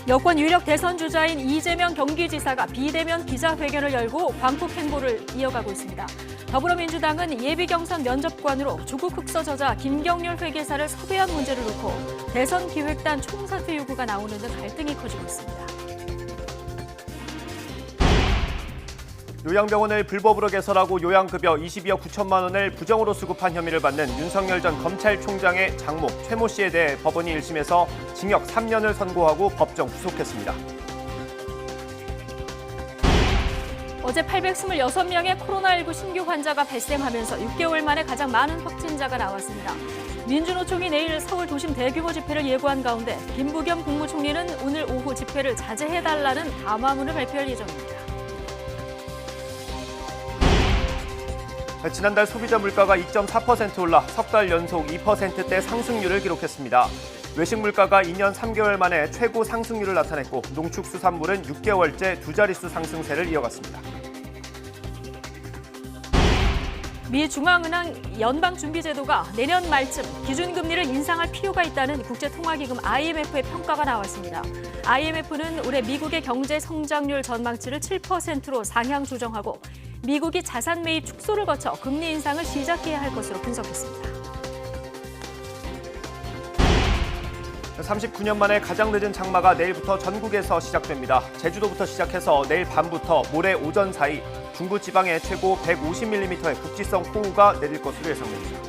여권 유력 대선 주자인 이재명 경기지사가 비대면 기자회견을 열고 광폭 행보를 이어가고 있습니다. 더불어민주당은 예비경선 면접관으로 조국 흑서 저자 김경률 회계사를 섭외한 문제를 놓고 대선 기획단 총사퇴 요구가 나오는 등 갈등이 커지고 있습니다. 요양병원을 불법으로 개설하고 요양급여 22억 9천만 원을 부정으로 수급한 혐의를 받는 윤석열 전 검찰총장의 장모 최모 씨에 대해 법원이 1심에서 징역 3년을 선고하고 법정 구속했습니다. 어제 826명의 코로나19 신규 환자가 발생하면서 6개월 만에 가장 많은 확진자가 나왔습니다. 민주노총이 내일 서울 도심 대규모 집회를 예고한 가운데 김부겸 국무총리는 오늘 오후 집회를 자제해달라는 담화문을 발표할 예정입니다. 지난달 소비자 물가가 2.4% 올라 석 달 연속 2%대 상승률을 기록했습니다. 외식 물가가 2년 3개월 만에 최고 상승률을 나타냈고 농축수산물은 6개월째 두 자릿수 상승세를 이어갔습니다. 미 중앙은행 연방준비제도가 내년 말쯤 기준금리를 인상할 필요가 있다는 국제통화기금 IMF의 평가가 나왔습니다. IMF는 올해 미국의 경제 성장률 전망치를 7%로 상향 조정하고 미국이 자산 매입 축소를 거쳐 금리 인상을 시작해야 할 것으로 분석했습니다. 39년 만에 가장 늦은 장마가 내일부터 전국에서 시작됩니다. 제주도부터 시작해서 내일 밤부터 모레 오전 사이 중부지방에 최고 150mm의 국지성 폭우가 내릴 것으로 예상됩니다.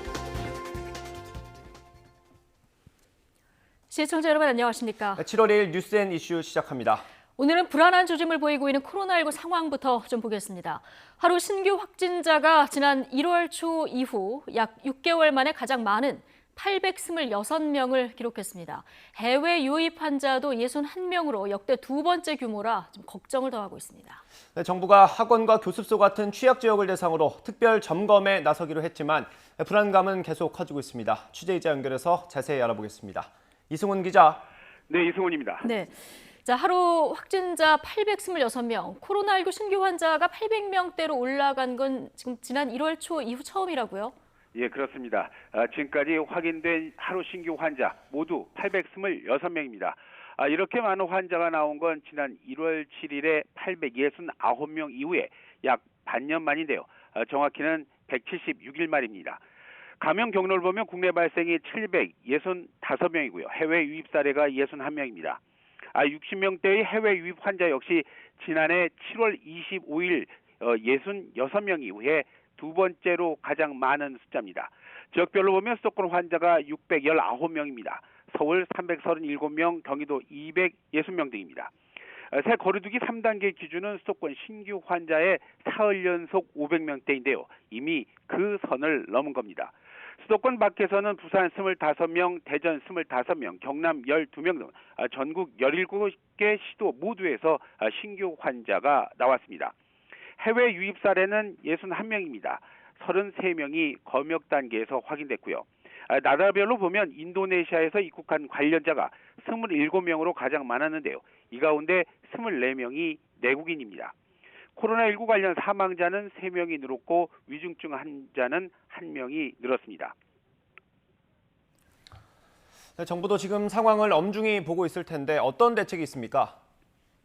시청자 여러분 안녕하십니까? 7월 2일 뉴스앤이슈 시작합니다. 오늘은 불안한 조짐을 보이고 있는 코로나19 상황부터 좀 보겠습니다. 하루 신규 확진자가 지난 1월 초 이후 약 6개월 만에 가장 많은 826명을 기록했습니다. 해외 유입 환자도 61명으로 역대 두 번째 규모라 좀 걱정을 더하고 있습니다. 네, 정부가 학원과 교습소 같은 취약 지역을 대상으로 특별 점검에 나서기로 했지만 불안감은 계속 커지고 있습니다. 취재기자 연결해서 자세히 알아보겠습니다. 이승훈 기자. 네, 이승훈입니다. 네. 자, 하루 확진자 826명, 코로나19 신규 환자가 800명대로 올라간 건 지금 지난 1월 초 이후 처음이라고요? 예, 그렇습니다. 지금까지 확인된 하루 신규 환자 모두 826명입니다. 이렇게 많은 환자가 나온 건 지난 1월 7일에 869명 이후에 약 반년 만인데요. 정확히는 176일 말입니다. 감염 경로를 보면 국내 발생이 765명이고요. 해외 유입 사례가 61명입니다. 60명대의 해외 유입 환자 역시 지난해 7월 25일 66명 이후에 두 번째로 가장 많은 숫자입니다. 지역별로 보면 수도권 환자가 619명입니다. 서울 337명, 경기도 260명 등입니다. 새 거리두기 3단계 기준은 수도권 신규 환자의 사흘 연속 500명대인데요. 이미 그 선을 넘은 겁니다. 수도권 밖에서는 부산 25명, 대전 25명, 경남 12명 등 전국 17개 시도 모두에서 신규 환자가 나왔습니다. 해외 유입 사례는 61명입니다. 33명이 검역 단계에서 확인됐고요. 나라별로 보면 인도네시아에서 입국한 관련자가 27명으로 가장 많았는데요. 이 가운데 24명이 내국인입니다. 코로나19 관련 사망자는 3명이 늘었고 위중증 환자는 1명이 늘었습니다. 네, 정부도 지금 상황을 엄중히 보고 있을 텐데 어떤 대책이 있습니까?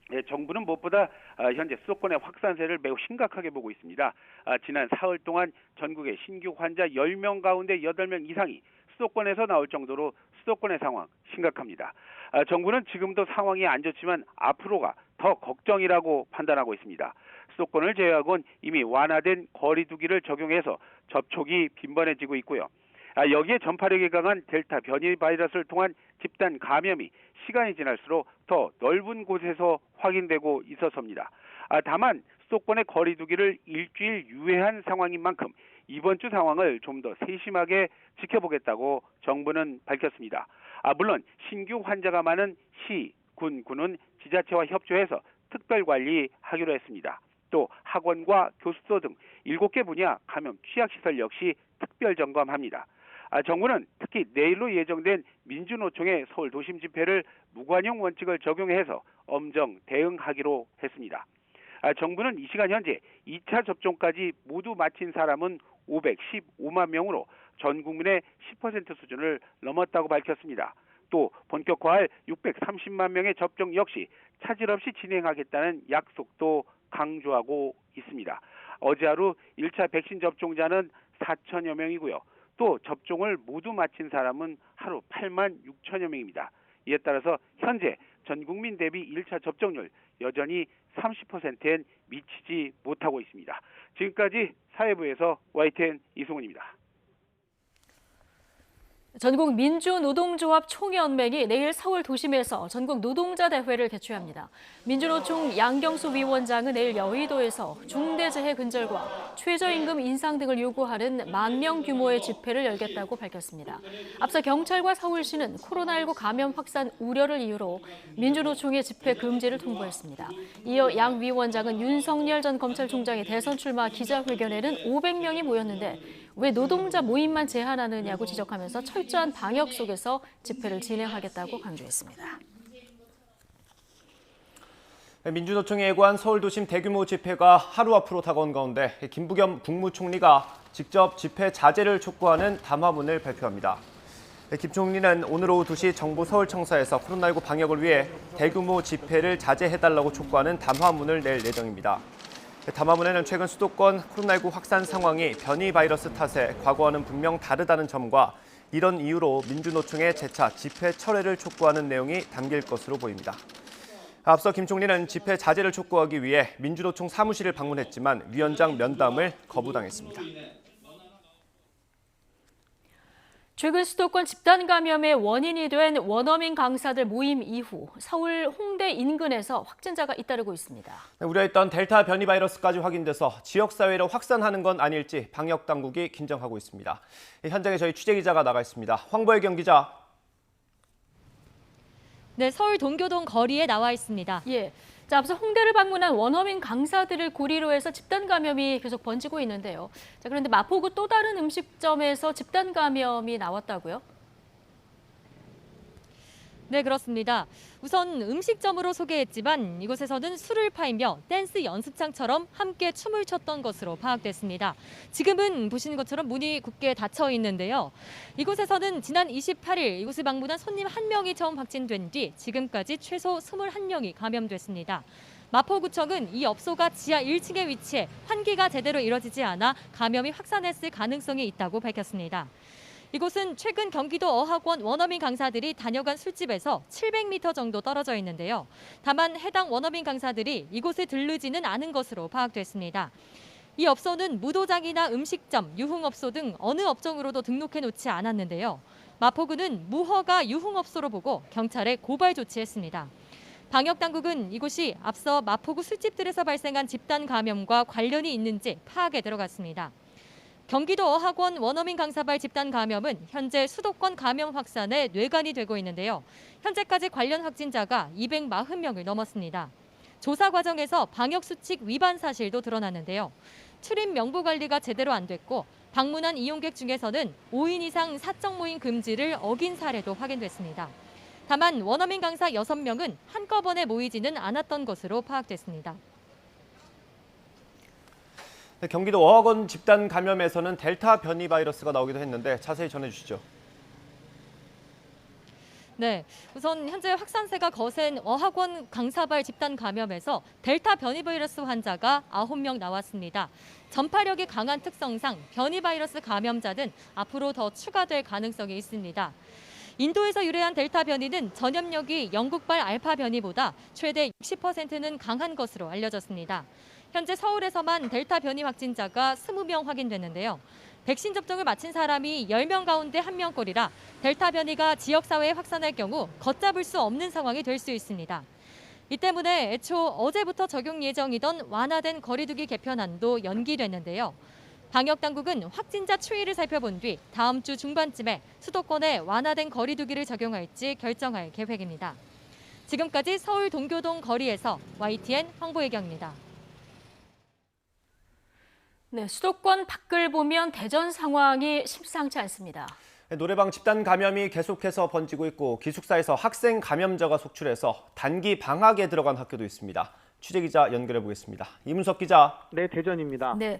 네, 정부는 무엇보다 현재 수도권의 확산세를 매우 심각하게 보고 있습니다. 지난 사흘 동안 전국의 신규 환자 10명 가운데 8명 이상이 수도권에서 나올 정도로 수도권의 상황 심각합니다. 정부는 지금도 상황이 안 좋지만 앞으로가 더 걱정이라고 판단하고 있습니다. 수도권을 제외하고는 이미 완화된 거리두기를 적용해서 접촉이 빈번해지고 있고요. 여기에 전파력이 강한 델타 변이 바이러스를 통한 집단 감염이 시간이 지날수록 더 넓은 곳에서 확인되고 있어서입니다. 다만 수도권의 거리두기를 일주일 유예한 상황인 만큼 이번 주 상황을 좀 더 세심하게 지켜보겠다고 정부는 밝혔습니다. 물론 신규 환자가 많은 시, 군은 지자체와 협조해서 특별관리하기로 했습니다. 또 학원과 교습소 등 7개 분야 감염 취약시설 역시 특별점검합니다. 정부는 특히 내일로 예정된 민주노총의 서울 도심 집회를 무관용 원칙을 적용해서 엄정 대응하기로 했습니다. 정부는 이 시간 현재 2차 접종까지 모두 마친 사람은 515만 명으로 전 국민의 10% 수준을 넘었다고 밝혔습니다. 또 본격화할 630만 명의 접종 역시 차질 없이 진행하겠다는 약속도 강조하고 있습니다. 어제 하루 1차 백신 접종자는 4천여 명이고요. 또 접종을 모두 마친 사람은 하루 8만 6천여 명입니다. 이에 따라서 현재 전 국민 대비 1차 접종률 여전히 30%엔 미치지 못하고 있습니다. 지금까지 사회부에서 YTN 이승훈입니다. 전국 민주노동조합 총연맹이 내일 서울 도심에서 전국 노동자 대회를 개최합니다. 민주노총 양경수 위원장은 내일 여의도에서 중대재해 근절과 최저임금 인상 등을 요구하는 10,000명 규모의 집회를 열겠다고 밝혔습니다. 앞서 경찰과 서울시는 코로나19 감염 확산 우려를 이유로 민주노총의 집회 금지를 통보했습니다. 이어 양 위원장은 윤석열 전 검찰총장의 대선 출마 기자회견에는 500명이 모였는데 왜 노동자 모임만 제한하느냐고 지적하면서 철저한 방역 속에서 집회를 진행하겠다고 강조했습니다. 민주노총이 예고한 서울도심 대규모 집회가 하루 앞으로 다가온 가운데 김부겸 국무총리가 직접 집회 자제를 촉구하는 담화문을 발표합니다. 김 총리는 오늘 오후 2시 정부 서울청사에서 코로나19 방역을 위해 대규모 집회를 자제해달라고 촉구하는 담화문을 낼 예정입니다. 담화문에는 최근 수도권 코로나19 확산 상황이 변이 바이러스 탓에 과거와는 분명 다르다는 점과 이런 이유로 민주노총의 재차 집회 철회를 촉구하는 내용이 담길 것으로 보입니다. 앞서 김 총리는 집회 자제를 촉구하기 위해 민주노총 사무실을 방문했지만 위원장 면담을 거부당했습니다. 최근 수도권 집단 감염의 원인이 된 원어민 강사들 모임 이후 서울 홍대 인근에서 확진자가 잇따르고 있습니다. 우려했던 델타 변이 바이러스까지 확인돼서 지역사회로 확산하는 건 아닐지 방역 당국이 긴장하고 있습니다. 현장에 저희 취재기자가 나가 있습니다. 황보혜경 기자. 네, 서울 동교동 거리에 나와 있습니다. 예. 자, 앞서 홍대를 방문한 원어민 강사들을 고리로 해서 집단 감염이 계속 번지고 있는데요. 자, 그런데 마포구 또 다른 음식점에서 집단 감염이 나왔다고요? 네, 그렇습니다. 우선 음식점으로 소개했지만 이곳에서는 술을 팔며 댄스 연습장처럼 함께 춤을 췄던 것으로 파악됐습니다. 지금은 보시는 것처럼 문이 굳게 닫혀 있는데요. 이곳에서는 지난 28일 이곳을 방문한 손님 1명이 처음 확진된 뒤 지금까지 최소 21명이 감염됐습니다. 마포구청은 이 업소가 지하 1층에 위치해 환기가 제대로 이뤄지지 않아 감염이 확산했을 가능성이 있다고 밝혔습니다. 이곳은 최근 경기도 어학원 원어민 강사들이 다녀간 술집에서 700m 정도 떨어져 있는데요. 다만 해당 원어민 강사들이 이곳에 들르지는 않은 것으로 파악됐습니다. 이 업소는 무도장이나 음식점, 유흥업소 등 어느 업종으로도 등록해 놓지 않았는데요. 마포구는 무허가 유흥업소로 보고 경찰에 고발 조치했습니다. 방역당국은 이곳이 앞서 마포구 술집들에서 발생한 집단 감염과 관련이 있는지 파악에 들어갔습니다. 경기도 어학원 원어민 강사발 집단 감염은 현재 수도권 감염 확산의 뇌관이 되고 있는데요. 현재까지 관련 확진자가 240명을 넘었습니다. 조사 과정에서 방역수칙 위반 사실도 드러났는데요. 출입 명부 관리가 제대로 안 됐고 방문한 이용객 중에서는 5인 이상 사적 모임 금지를 어긴 사례도 확인됐습니다. 다만 원어민 강사 6명은 한꺼번에 모이지는 않았던 것으로 파악됐습니다. 경기도 어학원 집단 감염에서는 델타 변이 바이러스가 나오기도 했는데 자세히 전해주시죠. 네, 우선 현재 확산세가 거센 어학원 강사발 집단 감염에서 델타 변이 바이러스 환자가 9명 나왔습니다. 전파력이 강한 특성상 변이 바이러스 감염자는 앞으로 더 추가될 가능성이 있습니다. 인도에서 유래한 델타 변이는 전염력이 영국발 알파 변이보다 최대 60%는 강한 것으로 알려졌습니다. 현재 서울에서만 델타 변이 확진자가 20명 확인됐는데요. 백신 접종을 마친 사람이 10명 가운데 1명꼴이라 델타 변이가 지역사회에 확산할 경우 걷잡을 수 없는 상황이 될 수 있습니다. 이 때문에 애초 어제부터 적용 예정이던 완화된 거리두기 개편안도 연기됐는데요. 방역당국은 확진자 추이를 살펴본 뒤 다음 주 중반쯤에 수도권에 완화된 거리두기를 적용할지 결정할 계획입니다. 지금까지 서울 동교동 거리에서 YTN 황보혜경입니다. 네, 수도권 밖을 보면 대전 상황이 심상치 않습니다. 노래방 집단 감염이 계속해서 번지고 있고 기숙사에서 학생 감염자가 속출해서 단기 방학에 들어간 학교도 있습니다. 취재기자 연결해 보겠습니다. 이문석 기자. 네, 대전입니다. 네,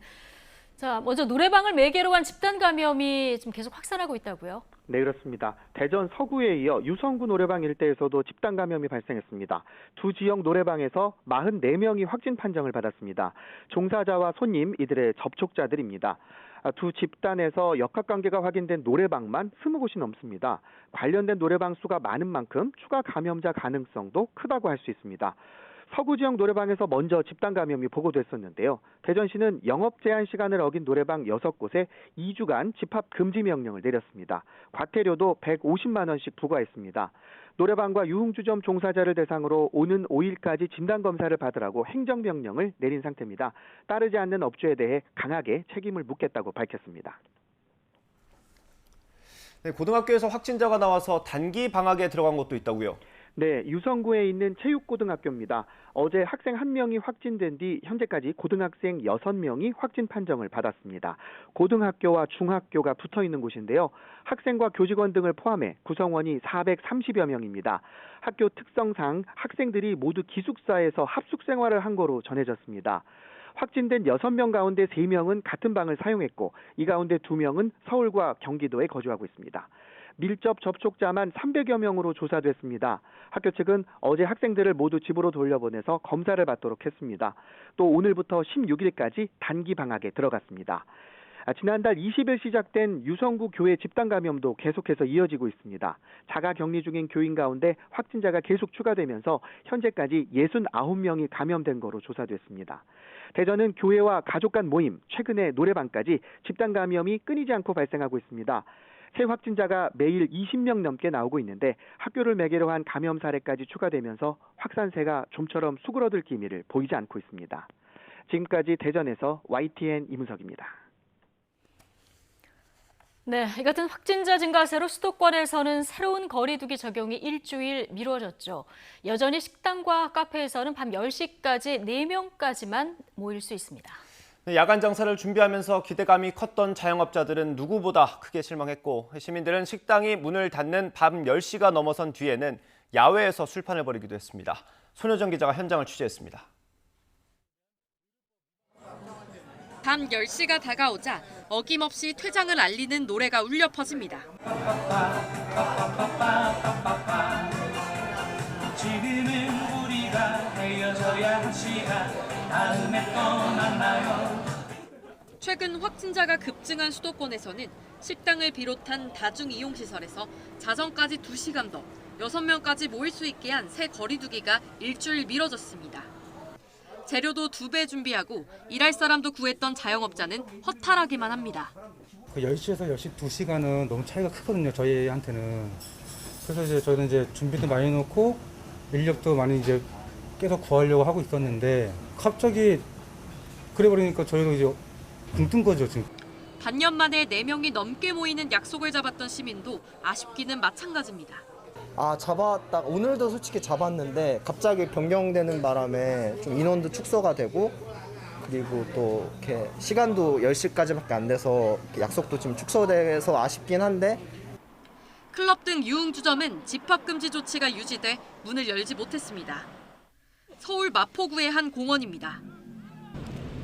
자 먼저 노래방을 매개로 한 집단 감염이 지금 계속 확산하고 있다고요? 네, 그렇습니다. 대전 서구에 이어 유성구 노래방 일대에서도 집단 감염이 발생했습니다. 두 지역 노래방에서 44명이 확진 판정을 받았습니다. 종사자와 손님, 이들의 접촉자들입니다. 두 집단에서 역학관계가 확인된 노래방만 20곳이 넘습니다. 관련된 노래방 수가 많은 만큼 추가 감염자 가능성도 크다고 할 수 있습니다. 서구 지역 노래방에서 먼저 집단 감염이 보고됐었는데요. 대전시는 영업 제한 시간을 어긴 노래방 6곳에 2주간 집합 금지 명령을 내렸습니다. 과태료도 150만 원씩 부과했습니다. 노래방과 유흥주점 종사자를 대상으로 오는 5일까지 진단검사를 받으라고 행정명령을 내린 상태입니다. 따르지 않는 업주에 대해 강하게 책임을 묻겠다고 밝혔습니다. 네, 고등학교에서 확진자가 나와서 단기 방학에 들어간 곳도 있다고요? 네, 유성구에 있는 체육고등학교입니다. 어제 학생 1명이 확진된 뒤 현재까지 고등학생 6명이 확진 판정을 받았습니다. 고등학교와 중학교가 붙어 있는 곳인데요. 학생과 교직원 등을 포함해 구성원이 430여 명입니다. 학교 특성상 학생들이 모두 기숙사에서 합숙 생활을 한 거로 전해졌습니다. 확진된 6명 가운데 3명은 같은 방을 사용했고 이 가운데 2명은 서울과 경기도에 거주하고 있습니다. 밀접 접촉자만 300여 명으로 조사됐습니다. 학교 측은 어제 학생들을 모두 집으로 돌려보내서 검사를 받도록 했습니다. 또 오늘부터 16일까지 단기 방학에 들어갔습니다. 지난달 20일 시작된 유성구 교회 집단 감염도 계속해서 이어지고 있습니다. 자가 격리 중인 교인 가운데 확진자가 계속 추가되면서 현재까지 69명이 감염된 거로 조사됐습니다. 대전은 교회와 가족 간 모임, 최근에 노래방까지 집단 감염이 끊이지 않고 발생하고 있습니다. 새 확진자가 매일 20명 넘게 나오고 있는데 학교를 매개로 한 감염 사례까지 추가되면서 확산세가 좀처럼 수그러들 기미를 보이지 않고 있습니다. 지금까지 대전에서 YTN 이문석입니다. 네, 이 같은 확진자 증가세로 수도권에서는 새로운 거리두기 적용이 일주일 미뤄졌죠. 여전히 식당과 카페에서는 밤 10시까지 4명까지만 모일 수 있습니다. 야간 장사를 준비하면서 기대감이 컸던 자영업자들은 누구보다 크게 실망했고 시민들은 식당이 문을 닫는 밤 10시가 넘어선 뒤에는 야외에서 술판을 벌이기도 했습니다. 손효정 기자가 현장을 취재했습니다. 밤 10시가 다가오자 어김없이 퇴장을 알리는 노래가 울려 퍼집니다. 지금은 우리가 헤어져야 할 시간, 다음에 또 만나요. 최근 확진자가 급증한 수도권에서는 식당을 비롯한 다중이용시설에서 자정까지 2시간 더 6명까지 모일 수 있게 한 새 거리두기가 일주일 미뤄졌습니다. 재료도 2배 준비하고 일할 사람도 구했던 자영업자는 허탈하기만 합니다. 10시에서 10시 2시간은 너무 차이가 크거든요, 저희한테는. 그래서 이제 저희는 이제 준비도 많이 놓고 인력도 많이 이제 계속 구하려고 하고 있었는데 갑자기 그래 버리니까 저희도 이제 붕 뜬 거죠, 지금. 반년 만에 4명이 넘게 모이는 약속을 잡았던 시민도 아쉽기는 마찬가지입니다. 잡았다. 오늘도 솔직히 잡았는데 갑자기 변경되는 바람에 좀 인원도 축소가 되고 그리고 또 이렇게 시간도 10시까지밖에 안 돼서 약속도 좀 축소돼서 아쉽긴 한데 클럽 등 유흥주점은 집합금지 조치가 유지돼 문을 열지 못했습니다. 서울 마포구의 한 공원입니다.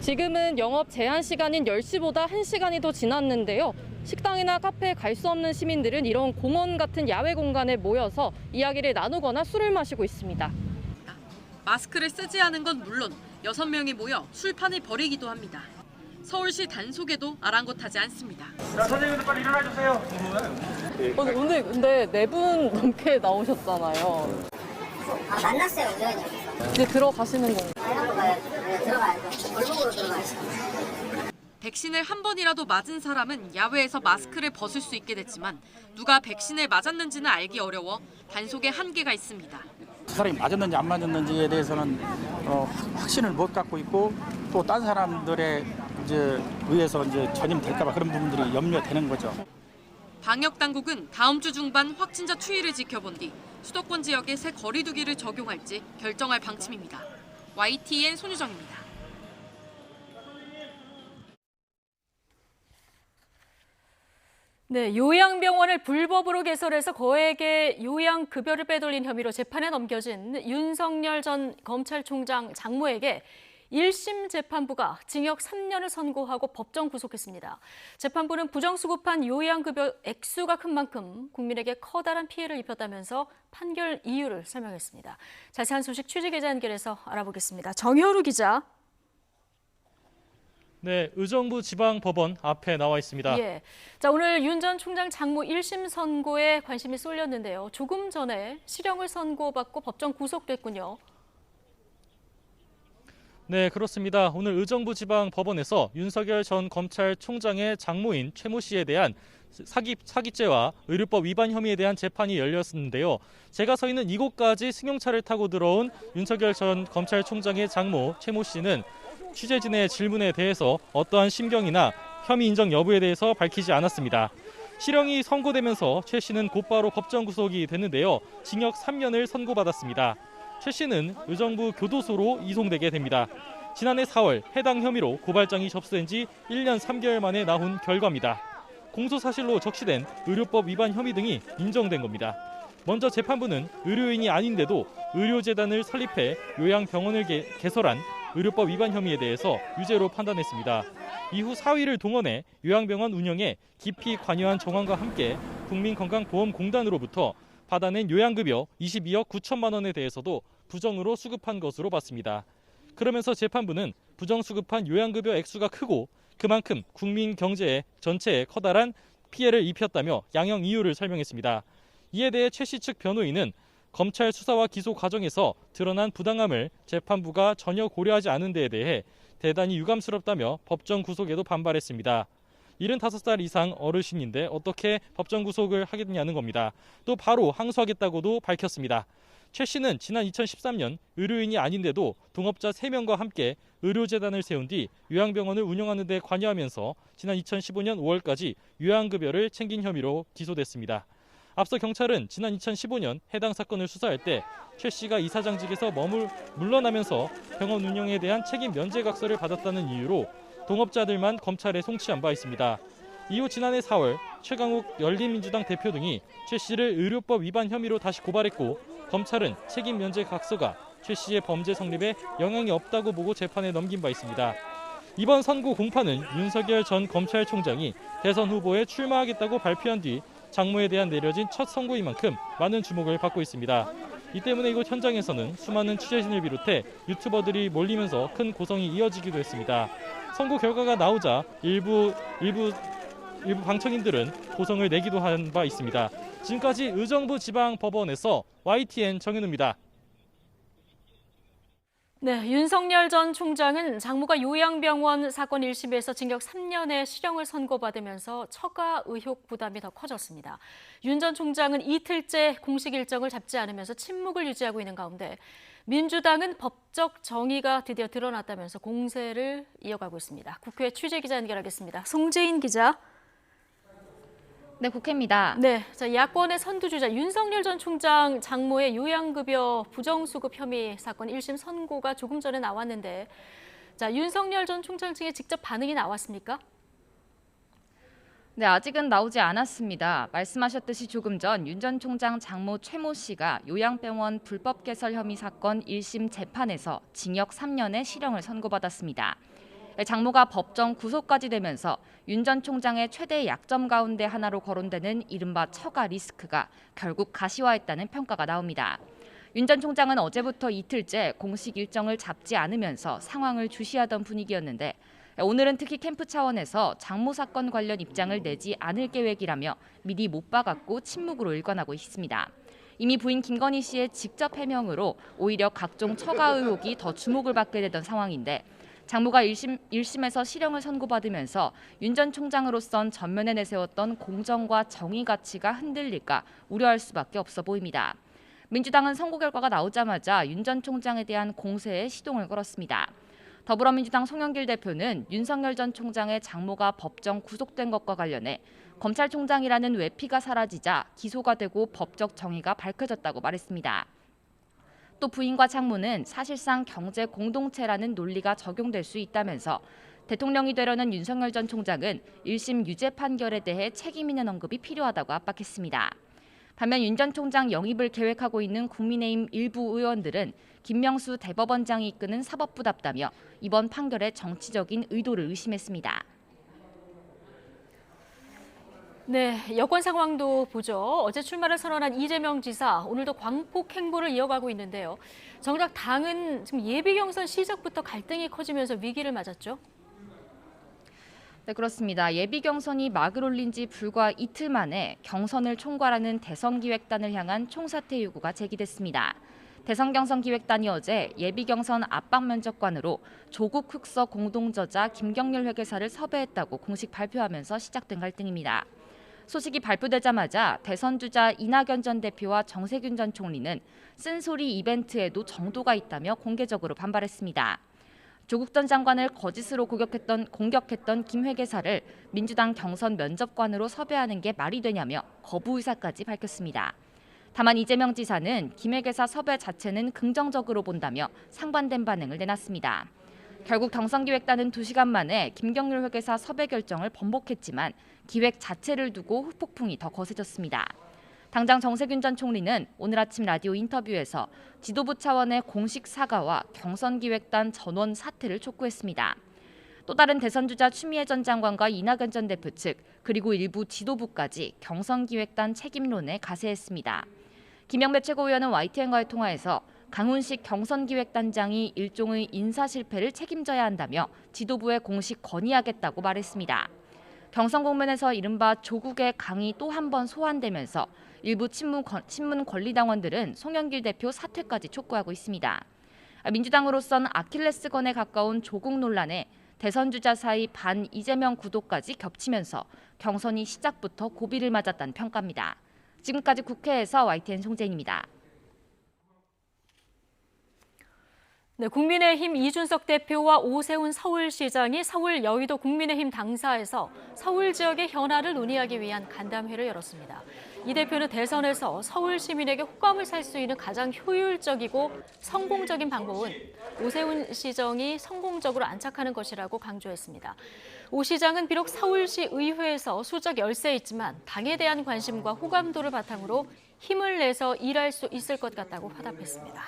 지금은 영업 제한 시간인 10시보다 1시간이 더 지났는데요. 식당이나 카페에 갈 수 없는 시민들은 이런 공원 같은 야외 공간에 모여서 이야기를 나누거나 술을 마시고 있습니다. 마스크를 쓰지 않은 건 물론 6명이 모여 술판을 벌이기도 합니다. 서울시 단속에도 아랑곳하지 않습니다. 자, 선생님들 빨리 일어나 주세요. 오늘 근데 4분 넘게 나오셨잖아요. 만났어요, 우연히. 이제 들어가시는 건가요? 하고 가야죠. 들어가야죠. 골목으로 들어가야죠. 백신을 한 번이라도 맞은 사람은 야외에서 마스크를 벗을 수 있게 됐지만 누가 백신을 맞았는지는 알기 어려워 단속에 한계가 있습니다. 사람이 맞았는지 안 맞았는지에 대해서는 확신을 못 갖고 있고 또 딴 사람들의 이제 의해서 이제 전염될까 봐 그런 부분들이 염려되는 거죠. 방역 당국은 다음 주 중반 확진자 추이를 지켜본 뒤 수도권 지역에 새 거리두기를 적용할지 결정할 방침입니다. YTN 손유정입니다. 네, 요양병원을 불법으로 개설해서 거액의 요양급여를 빼돌린 혐의로 재판에 넘겨진 윤석열 전 검찰총장 장모에게 1심 재판부가 징역 3년을 선고하고 법정 구속했습니다. 재판부는 부정수급한 요양급여 액수가 큰 만큼 국민에게 커다란 피해를 입혔다면서 판결 이유를 설명했습니다. 자세한 소식 취재기자 연결해서 알아보겠습니다. 정효루 기자. 네, 의정부 지방법원 앞에 나와 있습니다. 예. 자, 오늘 윤 전 총장 장모 1심 선고에 관심이 쏠렸는데요. 조금 전에 실형을 선고받고 법정 구속됐군요. 네, 그렇습니다. 오늘 의정부 지방법원에서 윤석열 전 검찰총장의 장모인 최모 씨에 대한 사기죄와 의료법 위반 혐의에 대한 재판이 열렸는데요. 제가 서 있는 이곳까지 승용차를 타고 들어온 윤석열 전 검찰총장의 장모 최모 씨는 취재진의 질문에 대해서 어떠한 심경이나 혐의 인정 여부에 대해서 밝히지 않았습니다. 실형이 선고되면서 최 씨는 곧바로 법정 구속이 됐는데요. 징역 3년을 선고받았습니다. 최 씨는 의정부 교도소로 이송되게 됩니다. 지난해 4월 해당 혐의로 고발장이 접수된 지 1년 3개월 만에 나온 결과입니다. 공소사실로 적시된 의료법 위반 혐의 등이 인정된 겁니다. 먼저 재판부는 의료인이 아닌데도 의료재단을 설립해 요양병원을 개설한 의료법 위반 혐의에 대해서 유죄로 판단했습니다. 이후 사위를 동원해 요양병원 운영에 깊이 관여한 정황과 함께 국민건강보험공단으로부터 받아낸 요양급여 22억 9천만 원에 대해서도 부정으로 수급한 것으로 봤습니다. 그러면서 재판부는 부정수급한 요양급여 액수가 크고 그만큼 국민 경제 전체에 커다란 피해를 입혔다며 양형 이유를 설명했습니다. 이에 대해 최 씨 측 변호인은 검찰 수사와 기소 과정에서 드러난 부당함을 재판부가 전혀 고려하지 않은 데에 대해 대단히 유감스럽다며 법정 구속에도 반발했습니다. 75살 이상 어르신인데 어떻게 법정 구속을 하겠냐는 겁니다. 또 바로 항소하겠다고도 밝혔습니다. 최 씨는 지난 2013년 의료인이 아닌데도 동업자 3명과 함께 의료재단을 세운 뒤 요양병원을 운영하는 데 관여하면서 지난 2015년 5월까지 요양급여를 챙긴 혐의로 기소됐습니다. 앞서 경찰은 지난 2015년 해당 사건을 수사할 때 최 씨가 이사장직에서 물러나면서 병원 운영에 대한 책임 면제각서를 받았다는 이유로 동업자들만 검찰에 송치한 바 있습니다. 이후 지난해 4월 최강욱 열린민주당 대표 등이 최 씨를 의료법 위반 혐의로 다시 고발했고 검찰은 책임 면제 각서가 최 씨의 범죄 성립에 영향이 없다고 보고 재판에 넘긴 바 있습니다. 이번 선고 공판은 윤석열 전 검찰총장이 대선 후보에 출마하겠다고 발표한 뒤 장모에 대한 내려진 첫 선고인 만큼 많은 주목을 받고 있습니다. 이 때문에 이곳 현장에서는 수많은 취재진을 비롯해 유튜버들이 몰리면서 큰 고성이 이어지기도 했습니다. 선고 결과가 나오자 일부 방청인들은 고성을 내기도 한 바 있습니다. 지금까지 의정부 지방법원에서 YTN 정현우입니다. 네, 윤석열 전 총장은 장모가 요양병원 사건 1심에서 징역 3년의 실형을 선고받으면서 처가 의혹 부담이 더 커졌습니다. 윤 전 총장은 이틀째 공식 일정을 잡지 않으면서 침묵을 유지하고 있는 가운데 민주당은 법적 정의가 드디어 드러났다면서 공세를 이어가고 있습니다. 국회 취재기자 연결하겠습니다. 송재인 기자. 네, 국회입니다. 네, 자, 야권의 선두주자 윤석열 전 총장 장모의 요양급여 부정수급 혐의 사건 1심 선고가 조금 전에 나왔는데, 자, 윤석열 전 총장 측에 직접 반응이 나왔습니까? 네, 아직은 나오지 않았습니다. 말씀하셨듯이 조금 전 윤 전 총장 장모 최모 씨가 요양병원 불법 개설 혐의 사건 1심 재판에서 징역 3년의 실형을 선고받았습니다. 장모가 법정 구속까지 되면서 윤 전 총장의 최대 약점 가운데 하나로 거론되는 이른바 처가 리스크가 결국 가시화했다는 평가가 나옵니다. 윤 전 총장은 어제부터 이틀째 공식 일정을 잡지 않으면서 상황을 주시하던 분위기였는데 오늘은 특히 캠프 차원에서 장모 사건 관련 입장을 내지 않을 계획이라며 미리 못 박았고 침묵으로 일관하고 있습니다. 이미 부인 김건희 씨의 직접 해명으로 오히려 각종 처가 의혹이 더 주목을 받게 되던 상황인데 장모가 1심에서 실형을 선고받으면서 윤 전 총장으로선 전면에 내세웠던 공정과 정의 가치가 흔들릴까 우려할 수밖에 없어 보입니다. 민주당은 선고 결과가 나오자마자 윤 전 총장에 대한 공세에 시동을 걸었습니다. 더불어민주당 송영길 대표는 윤석열 전 총장의 장모가 법정 구속된 것과 관련해 검찰총장이라는 외피가 사라지자 기소가 되고 법적 정의가 밝혀졌다고 말했습니다. 또 부인과 장모는 사실상 경제 공동체라는 논리가 적용될 수 있다면서 대통령이 되려는 윤석열 전 총장은 1심 유죄 판결에 대해 책임 있는 언급이 필요하다고 압박했습니다. 반면 윤 전 총장 영입을 계획하고 있는 국민의힘 일부 의원들은 김명수 대법원장이 이끄는 사법부답다며 이번 판결의 정치적인 의도를 의심했습니다. 네, 여권 상황도 보죠. 어제 출마를 선언한 이재명 지사, 오늘도 광폭 행보를 이어가고 있는데요. 정작 당은 지금 예비 경선 시작부터 갈등이 커지면서 위기를 맞았죠. 네, 그렇습니다. 예비 경선이 막을 올린 지 불과 이틀 만에 경선을 총괄하는 대선기획단을 향한 총사퇴 요구가 제기됐습니다. 대선경선기획단이 어제 예비 경선 압박 면접관으로 조국 흑서 공동저자 김경률 회계사를 섭외했다고 공식 발표하면서 시작된 갈등입니다. 소식이 발표되자마자 대선주자 이낙연 전 대표와 정세균 전 총리는 쓴소리 이벤트에도 정도가 있다며 공개적으로 반발했습니다. 조국 전 장관을 거짓으로 공격했던 김 회계사를 민주당 경선 면접관으로 섭외하는 게 말이 되냐며 거부 의사까지 밝혔습니다. 다만 이재명 지사는 김 회계사 섭외 자체는 긍정적으로 본다며 상반된 반응을 내놨습니다. 결국 경선기획단은 2시간 만에 김경률 회계사 섭외 결정을 번복했지만 기획 자체를 두고 후폭풍이 더 거세졌습니다. 당장 정세균 전 총리는 오늘 아침 라디오 인터뷰에서 지도부 차원의 공식 사과와 경선기획단 전원 사퇴를 촉구했습니다. 또 다른 대선주자 추미애 전 장관과 이낙연 전 대표 측 그리고 일부 지도부까지 경선기획단 책임론에 가세했습니다. 김영배 최고위원은 YTN과의 통화에서 강훈식 경선기획단장이 일종의 인사 실패를 책임져야 한다며 지도부에 공식 건의하겠다고 말했습니다. 경선 국면에서 이른바 조국의 강이 또 한 번 소환되면서 일부 친문 권리당원들은 송영길 대표 사퇴까지 촉구하고 있습니다. 민주당으로선 아킬레스건에 가까운 조국 논란에 대선 주자 사이 반 이재명 구도까지 겹치면서 경선이 시작부터 고비를 맞았다는 평가입니다. 지금까지 국회에서 YTN 송재인입니다. 네, 국민의힘 이준석 대표와 오세훈 서울시장이 서울 여의도 국민의힘 당사에서 서울 지역의 현안을 논의하기 위한 간담회를 열었습니다. 이 대표는 대선에서 서울 시민에게 호감을 살 수 있는 가장 효율적이고 성공적인 방법은 오세훈 시장이 성공적으로 안착하는 것이라고 강조했습니다. 오 시장은 비록 서울시 의회에서 수적 열세에 있지만 당에 대한 관심과 호감도를 바탕으로 힘을 내서 일할 수 있을 것 같다고 화답했습니다.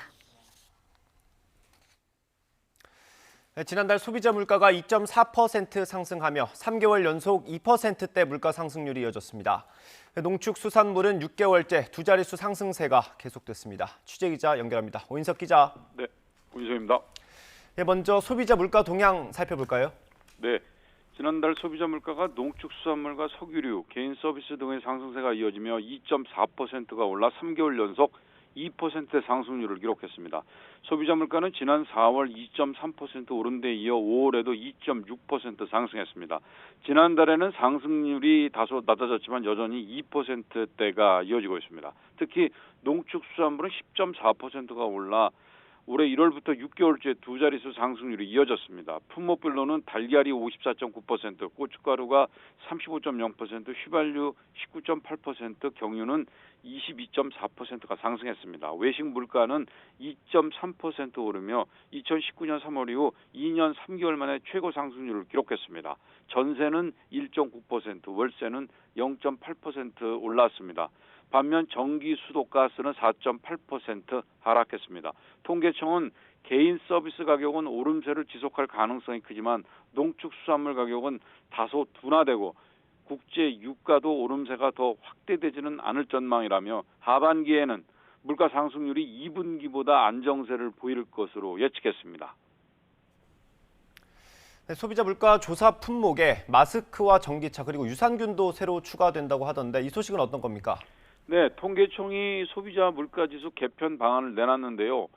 지난달 소비자 물가가 2.4% 상승하며 3개월 연속 2%대 물가 상승률이 이어졌습니다. 농축수산물은 6개월째 두 자릿수 상승세가 계속됐습니다. 취재기자 연결합니다. 오인석 기자. 네, 오인석입니다. 먼저 소비자 물가 동향 살펴볼까요? 네, 지난달 소비자 물가가 농축수산물과 석유류, 개인 서비스 등의 상승세가 이어지며 2.4%가 올라 3개월 연속 2%의 상승률을 기록했습니다. 소비자 물가는 지난 4월 2.3% 오른 데 이어 5월에도 2.6% 상승했습니다. 지난달에는 상승률이 다소 낮아졌지만 여전히 2%대가 이어지고 있습니다. 특히 농축수산물은 10.4%가 올라 올해 1월부터 6개월째 두 자릿수 상승률이 이어졌습니다. 품목별로는 달걀이 54.9%, 고춧가루가 35.0%, 휘발유 19.8%, 경유는 22.4%가 상승했습니다. 외식 물가는 2.3% 오르며 2019년 3월 이후 2년 3개월 만에 최고 상승률을 기록했습니다. 전세는 1.9%, 월세는 0.8% 올랐습니다. 반면 전기, 수도, 가스는 4.8% 하락했습니다. 통계청은 개인 서비스 가격은 오름세를 지속할 가능성이 크지만 농축수산물 가격은 다소 둔화되고 국제 유가도 오름세가 더 확대되지는 않을 전망이라며 하반기에는 물가 상승률이 2분기보다 안정세를 보일 것으로 예측했습니다. 네, 소비자 물가 조사 품목에 마스크와 전기차 그리고 유산균도 새로 추가된다고 하던데 이 소식은 어떤 겁니까? 네, 통계청이 소비자 물가지수 개편 방안을 내놨는데요.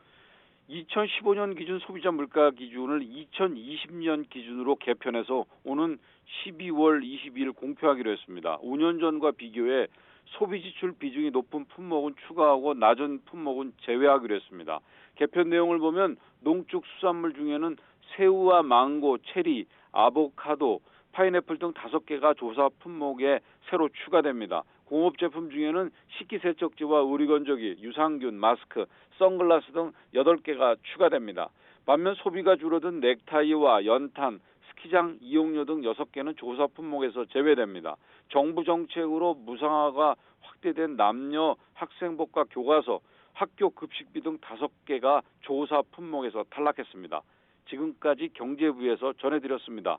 2015년 기준 소비자 물가 기준을 2020년 기준으로 개편해서 오는 12월 22일 공표하기로 했습니다. 5년 전과 비교해 소비 지출 비중이 높은 품목은 추가하고 낮은 품목은 제외하기로 했습니다. 개편 내용을 보면 농축수산물 중에는 새우와 망고, 체리, 아보카도, 파인애플 등 5개가 조사 품목에 새로 추가됩니다. 공업제품 중에는 식기세척지와 의료건조기, 유산균, 마스크, 선글라스 등 8개가 추가됩니다. 반면 소비가 줄어든 넥타이와 연탄, 스키장 이용료 등 6개는 조사 품목에서 제외됩니다. 정부 정책으로 무상화가 확대된 남녀 학생복과 교과서, 학교 급식비 등 5개가 조사 품목에서 탈락했습니다. 지금까지 경제부에서 전해드렸습니다.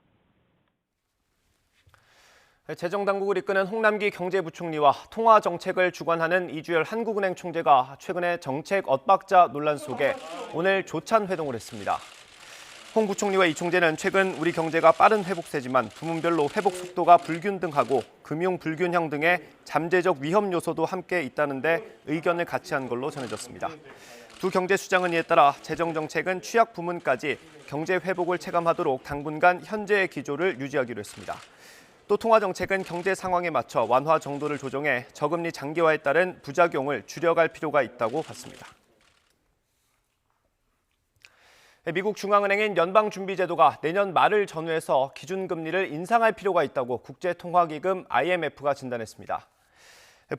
재정당국을 이끄는 홍남기 경제부총리와 통화정책을 주관하는 이주열 한국은행 총재가 최근에 정책 엇박자 논란 속에 오늘 조찬 회동을 했습니다. 홍 부총리와 이 총재는 최근 우리 경제가 빠른 회복세지만 부문별로 회복 속도가 불균등하고 금융 불균형 등의 잠재적 위험 요소도 함께 있다는데 의견을 같이 한 걸로 전해졌습니다. 두 경제수장은 이에 따라 재정정책은 취약 부문까지 경제 회복을 체감하도록 당분간 현재의 기조를 유지하기로 했습니다. 또 통화정책은 경제 상황에 맞춰 완화 정도를 조정해 저금리 장기화에 따른 부작용을 줄여갈 필요가 있다고 봤습니다. 미국 중앙은행인 연방준비제도가 내년 말을 전후해서 기준금리를 인상할 필요가 있다고 국제통화기금 IMF가 진단했습니다.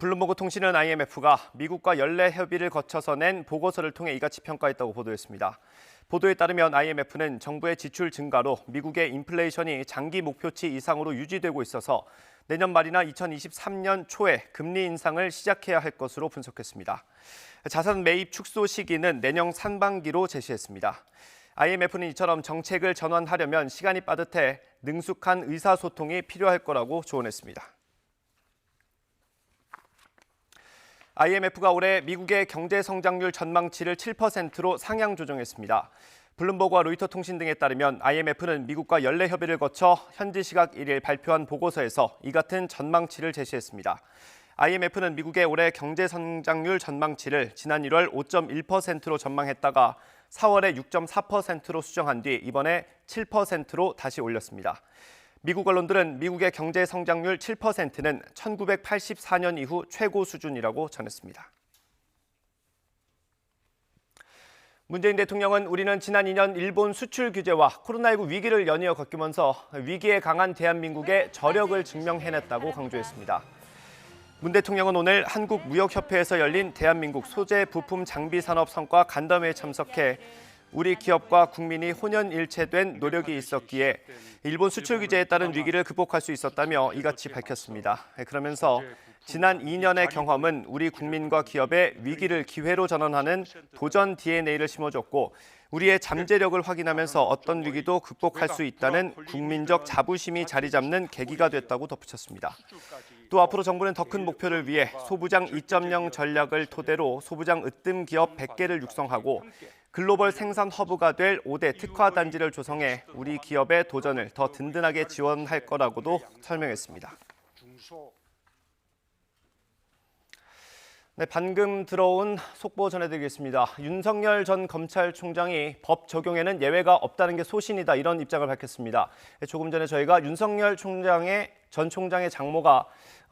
블룸버그 통신은 IMF가 미국과 연례 협의를 거쳐서 낸 보고서를 통해 이같이 평가했다고 보도했습니다. 보도에 따르면 IMF는 정부의 지출 증가로 미국의 인플레이션이 장기 목표치 이상으로 유지되고 있어서 내년 말이나 2023년 초에 금리 인상을 시작해야 할 것으로 분석했습니다. 자산 매입 축소 시기는 내년 상반기로 제시했습니다. IMF는 이처럼 정책을 전환하려면 시간이 빠듯해 능숙한 의사소통이 필요할 거라고 조언했습니다. IMF가 올해 미국의 경제 성장률 전망치를 7%로 상향 조정했습니다. 블룸버그와 로이터 통신 등에 따르면 IMF는 미국과 연례 협의를 거쳐 현지 시각 1일 발표한 보고서에서 이 같은 전망치를 제시했습니다. IMF는 미국의 올해 경제 성장률 전망치를 지난 1월 5.1%로 전망했다가 4월에 6.4%로 수정한 뒤 이번에 7%로 다시 올렸습니다. 미국 언론들은 미국의 경제 성장률 7%는 1984년 이후 최고 수준이라고 전했습니다. 문재인 대통령은 우리는 지난 2년 일본 수출 규제와 코로나19 위기를 연이어 겪으면서 위기에 강한 대한민국의 저력을 증명해냈다고 강조했습니다. 문 대통령은 오늘 한국무역협회에서 열린 대한민국 소재 부품 장비 산업 성과 간담회에 참석해 우리 기업과 국민이 혼연일체된 노력이 있었기에 일본 수출 규제에 따른 위기를 극복할 수 있었다며 이같이 밝혔습니다. 그러면서 지난 2년의 경험은 우리 국민과 기업의 위기를 기회로 전환하는 도전 DNA를 심어줬고 우리의 잠재력을 확인하면서 어떤 위기도 극복할 수 있다는 국민적 자부심이 자리 잡는 계기가 됐다고 덧붙였습니다. 또 앞으로 정부는 더 큰 목표를 위해 소부장 2.0 전략을 토대로 소부장 으뜸 기업 100개를 육성하고 글로벌 생산 허브가 될 5대 특화 단지를 조성해 우리 기업의 도전을 더 든든하게 지원할 거라고도 설명했습니다. 네, 방금 들어온 속보 전해드리겠습니다. 윤석열 전 검찰총장이 법 적용에는 예외가 없다는 게 소신이다 이런 입장을 밝혔습니다. 조금 전에 저희가 윤석열 전 총장의 장모가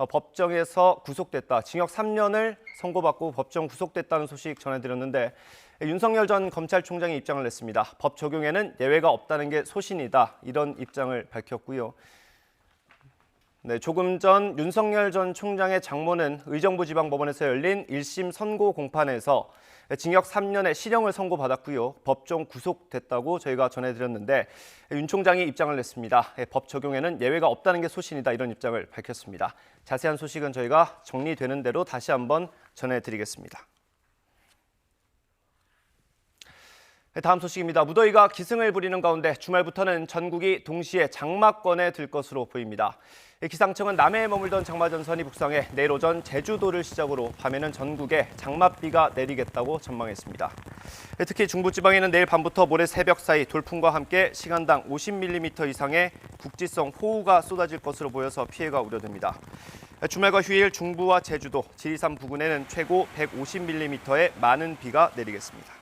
법정에서 구속됐다, 징역 3년을 선고받고 법정 구속됐다는 소식 전해드렸는데 윤석열 전 검찰총장이 입장을 냈습니다. 법 적용에는 예외가 없다는 게 소신이다 이런 입장을 밝혔고요. 네, 조금 전 윤석열 전 총장의 장모는 의정부 지방법원에서 열린 1심 선고 공판에서 징역 3년의 실형을 선고받았고요. 법정 구속됐다고 저희가 전해드렸는데 윤 총장이 입장을 냈습니다. 법 적용에는 예외가 없다는 게 소신이다 이런 입장을 밝혔습니다. 자세한 소식은 저희가 정리되는 대로 다시 한번 전해드리겠습니다. 다음 소식입니다. 무더위가 기승을 부리는 가운데 주말부터는 전국이 동시에 장마권에 들 것으로 보입니다. 기상청은 남해에 머물던 장마전선이 북상해 내일 오전 제주도를 시작으로 밤에는 전국에 장맛비가 내리겠다고 전망했습니다. 특히 중부지방에는 내일 밤부터 모레 새벽 사이 돌풍과 함께 시간당 50mm 이상의 국지성 호우가 쏟아질 것으로 보여서 피해가 우려됩니다. 주말과 휴일 중부와 제주도, 지리산 부근에는 최고 150mm의 많은 비가 내리겠습니다.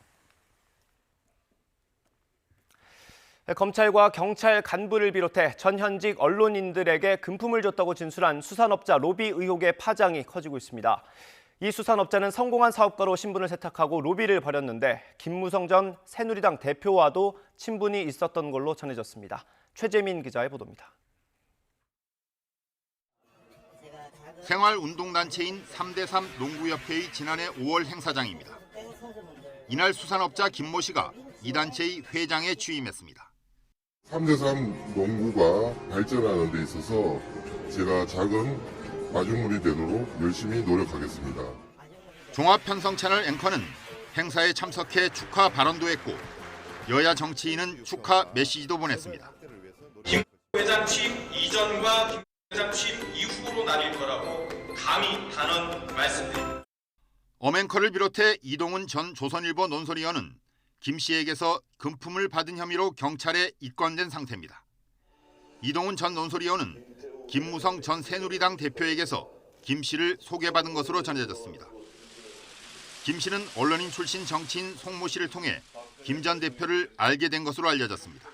검찰과 경찰 간부를 비롯해 전 현직 언론인들에게 금품을 줬다고 진술한 수산업자 로비 의혹의 파장이 커지고 있습니다. 이 수산업자는 성공한 사업가로 신분을 세탁하고 로비를 벌였는데 김무성 전 새누리당 대표와도 친분이 있었던 걸로 전해졌습니다. 최재민 기자의 보도입니다. 생활운동단체인 3대3 농구협회의 지난해 5월 행사장입니다. 이날 수산업자 김모 씨가 이 단체의 회장에 취임했습니다. 3대3 농구가 발전하는 데 있어서 제가 작은 마중물이 되도록 열심히 노력하겠습니다. 종합편성 채널 앵커는 행사에 참석해 축하 발언도 했고 여야 정치인은 축하 메시지도 보냈습니다. 김 회장 취임 이전과 김 회장 취임 이후로 나뉠 거라고 감히 단언 말씀드립니다. 엄앵커를 비롯해 이동훈 전 조선일보 논설위원은 김 씨에게서 금품을 받은 혐의로 경찰에 입건된 상태입니다. 이동훈 전 논설위원은 김무성 전 새누리당 대표에게서 김 씨를 소개받은 것으로 전해졌습니다. 김 씨는 언론인 출신 정치인 송모 씨를 통해 김 전 대표를 알게 된 것으로 알려졌습니다.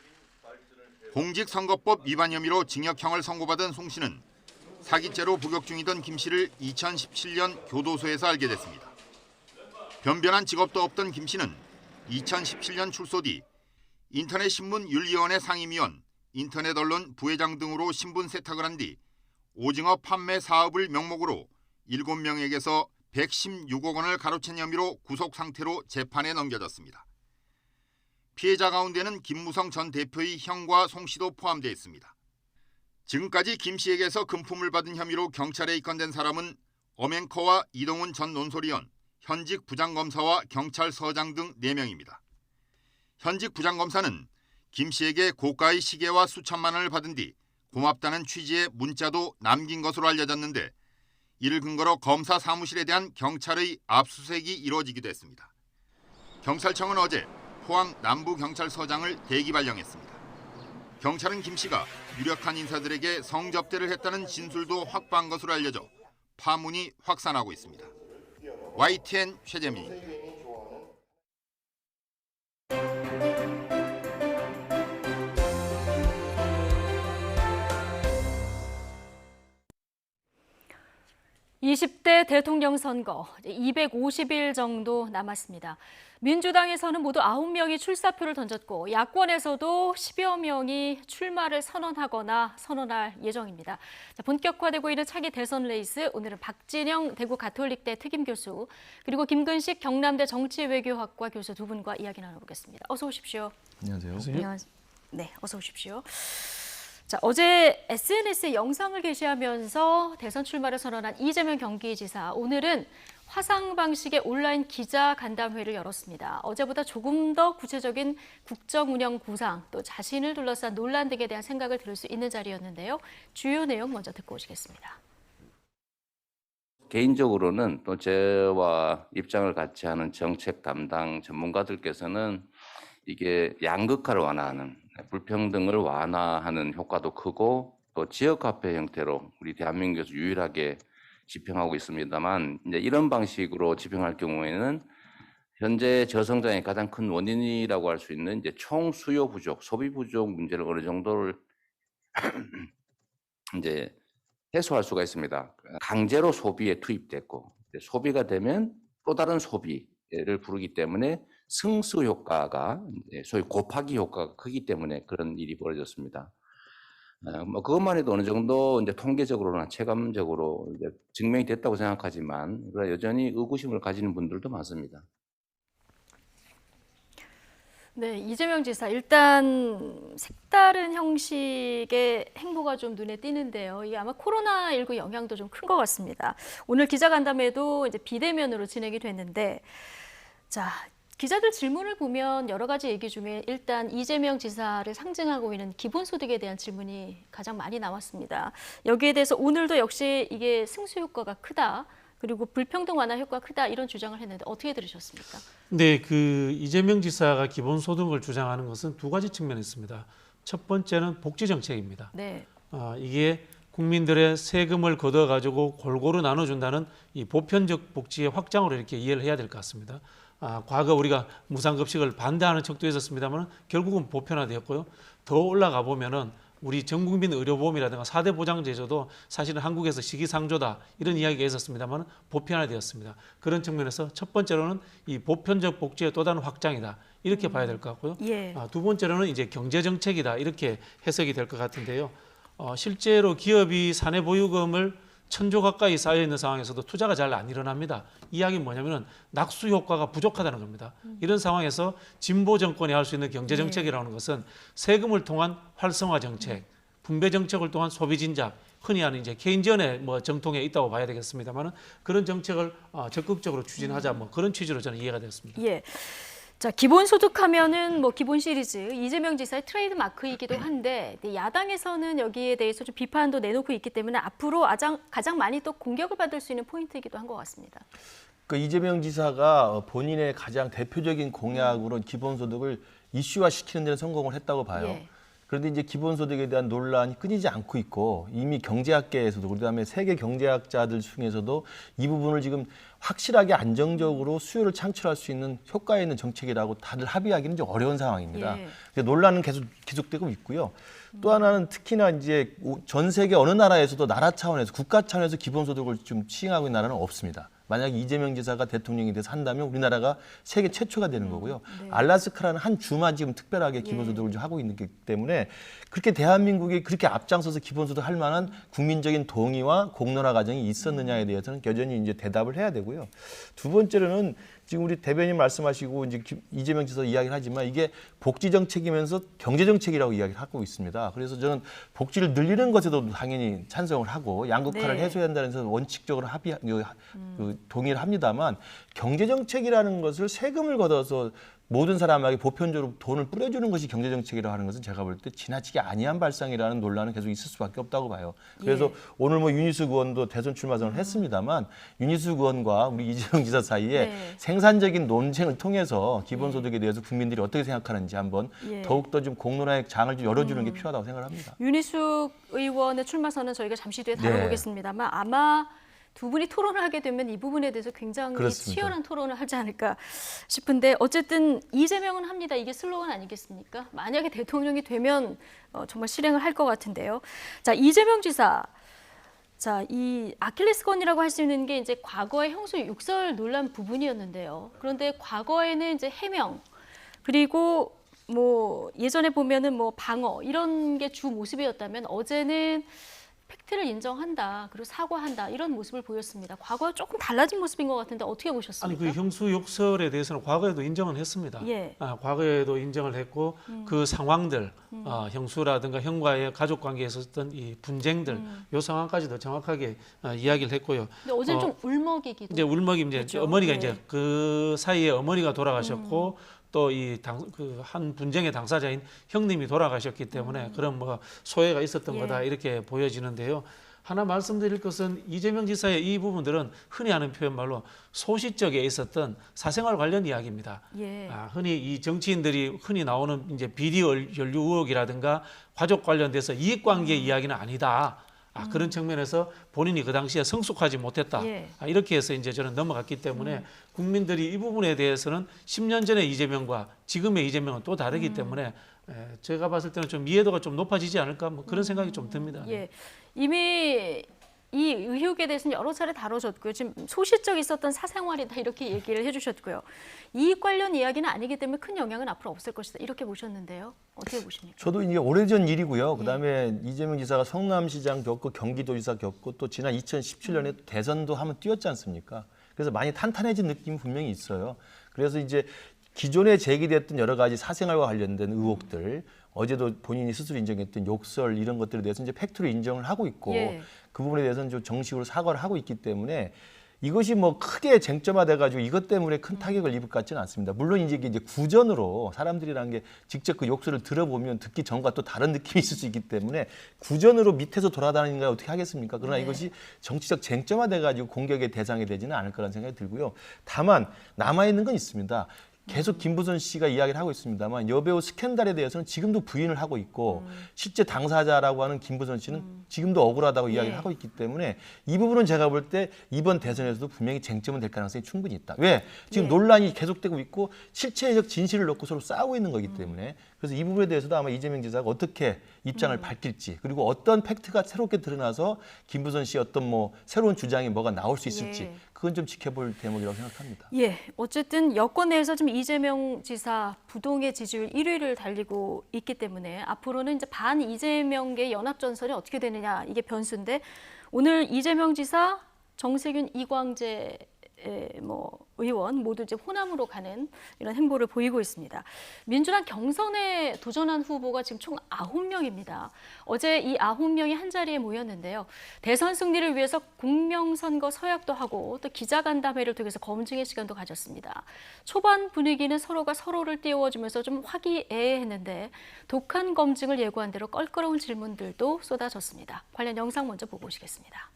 공직선거법 위반 혐의로 징역형을 선고받은 송 씨는 사기죄로 복역 중이던 김 씨를 2017년 교도소에서 알게 됐습니다. 변변한 직업도 없던 김 씨는 2017년 출소 뒤 인터넷 신문 윤리위원회 상임위원, 인터넷 언론 부회장 등으로 신분 세탁을 한 뒤 오징어 판매 사업을 명목으로 7명에게서 116억 원을 가로챈 혐의로 구속 상태로 재판에 넘겨졌습니다. 피해자 가운데는 김무성 전 대표의 형과 송 씨도 포함되어 있습니다. 지금까지 김 씨에게서 금품을 받은 혐의로 경찰에 입건된 사람은 엄앵커와 이동훈 전 논설위원, 현직 부장검사와 경찰서장 등 4명입니다. 현직 부장검사는 김 씨에게 고가의 시계와 수천만 원을 받은 뒤 고맙다는 취지의 문자도 남긴 것으로 알려졌는데 이를 근거로 검사 사무실에 대한 경찰의 압수수색이 이루어지기도 했습니다. 경찰청은 어제 포항 남부경찰서장을 대기 발령했습니다. 경찰은 김 씨가 유력한 인사들에게 성접대를 했다는 진술도 확보한 것으로 알려져 파문이 확산하고 있습니다. YTN 최재민입니다. (20대) 대통령 선거 250일 정도 남았습니다. 민주당에서는 모두 9명이 출사표를 던졌고 야권에서도 10여 명이 출마를 선언하거나 선언할 예정입니다. 자, 본격화되고 있는 차기 대선 레이스, 오늘은 박진영 대구 가톨릭대 특임 교수 그리고 김근식 경남대 정치외교학과 교수 두 분과 이야기 나눠보겠습니다. 어서 오십시오. 안녕하세요. 안녕하세요. 네, 어서 오십시오. 자, 어제 SNS에 영상을 게시하면서 대선 출마를 선언한 이재명 경기지사, 오늘은 화상 방식의 온라인 기자 간담회를 열었습니다. 어제보다 조금 더 구체적인 국정 운영 구상, 또 자신을 둘러싼 논란 등에 대한 생각을 들을 수 있는 자리였는데요. 주요 내용 먼저 듣고 오시겠습니다. 개인적으로는 또 저와 입장을 같이 하는 정책 담당 전문가들께서는 이게 양극화를 완화하는, 불평등을 완화하는 효과도 크고 또 지역화폐 형태로 우리 대한민국에서 유일하게 집행하고 있습니다만, 이제 이런 방식으로 집행할 경우에는 현재 저성장의 가장 큰 원인이라고 할 수 있는 이제 총 수요 부족, 소비 부족 문제를 어느 정도를 이제 해소할 수가 있습니다. 강제로 소비에 투입됐고 소비가 되면 또 다른 소비를 부르기 때문에 승수 효과가, 소위 곱하기 효과가 크기 때문에 그런 일이 벌어졌습니다. 뭐 그것만 해도 어느 정도 이제 통계적으로나 체감적으로 이제 증명이 됐다고 생각하지만 여전히 의구심을 가지는 분들도 많습니다. 네, 이재명 지사, 일단 색다른 형식의 행보가 좀 눈에 띄는데요. 이게 아마 코로나19 영향도 좀 큰 것 같습니다. 오늘 기자간담회도 이제 비대면으로 진행이 됐는데, 자, 기자들 질문을 보면 여러 가지 얘기 중에 일단 이재명 지사를 상징하고 있는 기본소득에 대한 질문이 가장 많이 나왔습니다. 여기에 대해서 오늘도 역시 이게 승수 효과가 크다, 그리고 불평등 완화 효과가 크다, 이런 주장을 했는데 어떻게 들으셨습니까? 네, 그 이재명 지사가 기본소득을 주장하는 것은 두 가지 측면이 있습니다. 첫 번째는 복지 정책입니다. 네. 이게 국민들의 세금을 걷어가지고 골고루 나눠준다는 이 보편적 복지의 확장으로 이렇게 이해를 해야 될 것 같습니다. 과거 우리가 무상급식을 반대하는 척도 있었습니다만 결국은 보편화되었고요. 더 올라가 보면은 우리 전국민 의료보험이라든가 4대 보장제도도 사실은 한국에서 시기상조다 이런 이야기가 있었습니다만 보편화되었습니다. 그런 측면에서 첫 번째로는 이 보편적 복지의 또 다른 확장이다 이렇게 봐야 될 것 같고요. 예. 두 번째로는 이제 경제정책이다 이렇게 해석이 될 것 같은데요. 실제로 기업이 사내 보유금을 1,000조 가까이 쌓여 있는 상황에서도 투자가 잘 안 일어납니다. 이야기는 뭐냐면은 낙수 효과가 부족하다는 겁니다. 이런 상황에서 진보 정권이 할 수 있는 경제 정책이라는 것은 세금을 통한 활성화 정책, 분배 정책을 통한 소비 진작 흔히 하는 이제 케인지언의 뭐 정통에 있다고 봐야 되겠습니다만은 그런 정책을 적극적으로 추진하자 뭐 그런 취지로 저는 이해가 됐습니다. 예. 자, 기본소득하면은 뭐 기본 시리즈 이재명 지사의 트레이드 마크이기도 한데 야당에서는 여기에 대해서 좀 비판도 내놓고 있기 때문에 앞으로 가장 많이 또 공격을 받을 수 있는 포인트이기도 한 것 같습니다. 그 이재명 지사가 본인의 가장 대표적인 공약으로 기본소득을 이슈화시키는 데는 성공을 했다고 봐요. 예. 그런데 이제 기본소득에 대한 논란이 끊이지 않고 있고 이미 경제학계에서도 그다음에 세계 경제학자들 중에서도 이 부분을 지금 확실하게 안정적으로 수요를 창출할 수 있는 효과 있는 정책이라고 다들 합의하기는 좀 어려운 상황입니다. 예. 논란은 계속 지속되고 있고요. 또 하나는 특히나 이제 전 세계 어느 나라에서도 나라 차원에서 국가 차원에서 기본소득을 좀 시행하고 있는 나라는 없습니다. 만약에 이재명 지사가 대통령이 돼서 한다면 우리나라가 세계 최초가 되는 거고요. 네. 알라스카라는 한 주만 지금 특별하게 기본소득을 좀 하고 있는 게 때문에 그렇게 대한민국이 그렇게 앞장서서 기본소득 할 만한 국민적인 동의와 공론화 과정이 있었느냐에 대해서는 여전히 이제 대답을 해야 되고요. 두 번째로는 지금 우리 대변인 말씀하시고 이제 이재명 지사 이야기를 하지만 이게 복지 정책이면서 경제 정책이라고 이야기를 하고 있습니다. 그래서 저는 복지를 늘리는 것에도 당연히 찬성을 하고 양극화를 네. 해소해야 한다는 데서 원칙적으로 동의를 합니다만 경제 정책이라는 것을 세금을 걷어서 모든 사람에게 보편적으로 돈을 뿌려주는 것이 경제정책이라고 하는 것은 제가 볼 때 지나치게 아니한 발상이라는 논란은 계속 있을 수밖에 없다고 봐요. 그래서 예. 오늘 뭐 윤희숙 의원도 대선 출마 선언을 했습니다만 윤희숙 의원과 우리 이재명 지사 사이에 네. 생산적인 논쟁을 통해서 기본소득에 대해서 국민들이 어떻게 생각하는지 한번 예. 더욱더 좀 공론화의 장을 좀 열어주는 게 필요하다고 생각합니다. 윤희숙 의원의 출마 선언 저희가 잠시 뒤에 다뤄보겠습니다만 아마 두 분이 토론을 하게 되면 이 부분에 대해서 굉장히 그렇습니다. 치열한 토론을 하지 않을까 싶은데 어쨌든 이재명은 합니다. 이게 슬로건 아니겠습니까? 만약에 대통령이 되면 정말 실행을 할 것 같은데요. 자, 이재명 지사. 자, 이 아킬레스건이라고 할 수 있는 게 이제 과거의 형수 욕설 논란 부분이었는데요. 그런데 과거에는 이제 해명 그리고 뭐 예전에 보면은 뭐 방어 이런 게 주 모습이었다면 어제는 팩트를 인정한다 그리고 사과한다 이런 모습을 보였습니다. 과거와 조금 달라진 모습인 것 같은데 어떻게 보셨습니까? 아니 그 형수 욕설에 대해서는 과거에도 인정은 했습니다. 예. 과거에도 인정을 했고 그 상황들 형수라든가 형과의 가족 관계에 있었던 이 분쟁들 요 상황까지도 정확하게 이야기를 했고요. 근데 어제 좀 울먹이기도. 이제 울먹이 이제 그렇죠? 어머니가 예. 이제 그 사이에 어머니가 돌아가셨고. 또 이 그 한 분쟁의 당사자인 형님이 돌아가셨기 때문에 그런 뭐 소외가 있었던 예. 거다 이렇게 보여지는데요. 하나 말씀드릴 것은 이재명 지사의 이 부분들은 흔히 하는 표현 말로 소시적에 있었던 사생활 관련 이야기입니다. 예. 흔히 이 정치인들이 흔히 나오는 이제 비리 연루 의혹이라든가 가족 관련돼서 이익관계 이야기는 아니다. 그런 측면에서 본인이 그 당시에 성숙하지 못했다. 예. 이렇게 해서 이제 저는 넘어갔기 때문에 국민들이 이 부분에 대해서는 10년 전의 이재명과 지금의 이재명은 또 다르기 때문에 제가 봤을 때는 좀 이해도가 좀 높아지지 않을까 뭐 그런 생각이 좀 듭니다. 예. 이미 이 의혹에 대해서는 여러 차례 다뤄졌고요. 지금 소시적 있었던 사생활이다 이렇게 얘기를 해주셨고요. 이익 관련 이야기는 아니기 때문에 큰 영향은 앞으로 없을 것이다 이렇게 보셨는데요. 어떻게 보십니까? 저도 이게 오래전 일이고요. 그다음에 이재명 지사가 성남시장 겪고 경기도지사 겪고 또 지난 2017년에 대선도 한번 뛰었지 않습니까? 그래서 많이 탄탄해진 느낌이 분명히 있어요. 그래서 이제 기존에 제기됐던 여러 가지 사생활과 관련된 의혹들, 어제도 본인이 스스로 인정했던 욕설 이런 것들에 대해서 이제 팩트로 인정을 하고 있고 예. 그 부분에 대해서는 좀 정식으로 사과를 하고 있기 때문에 이것이 뭐 크게 쟁점화돼 가지고 이것 때문에 큰 타격을 입을 것 같지는 않습니다. 물론 이제 구전으로 사람들이라는 게 직접 그 욕설을 들어보면 듣기 전과 또 다른 느낌이 있을 수 있기 때문에 구전으로 밑에서 돌아다니는 걸 어떻게 하겠습니까? 그러나 네. 이것이 정치적 쟁점화돼 가지고 공격의 대상이 되지는 않을 거라는 생각이 들고요. 다만 남아 있는 건 있습니다. 계속 김부선 씨가 이야기를 하고 있습니다만 여배우 스캔들에 대해서는 지금도 부인을 하고 있고 실제 당사자라고 하는 김부선 씨는 지금도 억울하다고 이야기를 하고 있기 때문에 이 부분은 제가 볼 때 이번 대선에서도 분명히 쟁점은 될 가능성이 충분히 있다. 왜? 지금 논란이 계속되고 있고 실체적 진실을 놓고 서로 싸우고 있는 거기 때문에 그래서 이 부분에 대해서도 아마 이재명 지사가 어떻게 입장을 밝힐지 그리고 어떤 팩트가 새롭게 드러나서 김부선 씨의 어떤 뭐 새로운 주장이 뭐가 나올 수 있을지 그건 좀 지켜볼 대목이라고 생각합니다. 예, 어쨌든 여권 내에서 지금 이재명 지사 부동의 지지율 1위를 달리고 있기 때문에 앞으로는 이제 반 이재명계 연합 전선이 어떻게 되느냐 이게 변수인데 오늘 이재명 지사, 정세균, 이광재 의원 모두 이제 호남으로 가는 이런 행보를 보이고 있습니다. 민주당 경선에 도전한 후보가 지금 총 9명입니다. 어제 이 9명이 한 자리에 모였는데요. 대선 승리를 위해서 공명선거 서약도 하고 또 기자간담회를 통해서 검증의 시간도 가졌습니다. 초반 분위기는 서로가 서로를 띄워주면서 좀 화기애애했는데 독한 검증을 예고한 대로 껄끄러운 질문들도 쏟아졌습니다. 관련 영상 먼저 보고 오시겠습니다.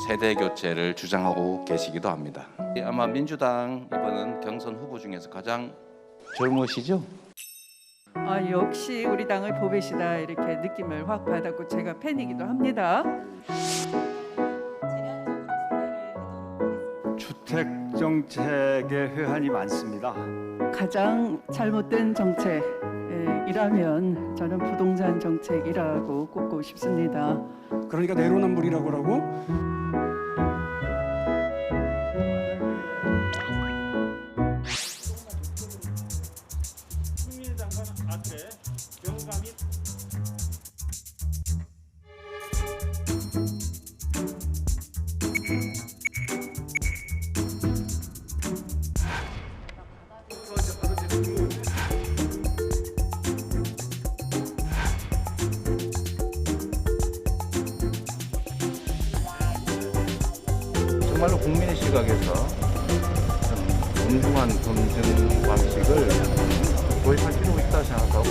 세대 교체를 주장하고 계시기도 합니다. 아마 민주당 이번은 경선 후보 중에서 가장 젊으시죠? 역시 우리 당의 보배시다 이렇게 느낌을 확 받았고 제가 팬이기도 합니다. 주택 정책에 회한이 많습니다. 가장 잘못된 정책이라면 저는 부동산 정책이라고 꼽고 싶습니다. 그러니까 내로남불이라고 하고 정말로 국민의 시각에서 엄중한 검증 방식을 도입할 필요가 있다고 생각하고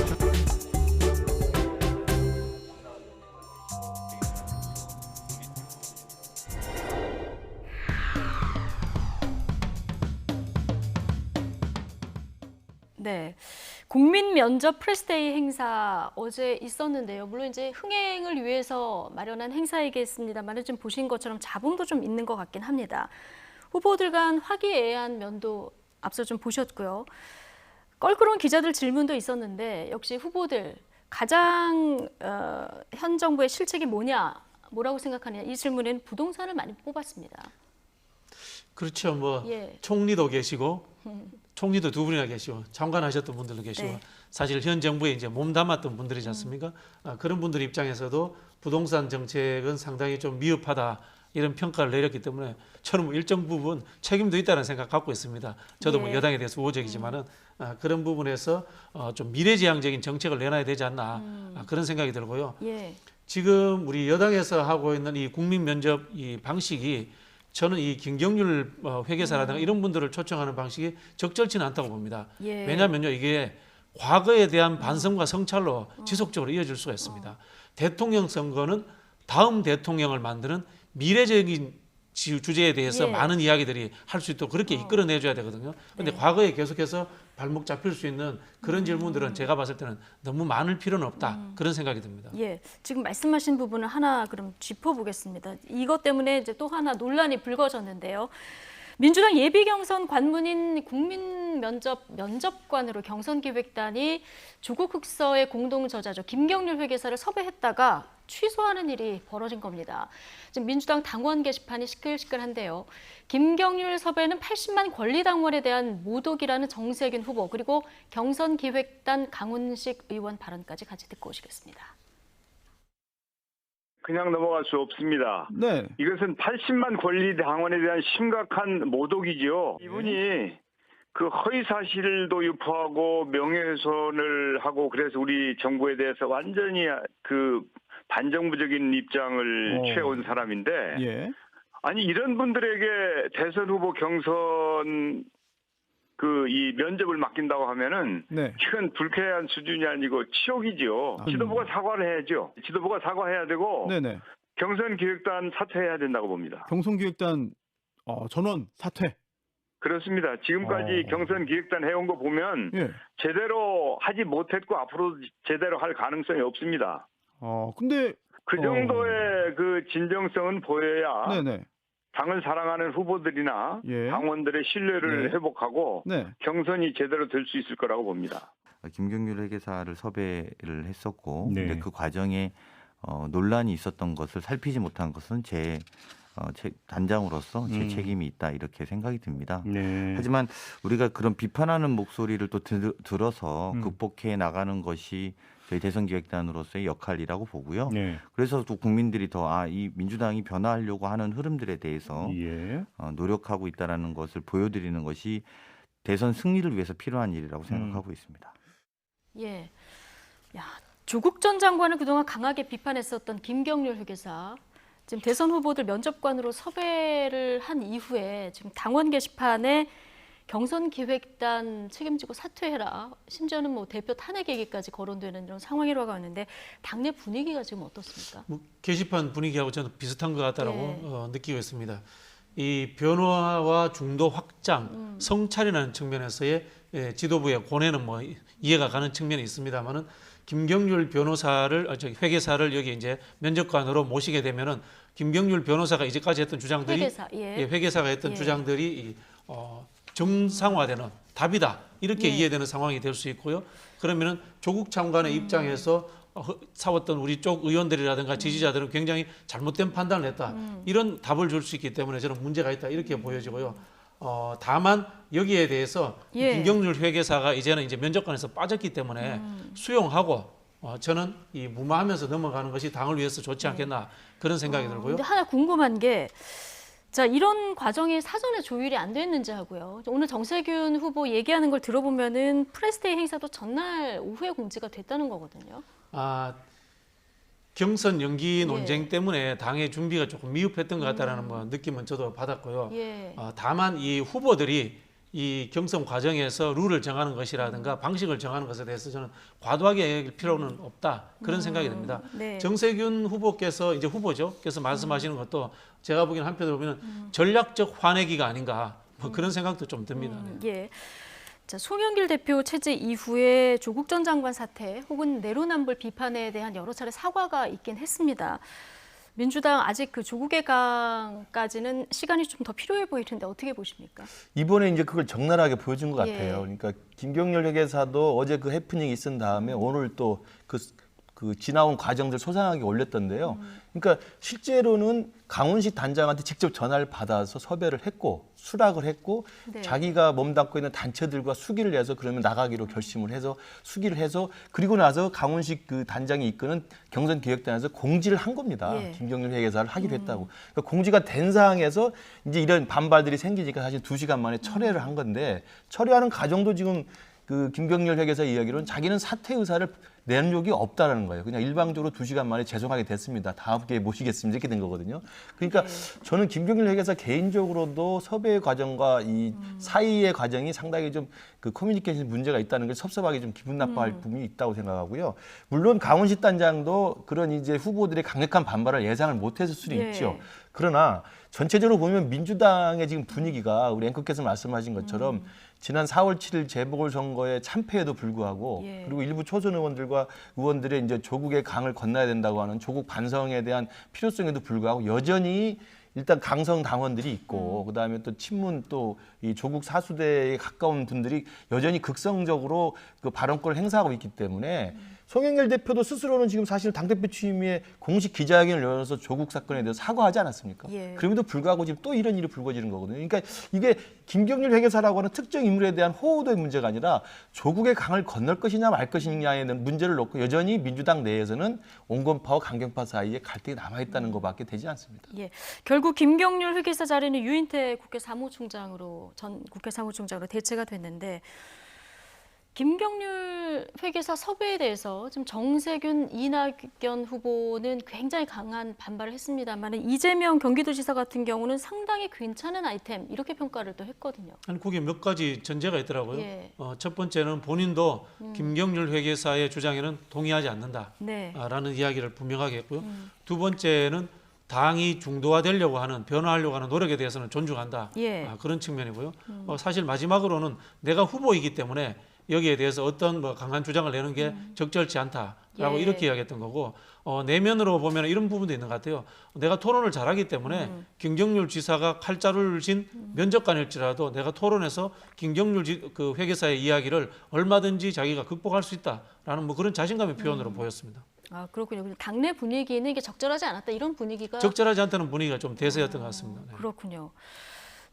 네. 국민 면접 프레스데이 행사 어제 있었는데요. 물론 이제 흥행을 위해서 마련한 행사이겠습니다만 좀 보신 것처럼 자본도 좀 있는 것 같긴 합니다. 후보들 간 화기애애한 면도 앞서 좀 보셨고요. 껄끄러운 기자들 질문도 있었는데 역시 후보들 가장 현 정부의 실책이 뭐라고 생각하느냐 이 질문에는 부동산을 많이 뽑았습니다. 그렇죠. 예. 총리도 계시고 총리도 두 분이나 계시고 장관하셨던 분들도 계시고 네. 사실 현 정부에 이제 몸담았던 분들이지 않습니까? 그런 분들 입장에서도 부동산 정책은 상당히 좀 미흡하다 이런 평가를 내렸기 때문에 저는 일정 부분 책임도 있다는 생각 갖고 있습니다. 저도 네. 여당에 대해서 우호적이지만은 그런 부분에서 좀 미래지향적인 정책을 내놔야 되지 않나 그런 생각이 들고요. 예. 지금 우리 여당에서 하고 있는 이 국민 면접 이 방식이 저는 이 김경률 회계사라든가 이런 분들을 초청하는 방식이 적절치는 않다고 봅니다. 예. 왜냐하면요, 이게 과거에 대한 반성과 성찰로 지속적으로 이어질 수가 있습니다. 대통령 선거는 다음 대통령을 만드는 미래적인 주제에 대해서 예. 많은 이야기들이 할 수 있도록 그렇게 이끌어내줘야 되거든요. 그런데 네. 과거에 계속해서 발목 잡힐 수 있는 그런 질문들은 제가 봤을 때는 너무 많을 필요는 없다. 그런 생각이 듭니다. 예, 지금 말씀하신 부분을 하나 그럼 짚어보겠습니다. 이것 때문에 이제 또 하나 논란이 불거졌는데요. 민주당 예비경선 관문인 국민면접관으로 경선기획단이 조국 흑서의 공동저자죠. 김경률 회계사를 섭외했다가 취소하는 일이 벌어진 겁니다. 지금 민주당 당원 게시판이 시끌시끌한데요. 김경률 섭외는 80만 권리당원에 대한 모독이라는 정세균 후보 그리고 경선기획단 강훈식 의원 발언까지 같이 듣고 오시겠습니다. 그냥 넘어갈 수 없습니다. 네. 이것은 80만 권리당원에 대한 심각한 모독이죠. 이분이 그 허위 사실도 유포하고 명예훼손을 하고 그래서 우리 정부에 대해서 완전히 그 반정부적인 입장을 취해온 사람인데 예. 아니 이런 분들에게 대선 후보 경선 이 면접을 맡긴다고 하면은 네. 이건 불쾌한 수준이 아니고 치욕이죠. 지도부가 사과를 해야죠. 지도부가 사과해야 되고 네네. 경선기획단 사퇴해야 된다고 봅니다. 경선기획단 전원 사퇴. 그렇습니다. 지금까지 경선기획단 해온 거 보면 예. 제대로 하지 못했고 앞으로 제대로 할 가능성이 없습니다. 근데 그 정도의 그 진정성은 보여야 네네. 당을 사랑하는 후보들이나 예. 당원들의 신뢰를 네. 회복하고 네. 경선이 제대로 될 수 있을 거라고 봅니다. 김경률 회계사를 섭외를 했었고 네. 근데 그 과정에 논란이 있었던 것을 살피지 못한 것은 제 단장으로서 제 책임이 있다 이렇게 생각이 듭니다. 네. 하지만 우리가 그런 비판하는 목소리를 또 들어서 극복해 나가는 것이 저희 대선기획단으로서의 역할이라고 보고요. 네. 그래서 또 국민들이 더 이 민주당이 변화하려고 하는 흐름들에 대해서 예. 노력하고 있다는 것을 보여드리는 것이 대선 승리를 위해서 필요한 일이라고 생각하고 있습니다. 예. 야, 조국 전 장관을 그동안 강하게 비판했었던 김경률 회계사. 지금 대선 후보들 면접관으로 섭외를 한 이후에 지금 당원 게시판에 경선 기획단 책임지고 사퇴해라. 심지어는 뭐 대표 탄핵 얘기까지 거론되는 이런 상황이라고 하는데 당내 분위기가 지금 어떻습니까? 뭐 게시판 분위기하고 저는 비슷한 것 같다라고 네. 느끼고 있습니다. 이 변화와 중도 확장, 성찰이라는 측면에서의 지도부의 고뇌는 뭐 이해가 가는 측면이 있습니다만은 김경률 변호사를 회계사를 여기 이제 면접관으로 모시게 되면은 김경률 변호사가 이제까지 했던 주장들이 회계사가 했던 주장들이 정상화되는 답이다 이렇게 이해되는 상황이 될 수 있고요. 그러면은 조국 장관의 입장에서 싸웠던 우리 쪽 의원들이라든가 지지자들은 굉장히 잘못된 판단을 했다. 이런 답을 줄 수 있기 때문에 저는 문제가 있다 이렇게 보여지고요. 다만 여기에 대해서 김경률 회계사가 이제는 이제 면접관에서 빠졌기 때문에 수용하고 저는 이 무마하면서 넘어가는 것이 당을 위해서 좋지 않겠나 그런 생각이 들고요. 근데 하나 궁금한 게 자, 이런 과정이 사전에 조율이 안 됐는지 하고요. 오늘 정세균 후보 얘기하는 걸 들어보면은 프레스데이 행사도 전날 오후에 공지가 됐다는 거거든요. 경선 연기 논쟁 때문에 당의 준비가 조금 미흡했던 것 같다라는 뭐 느낌은 저도 받았고요. 다만 이 후보들이 이 경선 과정에서 룰을 정하는 것이라든가 방식을 정하는 것에 대해서 저는 과도하게 얘기할 필요는 없다 그런 생각이 듭니다. 정세균 후보께서 이제 후보죠. 그래서 말씀하시는 것도 제가 보기에는 한편으로 보면 전략적 화내기가 아닌가 뭐 그런 생각도 좀 듭니다. 예. 자, 송영길 대표 체제 이후에 조국 전 장관 사태 혹은 내로남불 비판에 대한 여러 차례 사과가 있긴 했습니다. 민주당 아직 그 조국의 강까지는 시간이 좀 더 필요해 보이는데 어떻게 보십니까? 이번에 이제 그걸 적나라하게 보여준 것 같아요. 그러니까 김경률 회계사도 어제 그 해프닝이 있은 다음에 오늘 또 그 지나온 과정들 소상하게 올렸던데요. 그러니까 실제로는 강훈식 단장한테 직접 전화를 받아서 섭외를 했고 수락을 했고 자기가 몸담고 있는 단체들과 수기를 해서 그러면 나가기로 결심을 해서 수기를 해서 그리고 나서 강훈식 그 단장이 이끄는 경선기획단에서 공지를 한 겁니다. 김경률 회계사를 하기로 했다고. 그러니까 공지가 된 상황에서 이제 이런 반발들이 생기니까 사실 2시간 만에 철회를 한 건데 철회하는 과정도 지금 그 김경률 회계사 이야기로는 자기는 사퇴 의사를 낸 적이 없다라는 거예요. 그냥 일방적으로 2시간 만에 죄송하게 됐습니다. 다음 기회에 모시겠습니다. 이렇게 된 거거든요. 그러니까 저는 김경률 회계사 개인적으로도 섭외 과정과 이 사이의 과정이 상당히 좀 그 커뮤니케이션 문제가 있다는 걸 섭섭하게 좀 기분 나빠할 부분이 있다고 생각하고요. 물론 강훈식 단장도 그런 이제 후보들의 강력한 반발을 예상을 못했을 수도 있죠. 그러나 전체적으로 보면 민주당의 지금 분위기가 우리 앵커께서 말씀하신 것처럼 지난 4월 7일 재보궐선거의 참패에도 불구하고 그리고 일부 초선 의원들의 이제 조국의 강을 건너야 된다고 하는 조국 반성에 대한 필요성에도 불구하고 여전히 일단 강성 당원들이 있고 그다음에 또 친문 또 이 조국 사수대에 가까운 분들이 여전히 극성적으로 그 발언권을 행사하고 있기 때문에 송영길 대표도 스스로는 지금 사실 당대표 취임에 공식 기자회견을 열어서 조국 사건에 대해서 사과하지 않았습니까? 그럼에도 불구하고 지금 또 이런 일이 불거지는 거거든요. 그러니까 이게 김경률 회계사라고 하는 특정 인물에 대한 호도의 문제가 아니라 조국의 강을 건널 것이냐 말 것이냐에 대한 문제를 놓고 여전히 민주당 내에서는 온건파와 강경파 사이에 갈등이 남아있다는 것밖에 되지 않습니다. 결국 김경률 회계사 자리는 유인태 전 국회 사무총장으로 대체가 됐는데 김경률 회계사 섭외에 대해서 지금 정세균, 이낙연 후보는 굉장히 강한 반발을 했습니다만 이재명 경기도지사 같은 경우는 상당히 괜찮은 아이템 이렇게 평가를 또 했거든요. 아니 그게 몇 가지 전제가 있더라고요. 첫 번째는 본인도 김경률 회계사의 주장에는 동의하지 않는다라는 이야기를 분명하게 했고요. 두 번째는 당이 중도화되려고 하는 변화하려고 하는 노력에 대해서는 존중한다. 그런 측면이고요. 사실 마지막으로는 내가 후보이기 때문에 여기에 대해서 어떤 뭐 강한 주장을 내는 게 적절치 않다라고 이렇게 이야기했던 거고 내면으로 보면 이런 부분도 있는 것 같아요. 내가 토론을 잘하기 때문에 김경률 지사가 칼자루를 쥔 면접관일지라도 내가 토론해서 김경률 그 회계사의 이야기를 얼마든지 자기가 극복할 수 있다라는 뭐 그런 자신감의 표현으로 보였습니다. 아, 그렇군요. 근데 당내 분위기는 이게 적절하지 않았다 이런 분위기가 적절하지 않다는 분위기가 좀 대세였던 것 같습니다. 네. 그렇군요.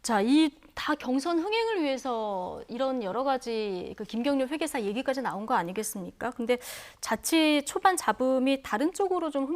자, 이 다 경선 흥행을 위해서 이런 여러 가지 그 김경률 회계사 얘기까지 나온 거 아니겠습니까? 근데 자칫 초반 잡음이 다른 쪽으로 좀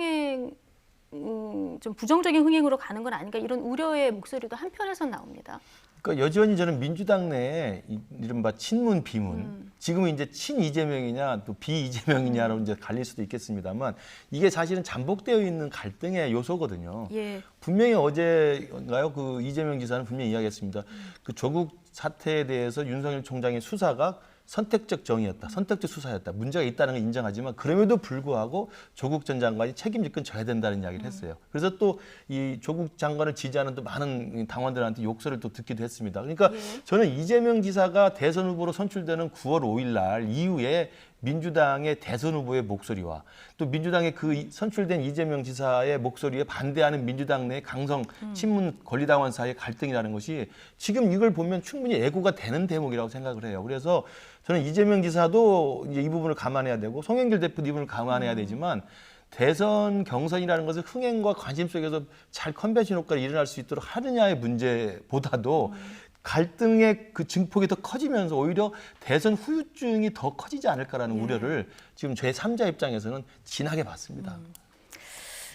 좀 부정적인 흥행으로 가는 건 아닌가 이런 우려의 목소리도 한편에선 나옵니다. 그러니까 여전히 저는 민주당 내에 이른바 친문 비문, 지금은 이제 친 이재명이냐 또 비 이재명이냐로 이제 갈릴 수도 있겠습니다만 이게 사실은 잠복되어 있는 갈등의 요소거든요. 예. 분명히 어제인가요? 그 이재명 지사는 분명히 이야기했습니다. 그 조국 사태에 대해서 윤석열 총장의 수사가 선택적 정의였다, 선택적 수사였다, 문제가 있다는 걸 인정하지만 그럼에도 불구하고 조국 전 장관이 책임질 건 져야 된다는 이야기를 했어요. 그래서 또 이 조국 장관을 지지하는 또 많은 당원들한테 욕설을 또 듣기도 했습니다. 그러니까 저는 이재명 지사가 대선 후보로 선출되는 9월 5일 날 이후에 민주당의 대선 후보의 목소리와 또 민주당의 그 선출된 이재명 지사의 목소리에 반대하는 민주당 내 강성 친문 권리당원 사이의 갈등이라는 것이 지금 이걸 보면 충분히 애고가 되는 대목이라고 생각을 해요. 그래서 저는 이재명 지사도 이제 이 부분을 감안해야 되고 송영길 대표도 이 부분을 감안해야 되지만 대선 경선이라는 것을 흥행과 관심 속에서 잘 컨벤션 효과가 일어날 수 있도록 하느냐의 문제보다도 갈등의 그 증폭이 더 커지면서 오히려 대선 후유증이 더 커지지 않을까라는 우려를 지금 제3자 입장에서는 진하게 봤습니다.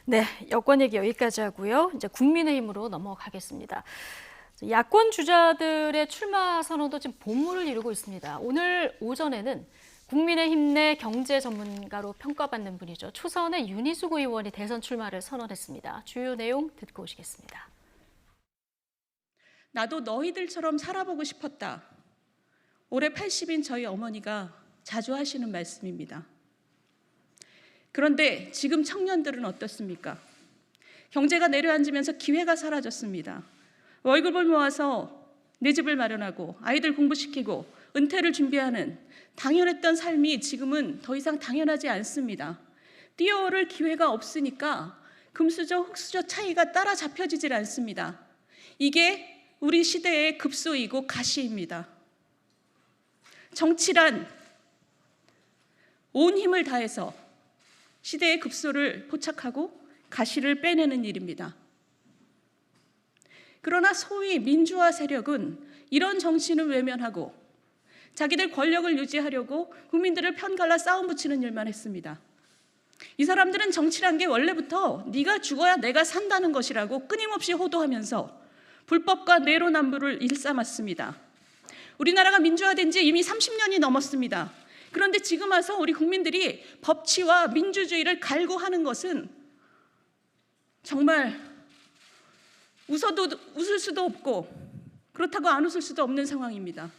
네, 여권 얘기 여기까지 하고요. 이제 국민의힘으로 넘어가겠습니다. 야권 주자들의 출마 선언도 지금 본물을 이루고 있습니다. 오늘 오전에는 국민의힘 내 경제 전문가로 평가받는 분이죠. 초선의 윤희숙 의원이 대선 출마를 선언했습니다. 주요 내용 듣고 오시겠습니다. 나도 너희들처럼 살아보고 싶었다. 올해 80인 저희 어머니가 자주 하시는 말씀입니다. 그런데 지금 청년들은 어떻습니까? 경제가 내려앉으면서 기회가 사라졌습니다. 월급을 모아서 내 집을 마련하고 아이들 공부시키고 은퇴를 준비하는 당연했던 삶이 지금은 더 이상 당연하지 않습니다. 뛰어오를 기회가 없으니까 금수저, 흑수저 차이가 따라잡혀지질 않습니다. 이게 우리 시대의 급소이고 가시입니다. 정치란 온 힘을 다해서 시대의 급소를 포착하고 가시를 빼내는 일입니다. 그러나 소위 민주화 세력은 이런 정치는 외면하고 자기들 권력을 유지하려고 국민들을 편갈라 싸움 붙이는 일만 했습니다. 이 사람들은 정치란 게 원래부터 네가 죽어야 내가 산다는 것이라고 끊임없이 호도하면서 불법과 내로남불을 일삼았습니다. 우리나라가 민주화된 지 이미 30년이 넘었습니다. 그런데 지금 와서 우리 국민들이 법치와 민주주의를 갈구하는 것은 정말 웃을 수도 없고 그렇다고 안 웃을 수도 없는 상황입니다.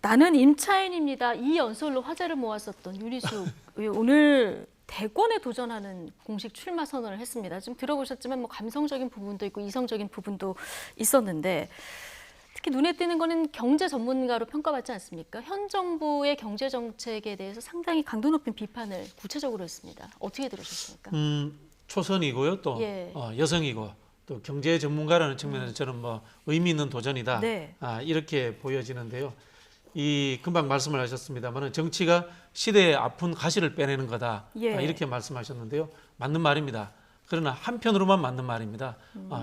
나는 임차인입니다. 이 연설로 화제를 모았었던 윤희숙 의원 오늘 대권에 도전하는 공식 출마 선언을 했습니다. 지금 들어보셨지만 뭐 감성적인 부분도 있고 이성적인 부분도 있었는데 특히 눈에 띄는 거는 경제 전문가로 평가받지 않습니까? 현 정부의 경제 정책에 대해서 상당히 강도 높은 비판을 구체적으로 했습니다. 어떻게 들으셨습니까? 초선이고요, 또 여성이고 또 경제 전문가라는 측면에서 저는 뭐 의미 있는 도전이다. 네. 이렇게 보여지는데요. 이 금방 말씀을 하셨습니다만 정치가 시대의 아픈 가시를 빼내는 거다. 이렇게 말씀하셨는데요. 맞는 말입니다. 그러나 한편으로만 맞는 말입니다.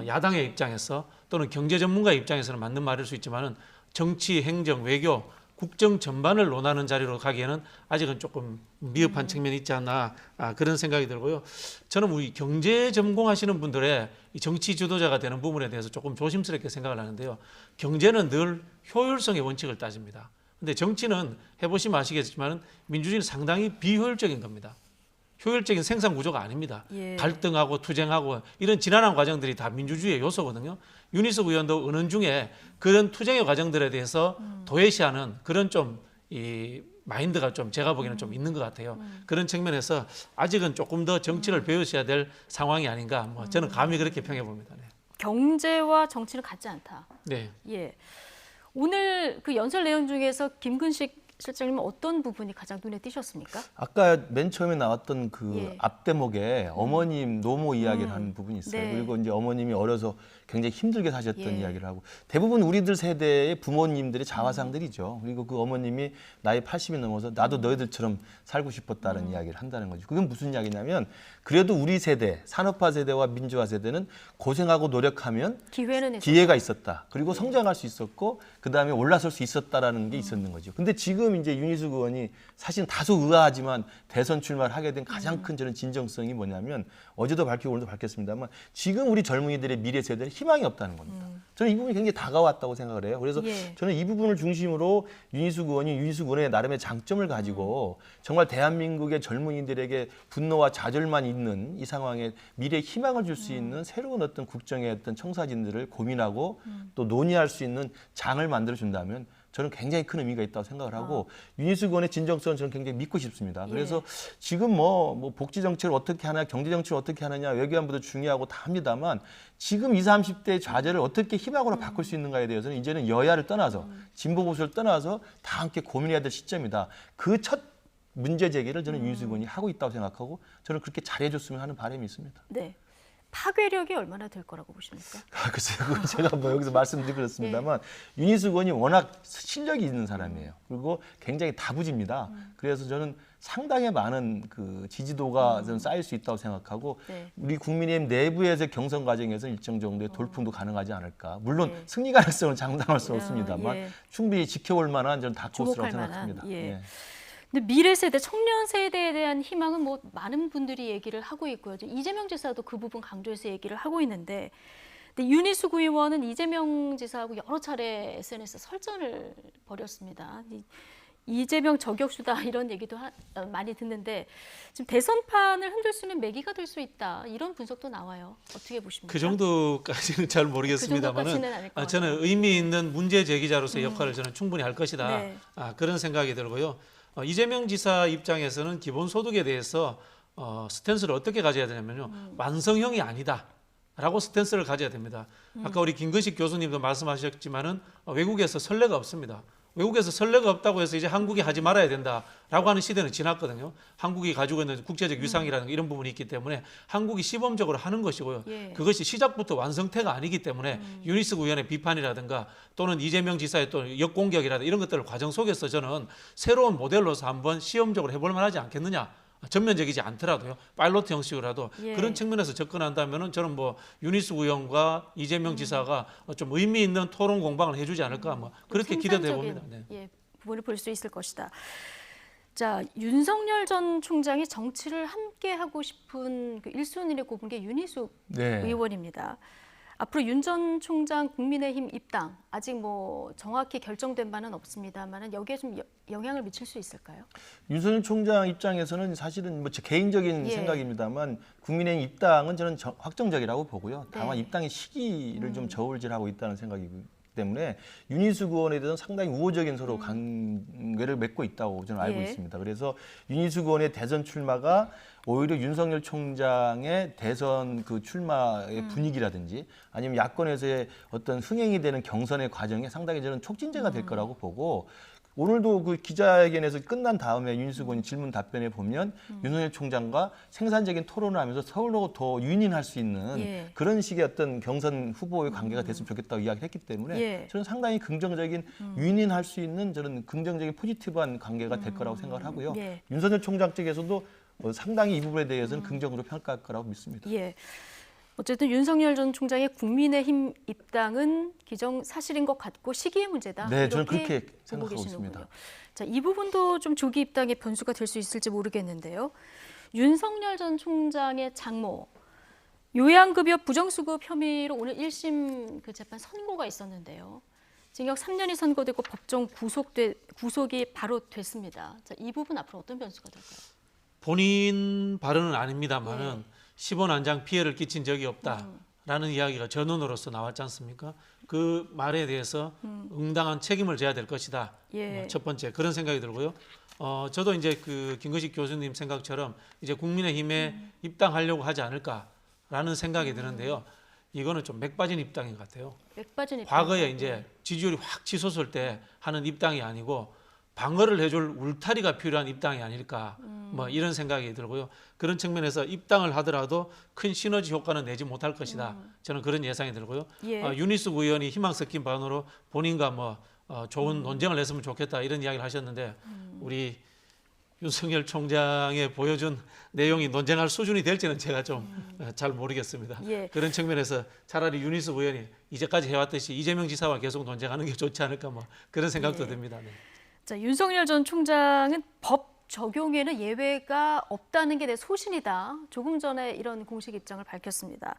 야당의 입장에서 또는 경제 전문가의 입장에서는 맞는 말일 수 있지만 정치, 행정, 외교, 국정 전반을 논하는 자리로 가기에는 아직은 조금 미흡한 측면이 있지 않나 그런 생각이 들고요. 저는 우리 경제 전공하시는 분들의 정치 주도자가 되는 부분에 대해서 조금 조심스럽게 생각을 하는데요. 경제는 늘 효율성의 원칙을 따집니다. 근데 정치는 해보시면 아시겠지만 민주주의는 상당히 비효율적인 겁니다. 효율적인 생산 구조가 아닙니다. 갈등하고 투쟁하고 이런 지난한 과정들이 다 민주주의의 요소거든요. 윤희숙 의원도 은연중에 그런 투쟁의 과정들에 대해서 도외시하는 그런 좀 이 마인드가 좀 제가 보기에는 좀 있는 것 같아요. 그런 측면에서 아직은 조금 더 정치를 배우셔야 될 상황이 아닌가. 뭐 저는 감히 그렇게 평해 봅니다. 네. 경제와 정치는 같지 않다. 네. 예. 오늘 그 연설 내용 중에서 김근식 실장님은 어떤 부분이 가장 눈에 띄셨습니까? 아까 맨 처음에 나왔던 그 예. 앞대목에 어머님 노모 이야기를 하는 부분이 있어요. 네. 그리고 이제 어머님이 어려서 굉장히 힘들게 사셨던 예. 이야기를 하고 대부분 우리들 세대의 부모님들의 자화상들이죠. 그리고 그 어머님이 나이 80이 넘어서 나도 너희들처럼 살고 싶었다는 이야기를 한다는 거죠. 그건 무슨 이야기냐면 그래도 우리 세대, 산업화 세대와 민주화 세대는 고생하고 노력하면 기회가 있었다. 그리고 성장할 수 있었고 그다음에 올라설 수 있었다라는 게 있었는 거죠. 근데 지금 이제 윤희숙 의원이 사실 다소 의아하지만 대선 출마를 하게 된 가장 큰 저는 진정성이 뭐냐면 어제도 밝히고 오늘도 밝혔습니다만 지금 우리 젊은이들의 미래 세대는 희망이 없다는 겁니다. 저는 이 부분이 굉장히 다가왔다고 생각을 해요. 그래서 저는 이 부분을 중심으로 윤희숙 의원의 나름의 장점을 가지고 정말 대한민국의 젊은이들에게 분노와 좌절만 있는 이 상황에 미래 희망을 줄 수 있는 새로운 어떤 국정의 어떤 청사진들을 고민하고 또 논의할 수 있는 장을 만들어 준다면 저는 굉장히 큰 의미가 있다고 생각을 하고 윤희숙 의원의 진정성은 저는 굉장히 믿고 싶습니다. 그래서 지금 뭐 복지 정책을 어떻게 하냐, 경제 정책을 어떻게 하느냐, 외교안보도 중요하고 다 합니다만 지금 20, 30대의 좌절을 어떻게 희망으로 바꿀 수 있는가에 대해서는 이제는 여야를 떠나서 진보 보수를 떠나서 다 함께 고민해야 될 시점이다. 그 첫 문제 제기를 저는 윤희숙 의원이 하고 있다고 생각하고 저는 그렇게 잘해줬으면 하는 바람이 있습니다. 네. 파괴력이 얼마나 될 거라고 보십니까? 글쎄요, 그건 제가 뭐 여기서 말씀드리고 그렇습니다만 윤희숙 의원이 워낙 실력이 있는 사람이에요. 그리고 굉장히 다부집니다. 그래서 저는 상당히 많은 그 지지도가 저는 쌓일 수 있다고 생각하고 우리 국민의힘 내부에서 경선 과정에서 일정 정도의 돌풍도 가능하지 않을까. 물론 승리 가능성은 장담할 수 없습니다만 충분히 지켜볼 만한 저는 다크호스라고 생각합니다. 근데 미래 세대, 청년 세대에 대한 희망은 뭐 많은 분들이 얘기를 하고 있고요. 이재명 지사도 그 부분 강조해서 얘기를 하고 있는데, 근데 윤희숙 의원은 이재명 지사하고 여러 차례 SNS 설전을 벌였습니다. 이재명 저격수다 이런 얘기도 많이 듣는데 지금 대선판을 흔들 수 있는 매기가 될 수 있다 이런 분석도 나와요. 어떻게 보십니까? 그 정도까지는 잘 모르겠습니다만은 저는 의미 있는 문제 제기자로서의 역할을 저는 충분히 할 것이다. 그런 생각이 들고요. 이재명 지사 입장에서는 기본소득에 대해서 스탠스를 어떻게 가져야 되냐면요. 완성형이 아니다라고 스탠스를 가져야 됩니다. 아까 우리 김근식 교수님도 말씀하셨지만은 외국에서 선례가 없습니다. 외국에서 선례가 없다고 해서 이제 한국이 하지 말아야 된다라고 하는 시대는 지났거든요. 한국이 가지고 있는 국제적 위상이라는 이런 부분이 있기 때문에 한국이 시범적으로 하는 것이고요. 그것이 시작부터 완성태가 아니기 때문에 윤희숙 의원의 비판이라든가 또는 이재명 지사의 또 역공격이라든가 이런 것들을 과정 속에서 저는 새로운 모델로서 한번 시험적으로 해볼 만하지 않겠느냐. 전면적이지 않더라도요. 파일로트 형식으로라도 그런 측면에서 접근한다면은 저는 뭐 윤희숙 의원과 이재명 지사가 좀 의미 있는 토론 공방을 해주지 않을까 뭐 그렇게 기대도 해봅니다. 부분을 볼 수 있을 것이다. 자, 윤석열 전 총장이 정치를 함께 하고 싶은 그 1순위를 꼽은 게 윤희숙 의원입니다. 앞으로 윤 전 총장 국민의힘 입당 아직 뭐 정확히 결정된 바는 없습니다만 여기에 좀 영향을 미칠 수 있을까요? 윤석열 총장 입장에서는 사실은 뭐 제 개인적인 생각입니다만 국민의힘 입당은 저는 확정적이라고 보고요. 다만 입당의 시기를 좀 저울질하고 있다는 생각이기 때문에 윤희숙 의원에 대해서는 상당히 우호적인 서로 관계를 맺고 있다고 저는 알고 있습니다. 그래서 윤희숙 의원의 대선 출마가 오히려 윤석열 총장의 대선 그 출마의 분위기라든지 아니면 야권에서의 어떤 흥행이 되는 경선의 과정에 상당히 저는 촉진제가 될 거라고 보고 오늘도 그 기자회견에서 끝난 다음에 윤희숙 의원이 질문 답변에 보면 윤석열 총장과 생산적인 토론을 하면서 서로 더 윈윈할 수 있는 그런 식의 어떤 경선 후보의 관계가 됐으면 좋겠다고 이야기를 했기 때문에 저는 상당히 긍정적인 윈윈할 수 있는 저는 긍정적인 포지티브한 관계가 될 거라고 생각을 하고요. 윤석열 총장 측에서도 상당히 이 부분에 대해서는 긍정으로 평가할 거라고 믿습니다. 어쨌든 윤석열 전 총장의 국민의힘 입당은 기정사실인 것 같고 시기의 문제다. 네, 저는 그렇게 생각하고 있습니다. 자, 이 부분도 좀 조기 입당의 변수가 될 수 있을지 모르겠는데요. 윤석열 전 총장의 장모 요양급여 부정수급 혐의로 오늘 1심 그 재판 선고가 있었는데요. 징역 3년이 선고되고 법정 구속이 바로 됐습니다. 자, 이 부분 앞으로 어떤 변수가 될까요? 본인 발언은 아닙니다만은 10원안장 피해를 끼친 적이 없다라는 이야기가 전원으로서 나왔지 않습니까? 그 말에 대해서 응당한 책임을 져야 될 것이다. 첫 번째 그런 생각이 들고요. 저도 이제 그 김근식 교수님 생각처럼 이제 국민의힘에 입당하려고 하지 않을까라는 생각이 드는데요. 이거는 좀 맥 빠진 입당인 것 같아요. 맥 빠진 입당. 과거에 이제 지지율이 확 치솟을 때 하는 입당이 아니고 방어를 해줄 울타리가 필요한 입당이 아닐까 뭐 이런 생각이 들고요. 그런 측면에서 입당을 하더라도 큰 시너지 효과는 내지 못할 것이다. 저는 그런 예상이 들고요. 예. 윤희숙 의원이 희망 섞인 반응으로 본인과 뭐 좋은 논쟁을 했으면 좋겠다 이런 이야기를 하셨는데 우리 윤석열 총장의 보여준 내용이 논쟁할 수준이 될지는 제가 좀 잘 모르겠습니다. 예. 그런 측면에서 차라리 윤희숙 의원이 이제까지 해왔듯이 이재명 지사와 계속 논쟁하는 게 좋지 않을까 뭐 그런 생각도 듭니다. 네. 자, 윤석열 전 총장은 법 적용에는 예외가 없다는 게 내 소신이다. 조금 전에 이런 공식 입장을 밝혔습니다.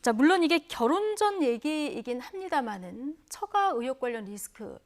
자, 물론 이게 결혼 전 얘기이긴 합니다만은 처가 의혹 관련 리스크.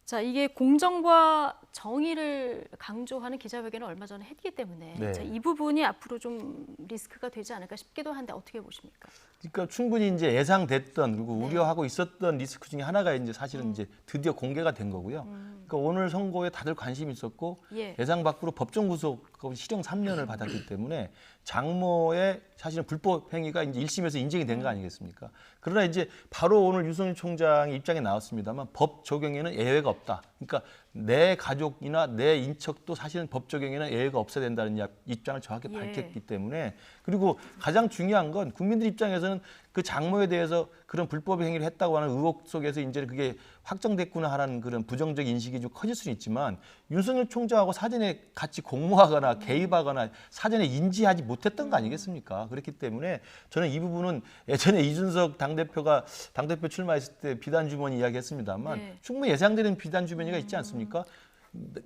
자, 이게 공정과 정의를 강조하는 기자회견을 얼마 전에 했기 때문에 네. 자, 이 부분이 앞으로 좀 리스크가 되지 않을까 싶기도 한데 어떻게 보십니까? 그러니까 충분히 이제 예상됐던 그리고 네. 우려하고 있었던 리스크 중에 하나가 이제 사실은 이제 드디어 공개가 된 거고요. 그러니까 오늘 선고에 다들 관심이 있었고 예. 예상 밖으로 법정 구속 실형 3년을 받았기 때문에 장모의 사실은 불법 행위가 이제 1심에서 인정이 된 거 아니겠습니까? 그러나 이제 바로 오늘 윤석열 총장의 입장에 나왔습니다만 법 적용에는 예외가 없다. 그러니까 내 가족이나 내 인척도 사실은 법 적용에는 예외가 없어야 된다는 입장을 정확히 예. 밝혔기 때문에 그리고 가장 중요한 건 국민들 입장에서는 그 장모에 대해서 그런 불법 행위를 했다고 하는 의혹 속에서 이제 그게 확정됐구나 하는 그런 부정적 인식이 좀 커질 수는 있지만 윤석열 총장하고 사전에 같이 공모하거나 개입하거나 사전에 인지하지 못했던 거 아니겠습니까? 그렇기 때문에 저는 이 부분은 예전에 이준석 당대표가 당대표 출마했을 때 비단 주머니 이야기했습니다만 네. 충분히 예상되는 비단 주머니가 있지 않습니까?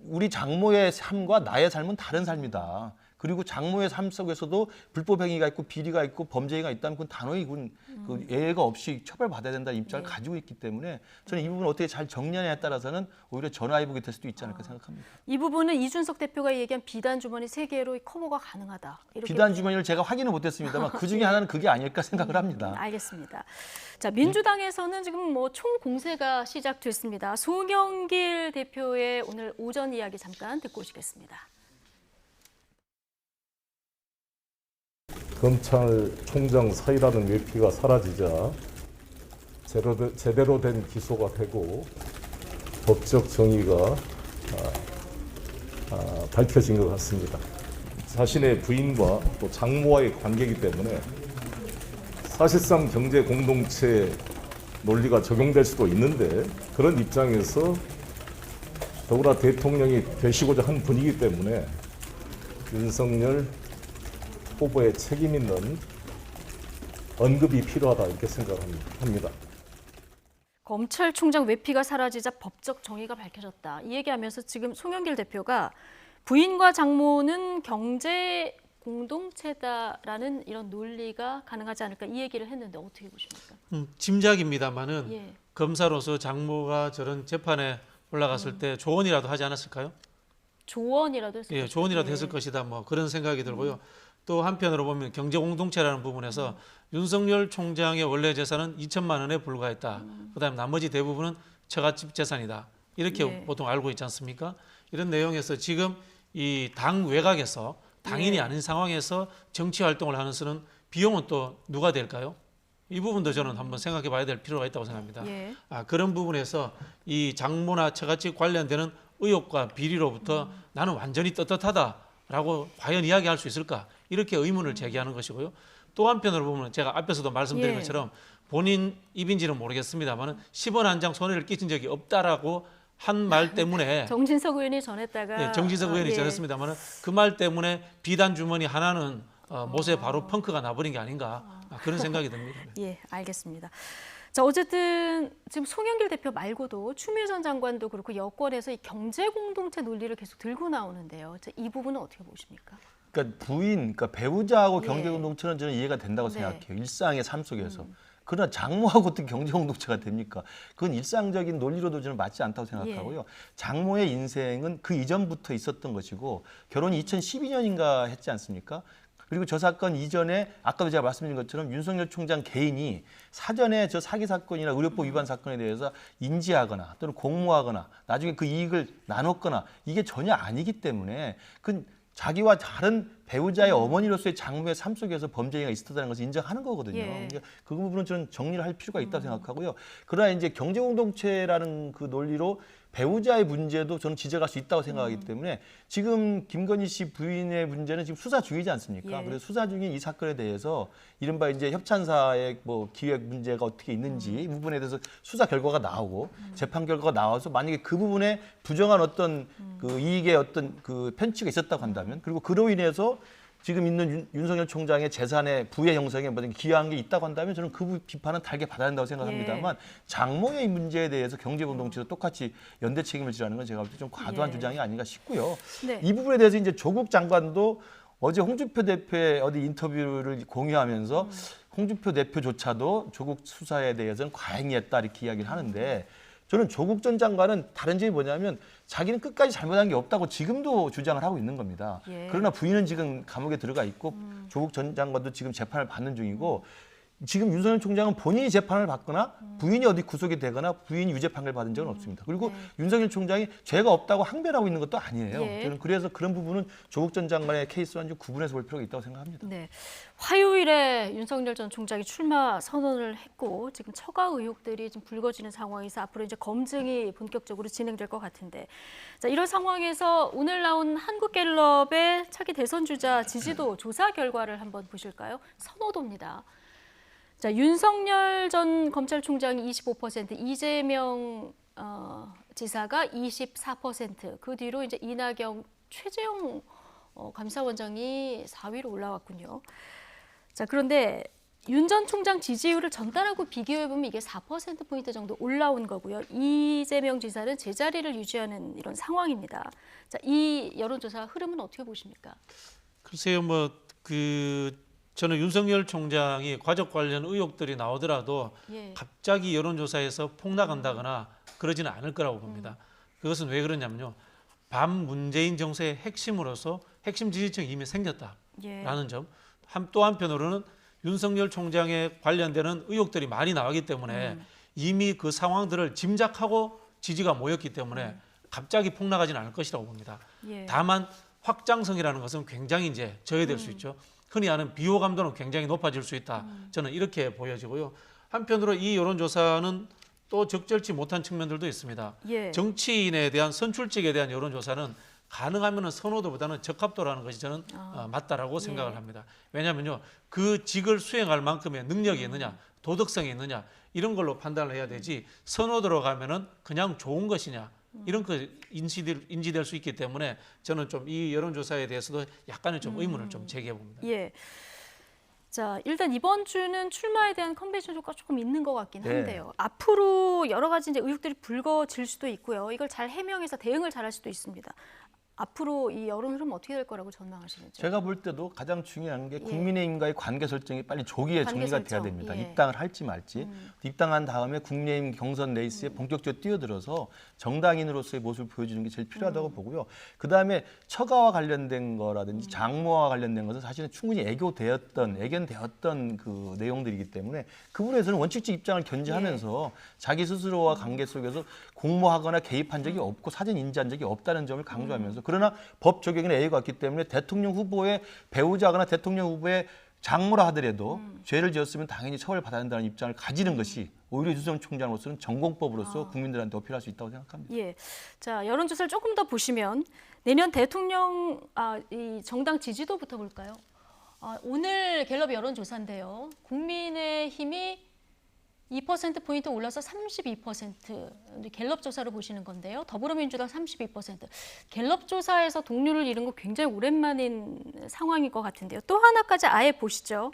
우리 장모의 삶과 나의 삶은 다른 삶이다. 그리고 장모의 삶 속에서도 불법 행위가 있고 비리가 있고 범죄가 있다는 건 단호히 그 예외가 없이 처벌받아야 된다는 입장을 가지고 있기 때문에 저는 이 부분을 어떻게 잘 정리하냐에 따라서는 오히려 전화위복이 될 수도 있지 않을까 생각합니다. 이 부분은 이준석 대표가 얘기한 비단 주머니 3개로 커버가 가능하다. 이렇게 비단 주머니를 제가 확인을 못했습니다만 그 중에 하나는 그게 아닐까 생각을 합니다. 알겠습니다. 자, 민주당에서는 지금 뭐 총공세가 시작됐습니다. 송영길 대표의 오늘 오전 이야기 잠깐 듣고 오시겠습니다. 검찰총장 사이라는 외피가 사라지자 제대로 된 기소가 되고 법적 정의가 밝혀진 것 같습니다. 자신의 부인과 또 장모와의 관계이기 때문에 사실상 경제 공동체 논리가 적용될 수도 있는데 그런 입장에서 더구나 대통령이 되시고자 한 분이기 때문에 윤석열 후보의 책임 있는 언급이 필요하다 이렇게 생각합니다. 검찰총장 외피가 사라지자 법적 정의가 밝혀졌다. 이 얘기하면서 지금 송영길 대표가 부인과 장모는 경제 공동체다라는 이런 논리가 가능하지 않을까 이 얘기를 했는데 어떻게 보십니까? 짐작입니다만은 예. 검사로서 장모가 저런 재판에 올라갔을 때 조언이라도 하지 않았을까요? 조언이라도 했을 예, 조언이라도 했을 것이다. 뭐 그런 생각이 들고요. 또 한편으로 보면 경제 공동체라는 부분에서 윤석열 총장의 원래 재산은 2천만 원에 불과했다. 그다음에 나머지 대부분은 처갓집 재산이다. 이렇게 예. 보통 알고 있지 않습니까? 이런 내용에서 지금 이 당 외곽에서 당인이 예. 아닌 상황에서 정치 활동을 하는 수는 비용은 또 누가 될까요? 이 부분도 저는 한번 생각해 봐야 될 필요가 있다고 생각합니다. 예. 그런 부분에서 이 장모나 처갓집 관련되는 의혹과 비리로부터 나는 완전히 떳떳하다라고 과연 이야기할 수 있을까? 이렇게 의문을 제기하는 것이고요. 또 한편으로 보면 제가 앞에서도 말씀드린 예. 것처럼 본인 입인지는 모르겠습니다만 10원 한 장 손해를 끼친 적이 없다라고 한 말 때문에 정진석 의원이 전했다가 정진석 의원이 예. 전했습니다만 그 말 때문에 비단 주머니 하나는 못에 바로 펑크가 나버린 게 아닌가 그런 생각이 듭니다. 예, 알겠습니다. 자, 어쨌든 지금 송영길 대표 말고도 추미애 전 장관도 그렇고 여권에서 이 경제 공동체 논리를 계속 들고 나오는데요. 자, 이 부분은 어떻게 보십니까? 그러니까 부인, 그러니까 배우자하고 예. 경제 공동체는 저는 이해가 된다고 네. 생각해요. 일상의 삶 속에서. 그러나 장모하고 어떻게 경제 공동체가 됩니까? 그건 일상적인 논리로도 저는 맞지 않다고 생각하고요. 예. 장모의 인생은 그 이전부터 있었던 것이고 결혼이 2012년인가 했지 않습니까? 그리고 저 사건 이전에 아까도 제가 말씀드린 것처럼 윤석열 총장 개인이 사전에 저 사기 사건이나 의료법 위반 사건에 대해서 인지하거나 또는 공모하거나 나중에 그 이익을 나눴거나 이게 전혀 아니기 때문에 그 자기와 다른 배우자의 어머니로서의 장모의 삶 속에서 범죄가 있었다는 것을 인정하는 거거든요. 예. 그러니까 그 부분은 저는 정리를 할 필요가 있다고 생각하고요. 그러나 이제 경제공동체라는 그 논리로 배우자의 문제도 저는 지적할 수 있다고 생각하기 때문에 지금 김건희 씨 부인의 문제는 지금 수사 중이지 않습니까? 예. 그래서 수사 중인 이 사건에 대해서 이른바 이제 협찬사의 뭐 기획 문제가 어떻게 있는지 이 부분에 대해서 수사 결과가 나오고 재판 결과가 나와서 만약에 그 부분에 부정한 어떤 그 이익의 어떤 그 편취가 있었다고 한다면 그리고 그로 인해서 지금 있는 윤석열 총장의 재산의 부의 형성에 뭐 기여한 게 있다고 한다면 저는 그 비판은 달게 받아야 한다고 생각합니다만 장모의 문제에 대해서 경제공동체도 똑같이 연대 책임을 지라는 건 제가 볼 때 좀 과도한 주장이 아닌가 싶고요. 네. 이 부분에 대해서 이제 조국 장관도 어제 홍준표 대표의 어디 인터뷰를 공유하면서 홍준표 대표조차도 조국 수사에 대해서는 과잉이었다 이렇게 이야기를 하는데 저는 조국 전 장관은 다른 점이 뭐냐면 자기는 끝까지 잘못한 게 없다고 지금도 주장을 하고 있는 겁니다. 예. 그러나 부인은 지금 감옥에 들어가 있고 조국 전 장관도 지금 재판을 받는 중이고 지금 윤석열 총장은 본인이 재판을 받거나 부인이 어디 구속이 되거나 부인이 유죄 판결 받은 적은 없습니다. 그리고 윤석열 총장이 죄가 없다고 항변하고 있는 것도 아니에요. 예. 저는 그래서 그런 부분은 조국 전 장관의 케이스와는 좀 구분해서 볼 필요가 있다고 생각합니다. 네. 화요일에 윤석열 전 총장이 출마 선언을 했고 지금 처가 의혹들이 좀 불거지는 상황에서 앞으로 이제 검증이 본격적으로 진행될 것 같은데 자, 이런 상황에서 오늘 나온 한국갤럽의 차기 대선 주자 지지도 조사 결과를 한번 보실까요? 선호도입니다. 자, 윤석열 전 검찰총장이 25%, 이재명 지사가 24%, 그 뒤로 이제 이낙연, 최재형 감사원장이 4위로 올라왔군요. 자, 그런데 윤 전 총장 지지율을 전달하고 비교해보면 이게 4%포인트 정도 올라온 거고요. 이재명 지사는 제자리를 유지하는 이런 상황입니다. 자, 이 여론조사 흐름은 어떻게 보십니까? 글쎄요, 저는 윤석열 총장이 과적 관련 의혹들이 나오더라도 예. 갑자기 여론조사에서 폭락한다거나 그러지는 않을 거라고 봅니다. 그것은 왜 그러냐면요. 반 문재인 정세의 핵심으로서 핵심 지지층이 이미 생겼다라는 예. 점. 또 한편으로는 윤석열 총장에 관련되는 의혹들이 많이 나오기 때문에 이미 그 상황들을 짐작하고 지지가 모였기 때문에 갑자기 폭락하지는 않을 것이라고 봅니다. 예. 다만 확장성이라는 것은 굉장히 이제 저해될 수 있죠. 흔히 아는 비호감도는 굉장히 높아질 수 있다. 저는 이렇게 보여지고요. 한편으로 이 여론조사는 또 적절치 못한 측면들도 있습니다. 예. 정치인에 대한 선출직에 대한 여론조사는 가능하면 선호도보다는 적합도라는 것이 저는 맞다라고 생각을 합니다. 왜냐하면요. 그 직을 수행할 만큼의 능력이 있느냐, 도덕성이 있느냐 이런 걸로 판단을 해야 되지 선호도로 가면은 그냥 좋은 것이냐 이런 거 인지될 수 있기 때문에 저는 좀 이 여론조사에 대해서도 약간의 좀 의문을 좀 제기해 봅니다. 예. 자, 일단 이번 주는 출마에 대한 컨벤션 효과가 조금 있는 것 같긴 한데요. 앞으로 여러 가지 이제 의혹들이 불거질 수도 있고요. 이걸 잘 해명해서 대응을 잘할 수도 있습니다. 앞으로 이 여론 흐름 어떻게 될 거라고 전망하시는지? 제가 볼 때도 가장 중요한 게 국민의힘과의 관계 설정이 빨리 조기에 관계 정리가 설정. 돼야 됩니다. 예. 입당을 할지 말지. 입당한 다음에 국민의힘 경선 레이스에 본격적으로 뛰어들어서 정당인으로서의 모습을 보여주는 게 제일 필요하다고 보고요. 그다음에 처가와 관련된 거라든지 장모와 관련된 것은 사실은 충분히 애견되었던 그 내용들이기 때문에 그 부분에서는 원칙적 입장을 견지하면서 자기 스스로와 관계 속에서 공모하거나 개입한 적이 없고 사전 인지한 적이 없다는 점을 강조하면서 그러나 법 적용에는 애가 있기 때문에 대통령 후보의 배우자거나 대통령 후보의 장모라 하더라도 죄를 지었으면 당연히 처벌받아야 한다는 입장을 가지는 것이 오히려 윤석열 총장으로서는 전공법으로서 국민들한테 어필할 수 있다고 생각합니다. 예. 자, 여론조사를 조금 더 보시면 내년 대통령 이 정당 지지도부터 볼까요? 오늘 갤럽 여론조사인데요. 국민의힘이 2%포인트 올라서 32%. 갤럽 조사를 보시는 건데요. 더불어민주당 32%. 갤럽 조사에서 동률을 이룬 거 굉장히 오랜만인 상황일 것 같은데요. 또 하나까지 아예 보시죠.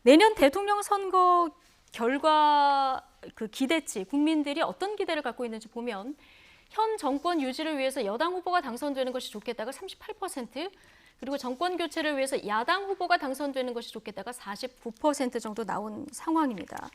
내년 대통령 선거 결과 그 기대치, 국민들이 어떤 기대를 갖고 있는지 보면 현 정권 유지를 위해서 여당 후보가 당선되는 것이 좋겠다가 38%, 그리고 정권 교체를 위해서 야당 후보가 당선되는 것이 좋겠다가 49% 정도 나온 상황입니다.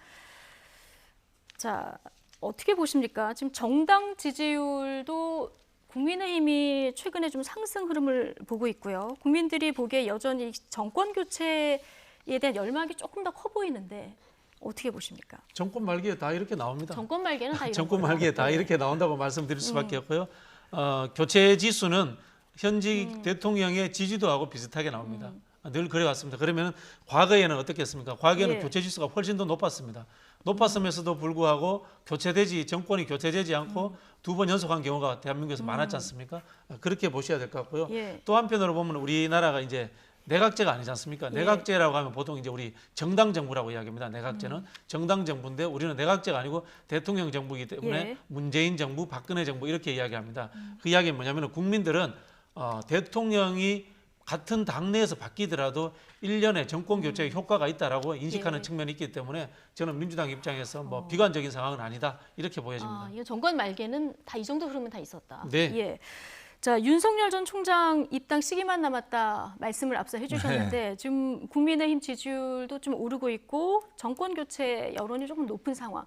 자, 어떻게 보십니까? 지금 정당 지지율도 국민의힘이 최근에 좀 상승 흐름을 보고 있고요. 국민들이 보기에 여전히 정권 교체에 대한 열망이 조금 더 커 보이는데 어떻게 보십니까? 정권 말기에 다 이렇게 나옵니다. 정권 말기에는 다 이런 정권 거예요. 말기에 다 이렇게 나온다고 말씀드릴 수밖에 없고요. 교체 지수는 현직 대통령의 지지도하고 비슷하게 나옵니다. 늘 그래왔습니다. 그러면 과거에는 어떻겠습니까? 과거에는 예. 교체 지수가 훨씬 더 높았습니다. 높았음에도 불구하고 정권이 교체되지 않고 두 번 연속한 경우가 대한민국에서 많았지 않습니까? 그렇게 보셔야 될 것 같고요. 예. 또 한편으로 보면 우리나라가 이제 내각제가 아니지 않습니까? 예. 내각제라고 하면 보통 이제 우리 정당 정부라고 이야기합니다. 내각제는 정당 정부인데 우리는 내각제가 아니고 대통령 정부이기 때문에 예. 문재인 정부, 박근혜 정부 이렇게 이야기합니다. 그 이야기는 뭐냐면 국민들은 대통령이 같은 당내에서 바뀌더라도 1년의 정권 교체에 효과가 있다라고 인식하는 예. 측면이 있기 때문에 저는 민주당 입장에서 뭐 비관적인 상황은 아니다 이렇게 보여집니다. 이거 정권 말기에는 다 이 정도 흐름은 다 있었다. 네. 예. 자, 윤석열 전 총장 입당 시기만 남았다 말씀을 앞서 해주셨는데 지금 국민의힘 지지율도 좀 오르고 있고 정권 교체 여론이 조금 높은 상황.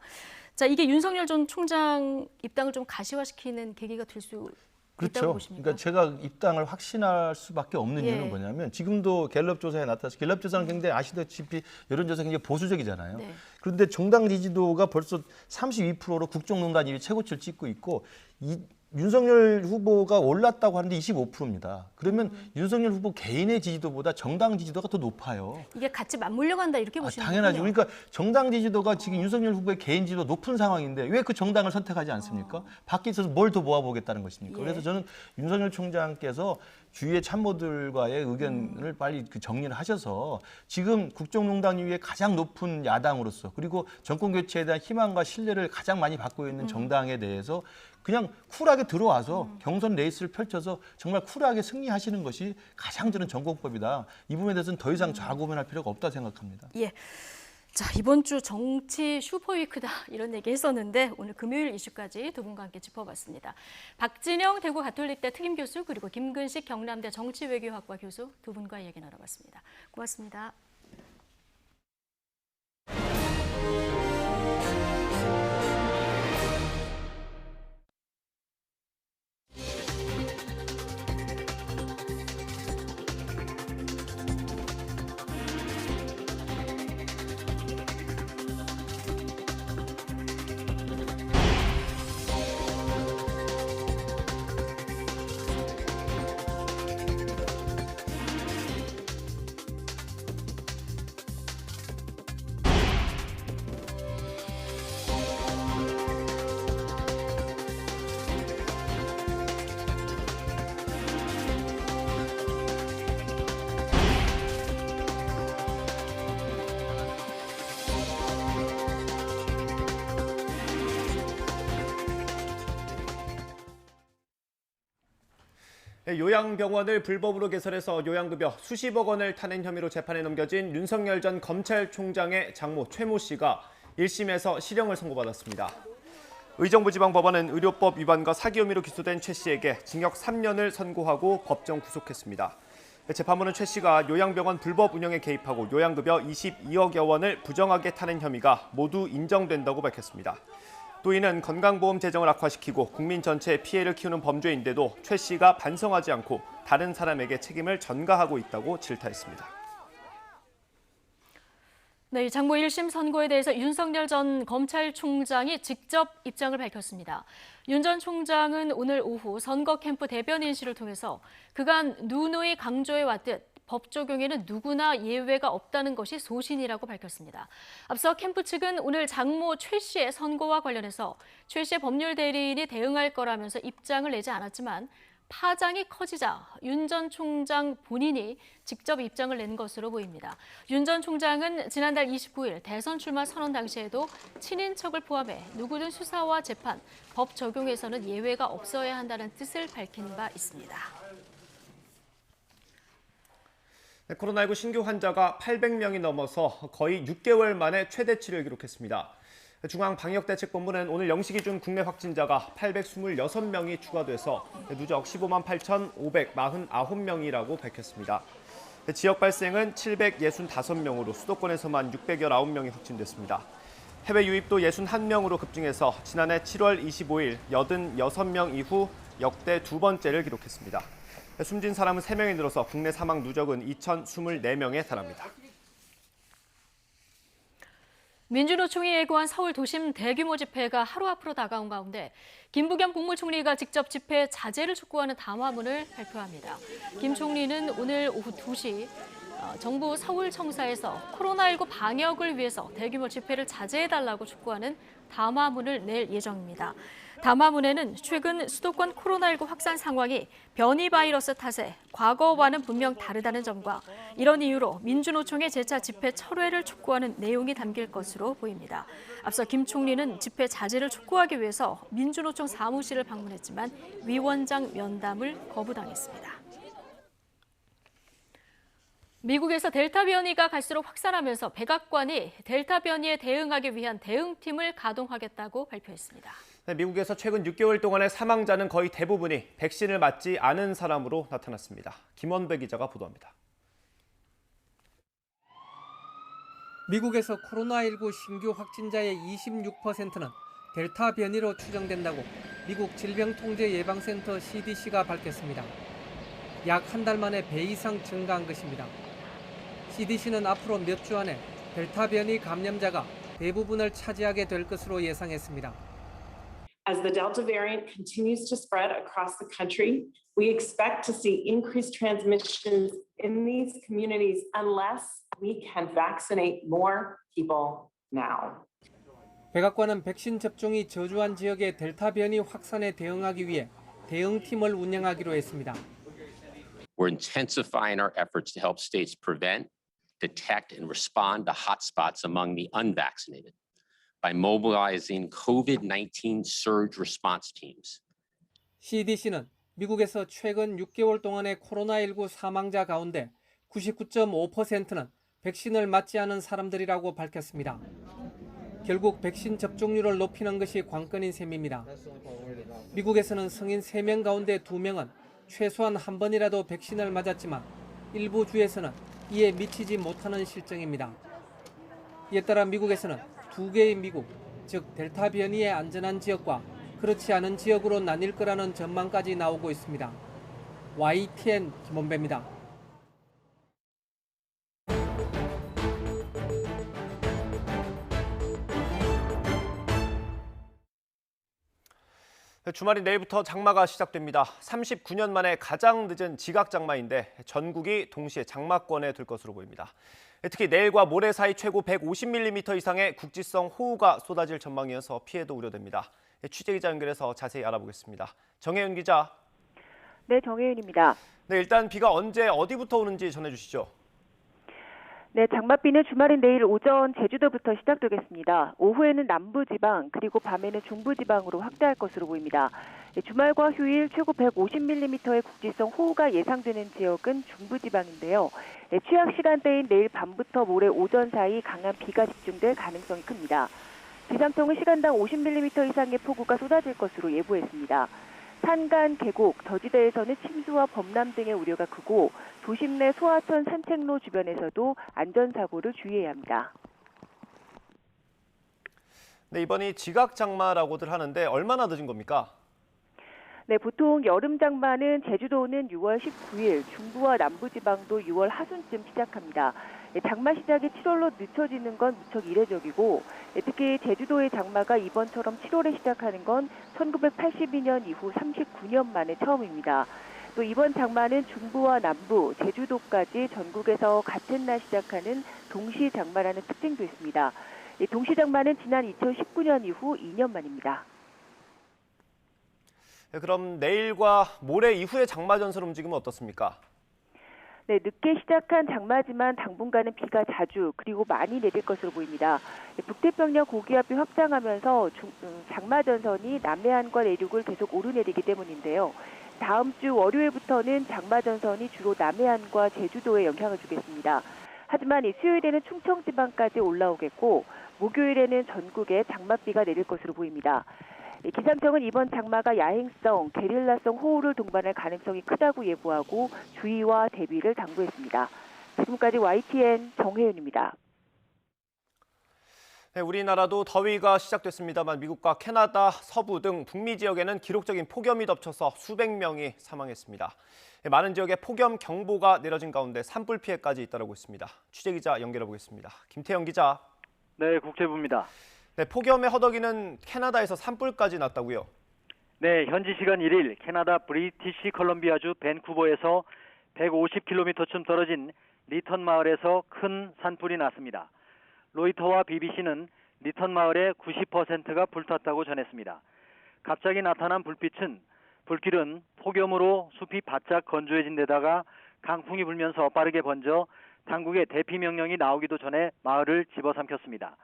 자, 이게 윤석열 전 총장 입당을 좀 가시화시키는 계기가 될 수 있다고 그렇죠. 보십니까? 그러니까 제가 입당을 확신할 수밖에 없는 예. 이유는 뭐냐면 지금도 갤럽 조사에 나타나서 갤럽 조사는 굉장히 아시다시피 여론조사 굉장히 보수적이잖아요. 네. 그런데 정당 지지도가 벌써 32%로 국정농단 1위 최고치를 찍고 있고 윤석열 후보가 올랐다고 하는데 25%입니다. 그러면 윤석열 후보 개인의 지지도보다 정당 지지도가 더 높아요. 이게 같이 맞물려 간다 이렇게 보시는 거예요? 당연하죠. 그러니까 정당 지지도가 지금 윤석열 후보의 개인 지지도 높은 상황인데 왜 그 정당을 선택하지 않습니까? 밖에 있어서 뭘 더 모아보겠다는 것입니까? 예. 그래서 저는 윤석열 총장께서 주위의 참모들과의 의견을 빨리 정리를 하셔서 지금 국정농단 이후에 가장 높은 야당으로서 그리고 정권 교체에 대한 희망과 신뢰를 가장 많이 받고 있는 정당에 대해서 그냥 쿨하게 들어와서 경선 레이스를 펼쳐서 정말 쿨하게 승리하시는 것이 가장 저는 전공법이다. 이 부분에 대해서는 더 이상 좌고면할 필요가 없다 생각합니다. 예. 자, 이번 주 정치 슈퍼위크다 이런 얘기 했었는데 오늘 금요일 이슈까지 두 분과 함께 짚어봤습니다. 박진영 대구 가톨릭대 특임 교수 그리고 김근식 경남대 정치외교학과 교수 두 분과 이야기 나눠봤습니다. 고맙습니다. 요양병원을 불법으로 개설해서 요양급여 수십억 원을 타낸 혐의로 재판에 넘겨진 윤석열 전 검찰총장의 장모 최모 씨가 1심에서 실형을 선고받았습니다. 의정부지방법원은 의료법 위반과 사기 혐의로 기소된 최 씨에게 징역 3년을 선고하고 법정 구속했습니다. 재판부는 최 씨가 요양병원 불법 운영에 개입하고 요양급여 22억여 원을 부정하게 타낸 혐의가 모두 인정된다고 밝혔습니다. 또 이는 건강보험 재정을 악화시키고 국민 전체의 피해를 키우는 범죄인데도 최 씨가 반성하지 않고 다른 사람에게 책임을 전가하고 있다고 질타했습니다. 네, 장모 1심 선고에 대해서 윤석열 전 검찰총장이 직접 입장을 밝혔습니다. 윤 전 총장은 오늘 오후 선거 캠프 대변인실을 통해서 그간 누누이 강조해왔듯 법 적용에는 누구나 예외가 없다는 것이 소신이라고 밝혔습니다. 앞서 캠프 측은 오늘 장모 최 씨의 선고와 관련해서 최 씨의 법률 대리인이 대응할 거라면서 입장을 내지 않았지만 파장이 커지자 윤 전 총장 본인이 직접 입장을 낸 것으로 보입니다. 윤 전 총장은 지난달 29일 대선 출마 선언 당시에도 친인척을 포함해 누구든 수사와 재판, 법 적용에서는 예외가 없어야 한다는 뜻을 밝힌 바 있습니다. 코로나19 신규 환자가 800명이 넘어서 거의 6개월 만에 최대치를 기록했습니다. 중앙방역대책본부는 오늘 0시 기준 국내 확진자가 826명이 추가돼서 누적 15만 8,549명이라고 밝혔습니다. 지역 발생은 765명으로 수도권에서만 619명이 확진됐습니다. 해외 유입도 61명으로 급증해서 지난해 7월 25일 86명 이후 역대 두 번째를 기록했습니다. 숨진 사람은 3명이 늘어서 국내 사망 누적은 2,024명에 달합니다. 민주노총이 예고한 서울 도심 대규모 집회가 하루 앞으로 다가온 가운데 김부겸 국무총리가 직접 집회 자제를 촉구하는 담화문을 발표합니다. 김 총리는 오늘 오후 2시 정부 서울청사에서 코로나19 방역을 위해서 대규모 집회를 자제해달라고 촉구하는 담화문을 낼 예정입니다. 담화문에는 최근 수도권 코로나19 확산 상황이 변이 바이러스 탓에 과거와는 분명 다르다는 점과 이런 이유로 민주노총의 재차 집회 철회를 촉구하는 내용이 담길 것으로 보입니다. 앞서 김 총리는 집회 자제를 촉구하기 위해서 민주노총 사무실을 방문했지만 위원장 면담을 거부당했습니다. 미국에서 델타 변이가 갈수록 확산하면서 백악관이 델타 변이에 대응하기 위한 대응팀을 가동하겠다고 발표했습니다. 네, 미국에서 최근 6개월 동안의 사망자는 거의 대부분이 백신을 맞지 않은 사람으로 나타났습니다. 김원배 기자가 보도합니다. 미국에서 코로나19 신규 확진자의 26%는 델타 변이로 추정된다고 미국 질병통제예방센터 CDC가 밝혔습니다. 약 한 달 만에 배 이상 증가한 것입니다. CDC는 앞으로 몇 주 안에 델타 변이 감염자가 대부분을 차지하게 될 것으로 예상했습니다. As the Delta variant continues to spread across the country, we expect to see increased transmissions in these communities unless we can vaccinate more people now. 백악관은 백신 접종이 저조한 지역의 델타 변이 확산에 대응하기 위해 대응팀을 운영하기로 했습니다. We're intensifying our efforts to help states prevent, detect, and respond to hotspots among the unvaccinated by mobilizing COVID-19 surge response teams. CDC는 미국에서 최근 6개월 동안의 코로나19 사망자 가운데 99.5%는 백신을 맞지 않은 사람들이라고 밝혔습니다. 결국 백신 접종률을 높이는 것이 관건인 셈입니다. 미국에서는 성인 3명 가운데 2명은 최소한 한 번이라도 백신을 맞았지만 일부 주에서는 이에 미치지 못하는 실정입니다. 이에 따라 미국에서는 2개의 미국, 즉 델타 변이의 안전한 지역과 그렇지 않은 지역으로 나뉠 거라는 전망까지 나오고 있습니다. YTN 김원배입니다. 주말인 내일부터 장마가 시작됩니다. 39년 만에 가장 늦은 지각 장마인데 전국이 동시에 장마권에 들 것으로 보입니다. 특히 내일과 모레 사이 최고 150mm 이상의 국지성 호우가 쏟아질 전망이어서 피해도 우려됩니다. 취재기자 연결해서 자세히 알아보겠습니다. 정혜윤 기자. 네, 정혜윤입니다. 네, 일단 비가 언제 어디부터 오는지 전해주시죠. 네, 장맛비는 주말인 내일 오전 제주도부터 시작되겠습니다. 오후에는 남부지방 그리고 밤에는 중부지방으로 확대할 것으로 보입니다. 주말과 휴일 최고 150mm의 국지성 호우가 예상되는 지역은 중부지방인데요. 취약 시간대인 내일 밤부터 모레 오전 사이 강한 비가 집중될 가능성이 큽니다. 기상청은 시간당 50mm 이상의 폭우가 쏟아질 것으로 예보했습니다. 산간, 계곡, 더지대에서는 침수와 범람 등의 우려가 크고 도심 내 소하천 산책로 주변에서도 안전사고를 주의해야 합니다. 네, 이번이 지각 장마라고들 하는데 얼마나 늦은 겁니까? 네, 보통 여름 장마는 제주도는 6월 19일, 중부와 남부지방도 6월 하순쯤 시작합니다. 장마 시작이 7월로 늦춰지는 건 무척 이례적이고 특히 제주도의 장마가 이번처럼 7월에 시작하는 건 1982년 이후 39년 만에 처음입니다. 또 이번 장마는 중부와 남부, 제주도까지 전국에서 같은 날 시작하는 동시 장마라는 특징도 있습니다. 동시 장마는 지난 2019년 이후 2년 만입니다. 네, 그럼 내일과 모레 이후의 장마 전설 움직임은 어떻습니까? 네, 늦게 시작한 장마지만 당분간은 비가 자주 그리고 많이 내릴 것으로 보입니다. 북태평양 고기압이 확장하면서 장마 전선이 남해안과 내륙을 계속 오르내리기 때문인데요. 다음 주 월요일부터는 장마 전선이 주로 남해안과 제주도에 영향을 주겠습니다. 하지만 수요일에는 충청 지방까지 올라오겠고 목요일에는 전국에 장맛비가 내릴 것으로 보입니다. 기상청은 이번 장마가 야행성, 게릴라성 호우를 동반할 가능성이 크다고 예보하고 주의와 대비를 당부했습니다. 지금까지 YTN 정혜윤입니다. 네, 우리나라도 더위가 시작됐습니다만 미국과 캐나다, 서부 등 북미 지역에는 기록적인 폭염이 덮쳐서 수백 명이 사망했습니다. 네, 많은 지역에 폭염 경보가 내려진 가운데 산불 피해까지 잇따르고 있습니다. 취재기자 연결해 보겠습니다. 김태영 기자. 네, 국제부입니다. 네, 폭염의 허덕이는 캐나다에서 산불까지 났다고요? 네, 현지 시간 1일 캐나다 브리티시 컬럼비아주 밴쿠버에서 150km쯤 떨어진 리턴 마을에서 큰 산불이 났습니다. 로이터와 BBC는 리턴 마을의 90%가 불탔다고 전했습니다. 갑자기 나타난 불길은 폭염으로 숲이 바짝 건조해진 데다가 강풍이 불면서 빠르게 번져 당국의 대피 명령이 나오기도 전에 마을을 집어삼켰습니다.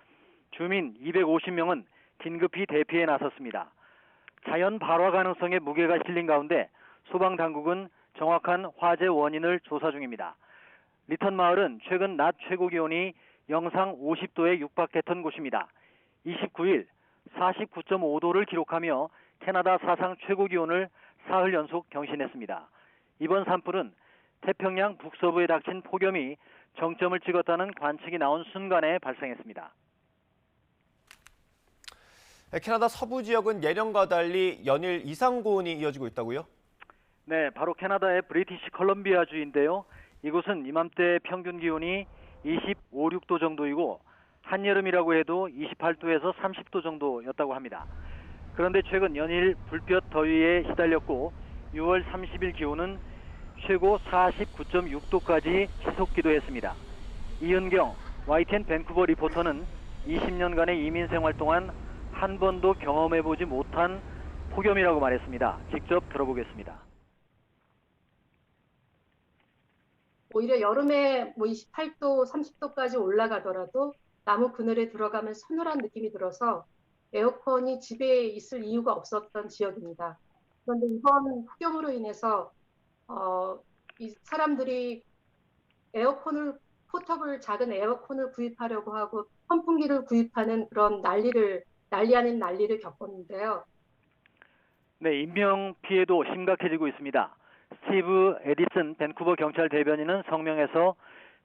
주민 250명은 긴급히 대피에 나섰습니다. 자연 발화 가능성에 무게가 실린 가운데 소방 당국은 정확한 화재 원인을 조사 중입니다. 리턴 마을은 최근 낮 최고 기온이 영상 50도에 육박했던 곳입니다. 29일 49.5도를 기록하며 캐나다 사상 최고 기온을 사흘 연속 경신했습니다. 이번 산불은 태평양 북서부에 닥친 폭염이 정점을 찍었다는 관측이 나온 순간에 발생했습니다. 캐나다 서부 지역은 예년과 달리 연일 이상 고온이 이어지고 있다고요? 네, 바로 캐나다의 브리티시 컬럼비아주인데요. 이곳은 이맘때 평균 기온이 25, 6도 정도이고 한여름이라고 해도 28도에서 30도 정도였다고 합니다. 그런데 최근 연일 불볕 더위에 시달렸고 6월 30일 기온은 최고 49.6도까지 치솟기도 했습니다. 이은경 YTN 밴쿠버 리포터는 20년간의 이민 생활 동안 한 번도 경험해보지 못한 폭염이라고 말했습니다. 직접 들어보겠습니다. 오히려 여름에 28도, 30도까지 올라가더라도 나무 그늘에 들어가면 서늘한 느낌이 들어서 에어컨이 집에 있을 이유가 없었던 지역입니다. 그런데 이번 폭염으로 인해서 이 사람들이 포터블 작은 에어컨을 구입하려고 하고 선풍기를 구입하는 그런 난리 아닌 난리를 겪었는데요. 네, 인명 피해도 심각해지고 있습니다. 스티브 에디슨 밴쿠버 경찰 대변인은 성명에서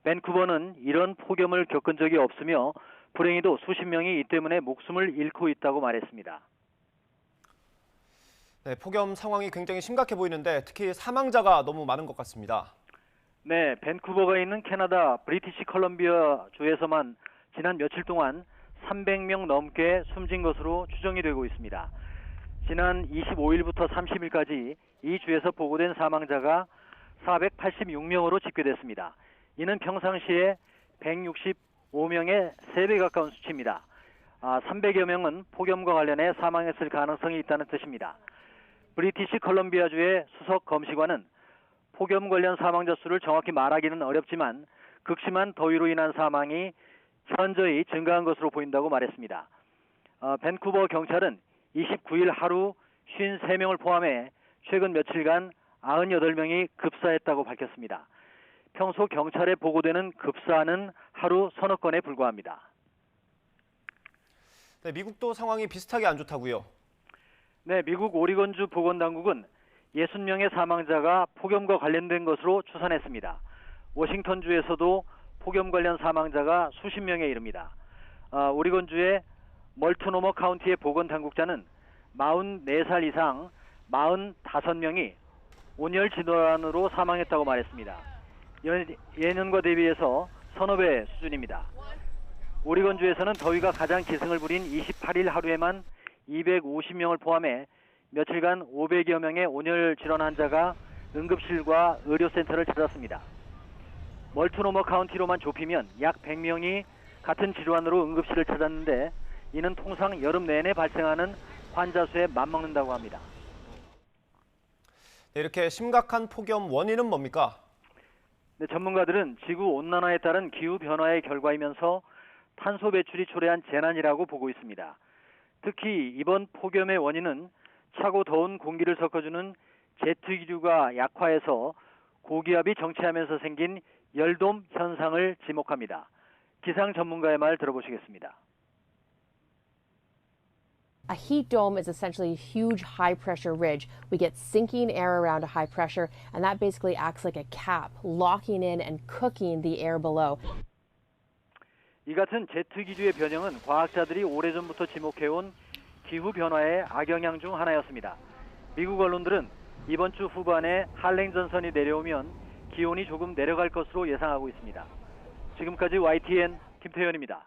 밴쿠버는 이런 폭염을 겪은 적이 없으며 불행히도 수십 명이 이 때문에 목숨을 잃고 있다고 말했습니다. 네, 폭염 상황이 굉장히 심각해 보이는데 특히 사망자가 너무 많은 것 같습니다. 네, 밴쿠버가 있는 캐나다 브리티시 컬럼비아 주에서만 지난 며칠 동안 300명 넘게 숨진 것으로 추정이 되고 있습니다. 지난 25일부터 30일까지 이 주에서 보고된 사망자가 486명으로 집계됐습니다. 이는 평상시에 165명의 3배 가까운 수치입니다. 300여 명은 폭염과 관련해 사망했을 가능성이 있다는 뜻입니다. 브리티시 컬럼비아주의 수석 검시관은 폭염 관련 사망자 수를 정확히 말하기는 어렵지만 극심한 더위로 인한 사망이 현저히 증가한 것으로 보인다고 말했습니다. 밴쿠버 경찰은 29일 하루 53명을 포함해 최근 며칠간 98명이 급사했다고 밝혔습니다. 평소 경찰에 보고되는 급사는 하루 서너 건에 불과합니다. 네, 미국도 상황이 비슷하게 안 좋다고요? 네, 미국 오리건주 보건당국은 60명의 사망자가 폭염과 관련된 것으로 추산했습니다. 워싱턴주에서도 폭염 관련 사망자가 수십 명에 이릅니다. 오리건주의 멀티노머 카운티의 보건당국자는 44살 이상 45명이 온열 질환으로 사망했다고 말했습니다. 예년과 대비해서 서너 배 수준입니다. 오리건주에서는 더위가 가장 기승을 부린 28일 하루에만 250명을 포함해 며칠간 500여 명의 온열 질환 환자가 응급실과 의료센터를 찾았습니다. 멀티노머 카운티로만 좁히면 약 100명이 같은 질환으로 응급실을 찾았는데 이는 통상 여름 내내 발생하는 환자 수에 맞먹는다고 합니다. 네, 이렇게 심각한 폭염 원인은 뭡니까? 네, 전문가들은 지구 온난화에 따른 기후 변화의 결과이면서 탄소 배출이 초래한 재난이라고 보고 있습니다. 특히 이번 폭염의 원인은 차고 더운 공기를 섞어주는 제트 기류가 약화해서 고기압이 정체하면서 생긴 열돔 현상을 지목합니다. 기상 전문가의 말 들어보시겠습니다. A heat dome is essentially a huge high-pressure ridge. We get sinking air around a high pressure, and that basically acts like a cap, locking in and cooking the air below. 이 같은 제트 기류의 변형은 과학자들이 오래전부터 지목해온 기후변화의 악영향 중 하나였습니다. 미국 언론들은 이번 주 후반에 한랭전선이 내려오면 기온이 조금 내려갈 것으로 예상하고 있습니다. 지금까지 YTN 김태현입니다.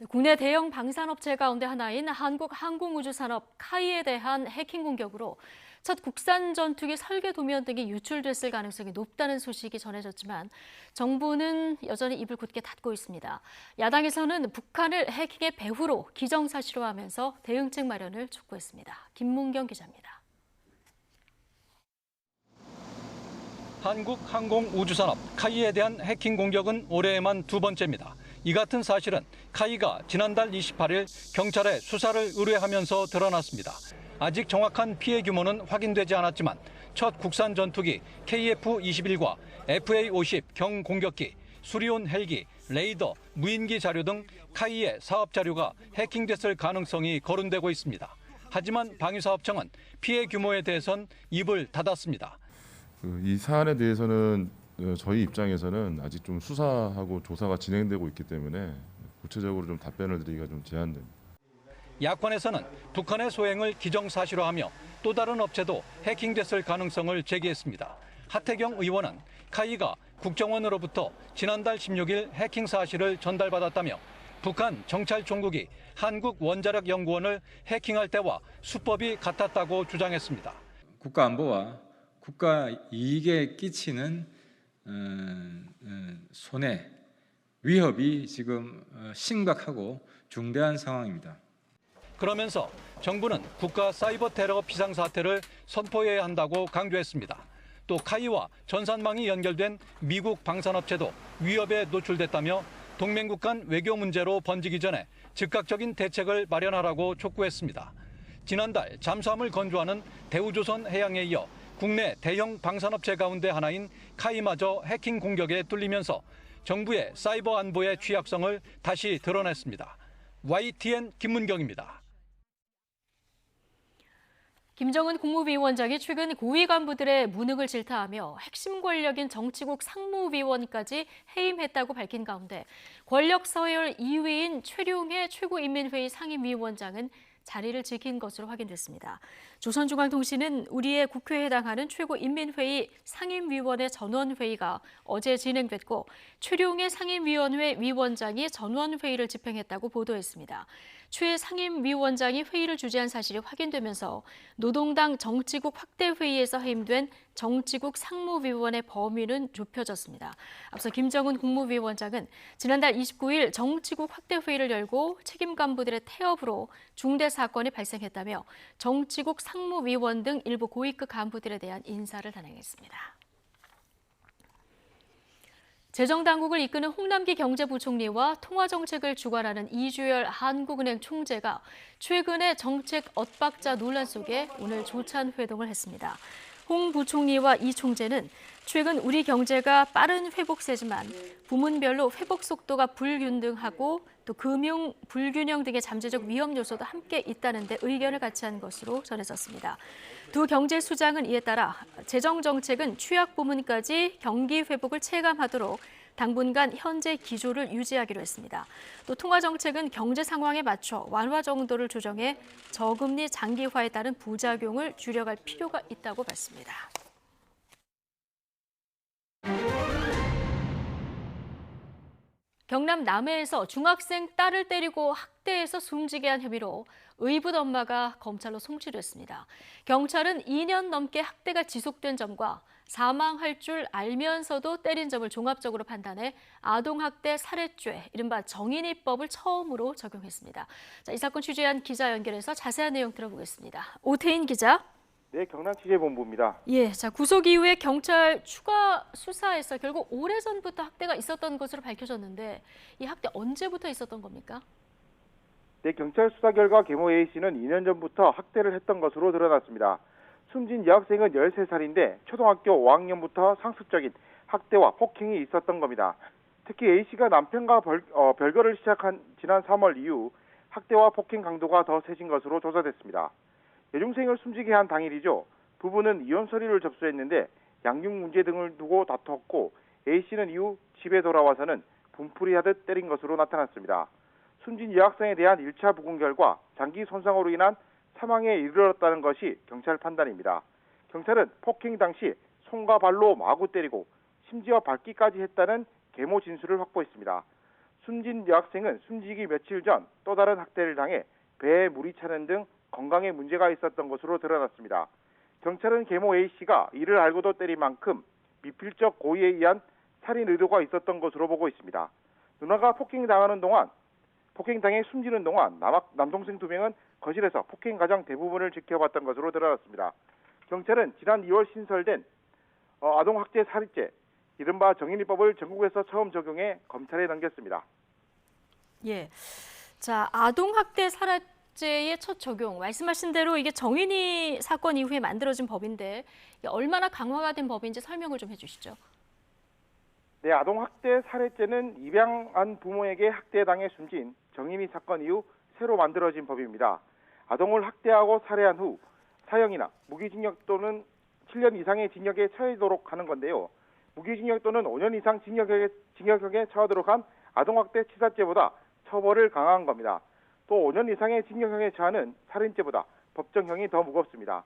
국내 대형 방산업체 가운데 하나인 한국항공우주산업 카이에 대한 해킹 공격으로 첫 국산 전투기 설계 도면 등이 유출됐을 가능성이 높다는 소식이 전해졌지만 정부는 여전히 입을 굳게 닫고 있습니다. 야당에서는 북한을 해킹의 배후로 기정사실화하면서 대응책 마련을 촉구했습니다. 김문경 기자입니다. 한국항공우주산업 카이에 대한 해킹 공격은 올해에만 두 번째입니다. 이 같은 사실은 카이가 지난달 28일 경찰에 수사를 의뢰하면서 드러났습니다. 아직 정확한 피해 규모는 확인되지 않았지만 첫 국산 전투기 KF-21과 FA-50 경공격기, 수리온 헬기, 레이더, 무인기 자료 등 카이의 사업 자료가 해킹됐을 가능성이 거론되고 있습니다. 하지만 방위사업청은 피해 규모에 대해선 입을 닫았습니다. 이 사안에 대해서는 저희 입장에서는 아직 좀 수사하고 조사가 진행되고 있기 때문에 구체적으로 좀 답변을 드리기가 좀 제한됩니다. 야권에서는 북한의 소행을 기정사실화하며 또 다른 업체도 해킹됐을 가능성을 제기했습니다. 하태경 의원은 카이가 국정원으로부터 지난달 16일 해킹 사실을 전달받았다며 북한 정찰 총국이 한국원자력연구원을 해킹할 때와 수법이 같았다고 주장했습니다. 국가안보와 국가 이익에 끼치는 손해, 위협이 지금 심각하고 중대한 상황입니다. 그러면서 정부는 국가 사이버 테러 비상사태를 선포해야 한다고 강조했습니다. 또 카이와 전산망이 연결된 미국 방산업체도 위협에 노출됐다며 동맹국 간 외교 문제로 번지기 전에 즉각적인 대책을 마련하라고 촉구했습니다. 지난달 잠수함을 건조하는 대우조선 해양에 이어 국내 대형 방산업체 가운데 하나인 카이마저 해킹 공격에 뚫리면서 정부의 사이버 안보의 취약성을 다시 드러냈습니다. YTN 김문경입니다. 김정은 국무위원장이 최근 고위 간부들의 무능을 질타하며 핵심 권력인 정치국 상무위원까지 해임했다고 밝힌 가운데 권력 서열 2위인 최룡해 최고인민회의 상임위원장은 자리를 지킨 것으로 확인됐습니다. 조선중앙통신은 우리의 국회에 해당하는 최고인민회의 상임위원회 전원회의가 어제 진행됐고 최룡해 상임위원회 위원장이 전원회의를 집행했다고 보도했습니다. 최 상임위원장이 회의를 주재한 사실이 확인되면서 노동당 정치국 확대회의에서 해임된 정치국 상무위원의 범위는 좁혀졌습니다. 앞서 김정은 국무위원장은 지난달 29일 정치국 확대회의를 열고 책임 간부들의 태업으로 중대 사건이 발생했다며 정치국 상무위원 등 일부 고위급 간부들에 대한 인사를 단행했습니다. 재정당국을 이끄는 홍남기 경제부총리와 통화정책을 주관하는 이주열 한국은행 총재가 최근의 정책 엇박자 논란 속에 오늘 조찬 회동을 했습니다. 홍 부총리와 이 총재는 최근 우리 경제가 빠른 회복세지만 부문별로 회복 속도가 불균등하고 또 금융 불균형 등의 잠재적 위험 요소도 함께 있다는 데 의견을 같이 한 것으로 전해졌습니다. 두 경제수장은 이에 따라 재정정책은 취약 부문까지 경기 회복을 체감하도록 당분간 현재 기조를 유지하기로 했습니다. 또 통화정책은 경제 상황에 맞춰 완화 정도를 조정해 저금리 장기화에 따른 부작용을 줄여갈 필요가 있다고 봤습니다. 경남 남해에서 중학생 딸을 때리고 학대해서 숨지게 한 혐의로 의붓 엄마가 검찰로 송치됐습니다. 경찰은 2년 넘게 학대가 지속된 점과 사망할 줄 알면서도 때린 점을 종합적으로 판단해 아동학대 살해죄, 이른바 정인이법을 처음으로 적용했습니다. 자, 이 사건 취재한 기자 연결해서 자세한 내용 들어보겠습니다. 오태인 기자. 네, 경남취재본부입니다. 예, 자 구속 이후에 경찰 추가 수사에서 결국 오래전부터 학대가 있었던 것으로 밝혀졌는데 이 학대 언제부터 있었던 겁니까? 네, 경찰 수사 결과 계모 A씨는 2년 전부터 학대를 했던 것으로 드러났습니다. 숨진 여학생은 13살인데 초등학교 5학년부터 상습적인 학대와 폭행이 있었던 겁니다. 특히 A씨가 남편과 별거를 시작한 지난 3월 이후 학대와 폭행 강도가 더 세진 것으로 조사됐습니다. 여중생을 숨지게 한 당일이죠. 부부는 이혼 서류를 접수했는데 양육 문제 등을 두고 다퉜고 A씨는 이후 집에 돌아와서는 분풀이하듯 때린 것으로 나타났습니다. 숨진 여학생에 대한 1차 부검 결과 장기 손상으로 인한 사망에 이르렀다는 것이 경찰 판단입니다. 경찰은 폭행 당시 손과 발로 마구 때리고 심지어 밟기까지 했다는 계모 진술을 확보했습니다. 숨진 여학생은 숨지기 며칠 전 또 다른 학대를 당해 배에 물이 차는 등 건강에 문제가 있었던 것으로 드러났습니다. 경찰은 계모 A씨가 이를 알고도 때린 만큼 미필적 고의에 의한 살인 의도가 있었던 것으로 보고 있습니다. 누나가 폭행당해 숨지는 동안 남동생 2명은 거실에서 폭행 과정 대부분을 지켜봤던 것으로 드러났습니다. 경찰은 지난 2월 신설된 아동학대 살인죄, 이른바 정인이법을 전국에서 처음 적용해 검찰에 넘겼습니다. 예, 자 아동학대 살인죄의 첫 적용, 말씀하신 대로 이게 정인이 사건 이후에 만들어진 법인데 얼마나 강화가 된 법인지 설명을 좀 해주시죠. 네, 아동학대 살해죄는 입양한 부모에게 학대당해 숨진 정인이 사건 이후 새로 만들어진 법입니다. 아동을 학대하고 살해한 후 사형이나 무기징역 또는 7년 이상의 징역에 처해도록 하는 건데요. 무기징역 또는 5년 이상 징역형에 처하도록 한 아동학대 치사죄보다 처벌을 강화한 겁니다. 또 5년 이상의 징역형에 처하는 살인죄보다 법정형이 더 무겁습니다.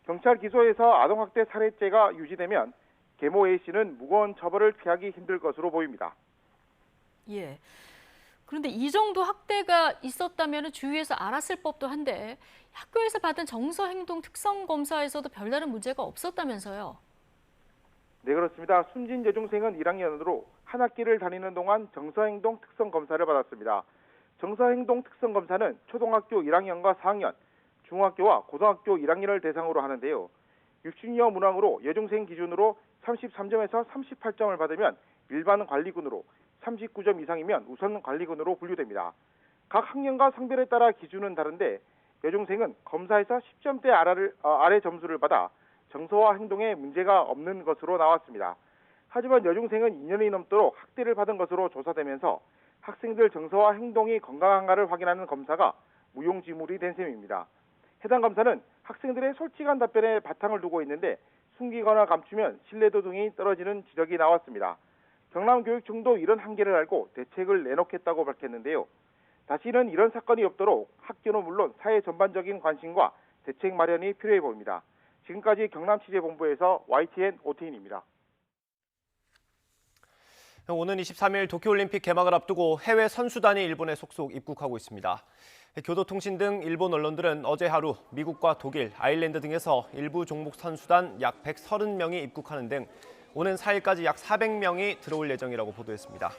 경찰 기소에서 아동학대 살해죄가 유지되면 계모 A씨는 무거운 처벌을 피하기 힘들 것으로 보입니다. 예. 그런데 이 정도 학대가 있었다면 주위에서 알았을 법도 한데 학교에서 받은 정서행동 특성 검사에서도 별다른 문제가 없었다면서요? 네, 그렇습니다. 숨진 여중생은 1학년으로 한 학기를 다니는 동안 정서행동 특성 검사를 받았습니다. 정서행동 특성 검사는 초등학교 1학년과 4학년, 중학교와 고등학교 1학년을 대상으로 하는데요. 60여 문항으로 여중생 기준으로 33점에서 38점을 받으면 일반 관리군으로, 39점 이상이면 우선 관리군으로 분류됩니다. 각 학년과 성별에 따라 기준은 다른데 여중생은 검사에서 10점대 아래 점수를 받아 정서와 행동에 문제가 없는 것으로 나왔습니다. 하지만 여중생은 2년이 넘도록 학대를 받은 것으로 조사되면서 학생들 정서와 행동이 건강한가를 확인하는 검사가 무용지물이 된 셈입니다. 해당 검사는 학생들의 솔직한 답변에 바탕을 두고 있는데 숨기거나 감추면 신뢰도 등이 떨어지는 지적이 나왔습니다. 경남교육청도 이런 한계를 알고 대책을 내놓겠다고 밝혔는데요. 다시는 이런 사건이 없도록 학교는 물론 사회 전반적인 관심과 대책 마련이 필요해 보입니다. 지금까지 경남취재본부에서 YTN 오태인입니다. 오는 23일 도쿄올림픽 개막을 앞두고 해외 선수단이 일본에 속속 입국하고 있습니다. 교도통신 등 일본 언론들은 어제 하루 미국과 독일, 아일랜드 등에서 일부 종목 선수단 약 130명이 입국하는 등 오는 4일까지 약 400명이 들어올 예정이라고 보도했습니다.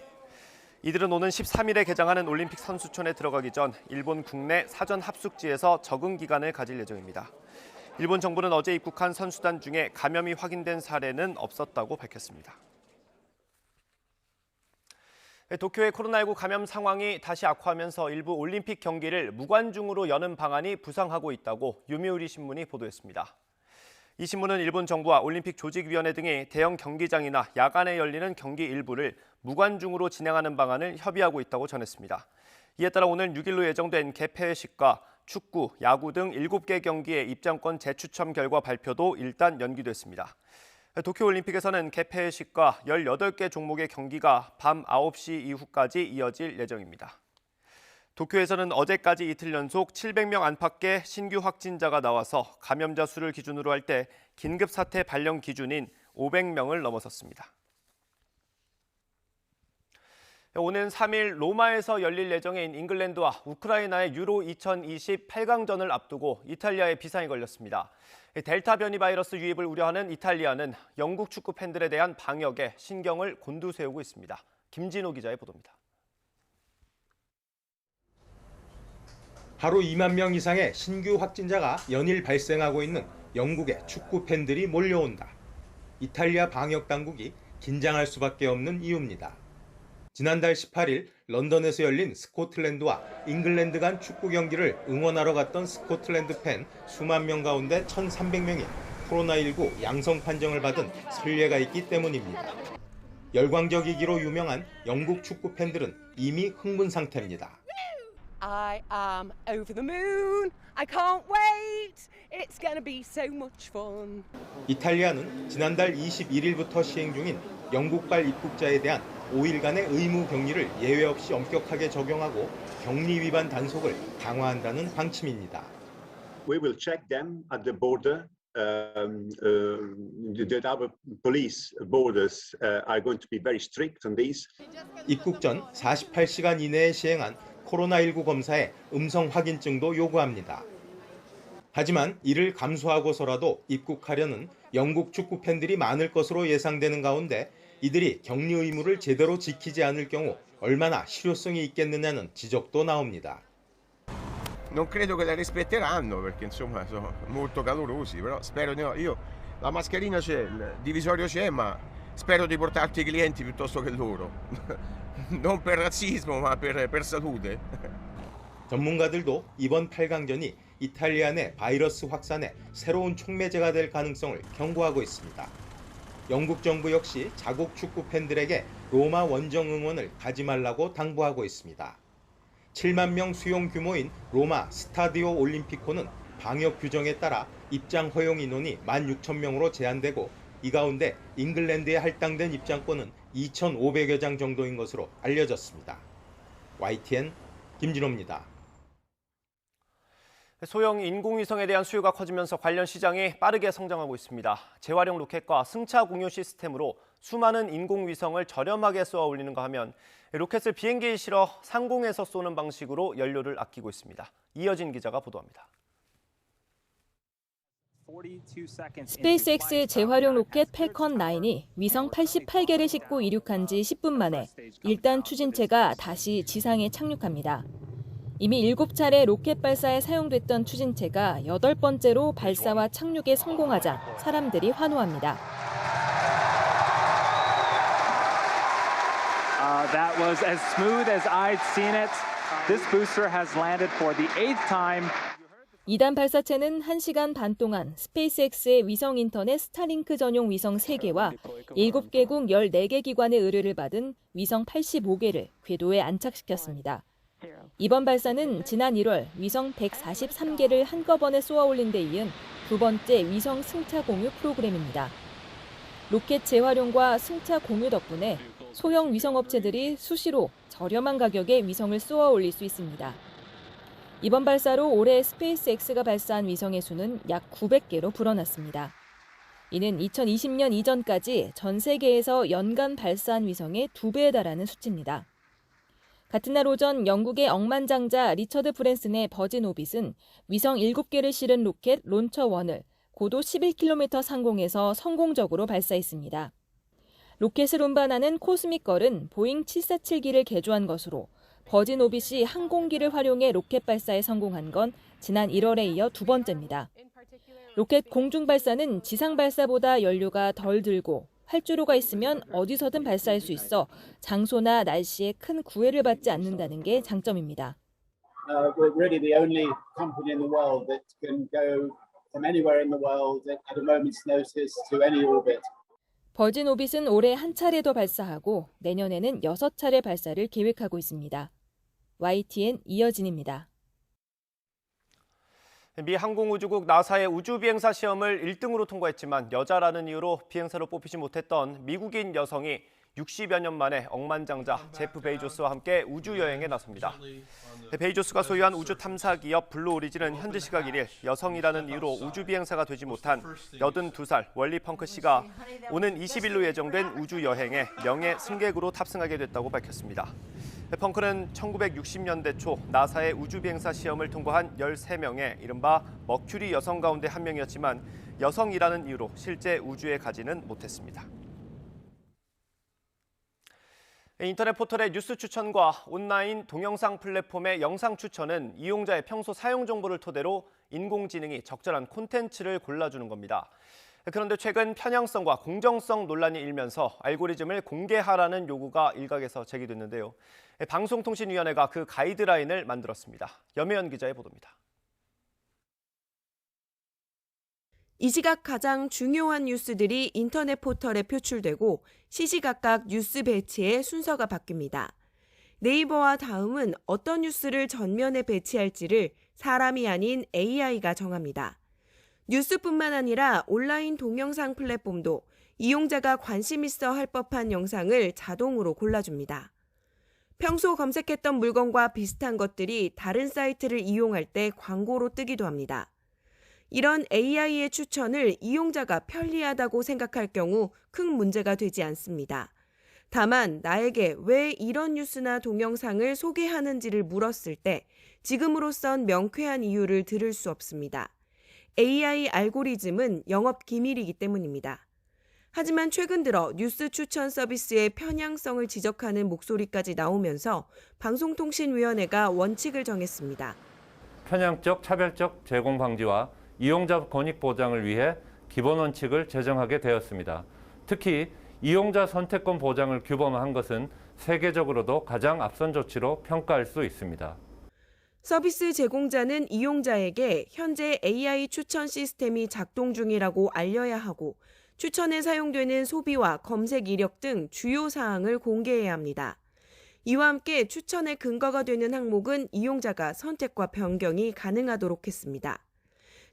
이들은 오는 13일에 개장하는 올림픽 선수촌에 들어가기 전 일본 국내 사전 합숙지에서 적응 기간을 가질 예정입니다. 일본 정부는 어제 입국한 선수단 중에 감염이 확인된 사례는 없었다고 밝혔습니다. 도쿄의 코로나19 감염 상황이 다시 악화하면서 일부 올림픽 경기를 무관중으로 여는 방안이 부상하고 있다고 요미우리 신문이 보도했습니다. 이 신문은 일본 정부와 올림픽 조직위원회 등이 대형 경기장이나 야간에 열리는 경기 일부를 무관중으로 진행하는 방안을 협의하고 있다고 전했습니다. 이에 따라 오늘 6일로 예정된 개폐식과 축구, 야구 등 7개 경기의 입장권 재추첨 결과 발표도 일단 연기됐습니다. 도쿄올림픽에서는 개폐식과 18개 종목의 경기가 밤 9시 이후까지 이어질 예정입니다. 도쿄에서는 어제까지 이틀 연속 700명 안팎의 신규 확진자가 나와서 감염자 수를 기준으로 할 때 긴급사태 발령 기준인 500명을 넘어섰습니다. 오는 3일 로마에서 열릴 예정인 잉글랜드와 우크라이나의 유로 2020 8강전을 앞두고 이탈리아에 비상이 걸렸습니다. 델타 변이 바이러스 유입을 우려하는 이탈리아는 영국 축구 팬들에 대한 방역에 신경을 곤두세우고 있습니다. 김진호 기자의 보도입니다. 하루 2만 명 이상의 신규 확진자가 연일 발생하고 있는 영국의 축구 팬들이 몰려온다. 이탈리아 방역 당국이 긴장할 수밖에 없는 이유입니다. 지난달 18일 런던에서 열린 스코틀랜드와 잉글랜드 간 축구 경기를 응원하러 갔던 스코틀랜드 팬 수만 명 가운데 1,300명이 코로나19 양성 판정을 받은 선례가 있기 때문입니다. 열광적이기로 유명한 영국 축구 팬들은 이미 흥분 상태입니다. I am over the moon. I can't wait. It's gonna be so much fun. 이탈리아는 지난달 21일부터 시행 중인 영국발 입국자에 대한 5일간의 의무 격리를 예외 없이 엄격하게 적용하고 격리 위반 단속을 강화한다는 방침입니다. We will check them at the border our police borders are going to be very strict on these. 입국 전 48시간 이내에 시행한 코로나19 검사의 음성 확인증도 요구합니다. 하지만 이를 감수하고서라도 입국하려는 영국 축구 팬들이 많을 것으로 예상되는 가운데 이들이 격리 의무를 제대로 지키지 않을 경우 얼마나 실효성이 있겠느냐는 지적도 나옵니다. Non credo che la rispetteranno perché insomma sono molto calorosi, però spero di no. Io la mascherina c'è, il divisorio c'è, ma spero di portarti i clienti piuttosto che loro. Non per razzismo, ma per salute. 전문가들도 이번 8강전이 이탈리아 내 바이러스 확산의 새로운 촉매제가 될 가능성을 경고하고 있습니다. 영국 정부 역시 자국 축구 팬들에게 로마 원정 응원을 가지 말라고 당부하고 있습니다. 7만 명 수용 규모인 로마 스타디오 올림피코는 방역 규정에 따라 입장 허용 인원이 16,000명으로 제한되고 이 가운데 잉글랜드에 할당된 입장권은 2,500여 장 정도인 것으로 알려졌습니다. YTN 김진호입니다. 소형 인공위성에 대한 수요가 커지면서 관련 시장이 빠르게 성장하고 있습니다. 재활용 로켓과 승차 공유 시스템으로 수많은 인공위성을 저렴하게 쏘아 올리는가 하면 로켓을 비행기에 실어 상공에서 쏘는 방식으로 연료를 아끼고 있습니다. 이어진 기자가 보도합니다. 스페이스X의 재활용 로켓 팰컨 9이 위성 88개를 싣고 이륙한 지 10분 만에 1단 추진체가 다시 지상에 착륙합니다. 이미 7차례 로켓 발사에 사용됐던 추진체가 8번째로 발사와 착륙에 성공하자 사람들이 환호합니다. That was as smooth as I'd seen it. This booster has landed for the 8th time. 2단 발사체는 1시간 반 동안 스페이스X의 위성 인터넷 스타링크 전용 위성 3개와 7개국 14개 기관의 의뢰를 받은 위성 85개를 궤도에 안착시켰습니다. 이번 발사는 지난 1월 위성 143개를 한꺼번에 쏘아 올린 데 이은 두 번째 위성 승차 공유 프로그램입니다. 로켓 재활용과 승차 공유 덕분에 소형 위성 업체들이 수시로 저렴한 가격에 위성을 쏘아 올릴 수 있습니다. 이번 발사로 올해 스페이스X가 발사한 위성의 수는 약 900개로 불어났습니다. 이는 2020년 이전까지 전 세계에서 연간 발사한 위성의 2배에 달하는 수치입니다. 같은 날 오전 영국의 억만장자 리처드 브랜슨의 버진 오빗은 위성 7개를 실은 로켓 론처 1을 고도 11km 상공에서 성공적으로 발사했습니다. 로켓을 운반하는 코스믹 걸은 보잉 747기를 개조한 것으로 버진 오빗이 항공기를 활용해 로켓 발사에 성공한 건 지난 1월에 이어 두 번째입니다. 로켓 공중 발사는 지상 발사보다 연료가 덜 들고 활주로가 있으면 어디서든 발사할 수 있어 장소나 날씨에 큰 구애를 받지 않는다는 게 장점입니다. We're really the only company in the world that can go from anywhere in the world at a moment's notice to any orbit. 버진 오빗은 올해 한 차례 더 발사하고 내년에는 6차례 발사를 계획하고 있습니다. YTN 이어진입니다. 미 항공우주국 나사의 우주비행사 시험을 1등으로 통과했지만 여자라는 이유로 비행사로 뽑히지 못했던 미국인 여성이 60여 년 만에 억만장자 제프 베이조스와 함께 우주여행에 나섭니다. 베이조스가 소유한 우주 탐사 기업 블루 오리진은 현지 시각 1일 여성이라는 이유로 우주비행사가 되지 못한 82살 월리 펑크 씨가 오는 20일로 예정된 우주여행에 명예 승객으로 탑승하게 됐다고 밝혔습니다. 펑크는 1960년대 초 나사의 우주비행사 시험을 통과한 13명의 이른바 머큐리 여성 가운데 한 명이었지만 여성이라는 이유로 실제 우주에 가지는 못했습니다. 인터넷 포털의 뉴스 추천과 온라인 동영상 플랫폼의 영상 추천은 이용자의 평소 사용 정보를 토대로 인공지능이 적절한 콘텐츠를 골라주는 겁니다. 그런데 최근 편향성과 공정성 논란이 일면서 알고리즘을 공개하라는 요구가 일각에서 제기됐는데요. 방송통신위원회가 그 가이드라인을 만들었습니다. 염혜연 기자의 보도입니다. 이 시각 가장 중요한 뉴스들이 인터넷 포털에 표출되고 시시각각 뉴스 배치의 순서가 바뀝니다. 네이버와 다음은 어떤 뉴스를 전면에 배치할지를 사람이 아닌 AI가 정합니다. 뉴스뿐만 아니라 온라인 동영상 플랫폼도 이용자가 관심 있어 할 법한 영상을 자동으로 골라줍니다. 평소 검색했던 물건과 비슷한 것들이 다른 사이트를 이용할 때 광고로 뜨기도 합니다. 이런 AI의 추천을 이용자가 편리하다고 생각할 경우 큰 문제가 되지 않습니다. 다만 나에게 왜 이런 뉴스나 동영상을 소개하는지를 물었을 때 지금으로선 명쾌한 이유를 들을 수 없습니다. AI 알고리즘은 영업 기밀이기 때문입니다. 하지만 최근 들어 뉴스 추천 서비스의 편향성을 지적하는 목소리까지 나오면서 방송통신위원회가 원칙을 정했습니다. 편향적 차별적 제공 방지와 이용자 권익 보장을 위해 기본 원칙을 제정하게 되었습니다. 특히 이용자 선택권 보장을 규범한 것은 세계적으로도 가장 앞선 조치로 평가할 수 있습니다. 서비스 제공자는 이용자에게 현재 AI 추천 시스템이 작동 중이라고 알려야 하고 추천에 사용되는 소비와 검색 이력 등 주요 사항을 공개해야 합니다. 이와 함께 추천의 근거가 되는 항목은 이용자가 선택과 변경이 가능하도록 했습니다.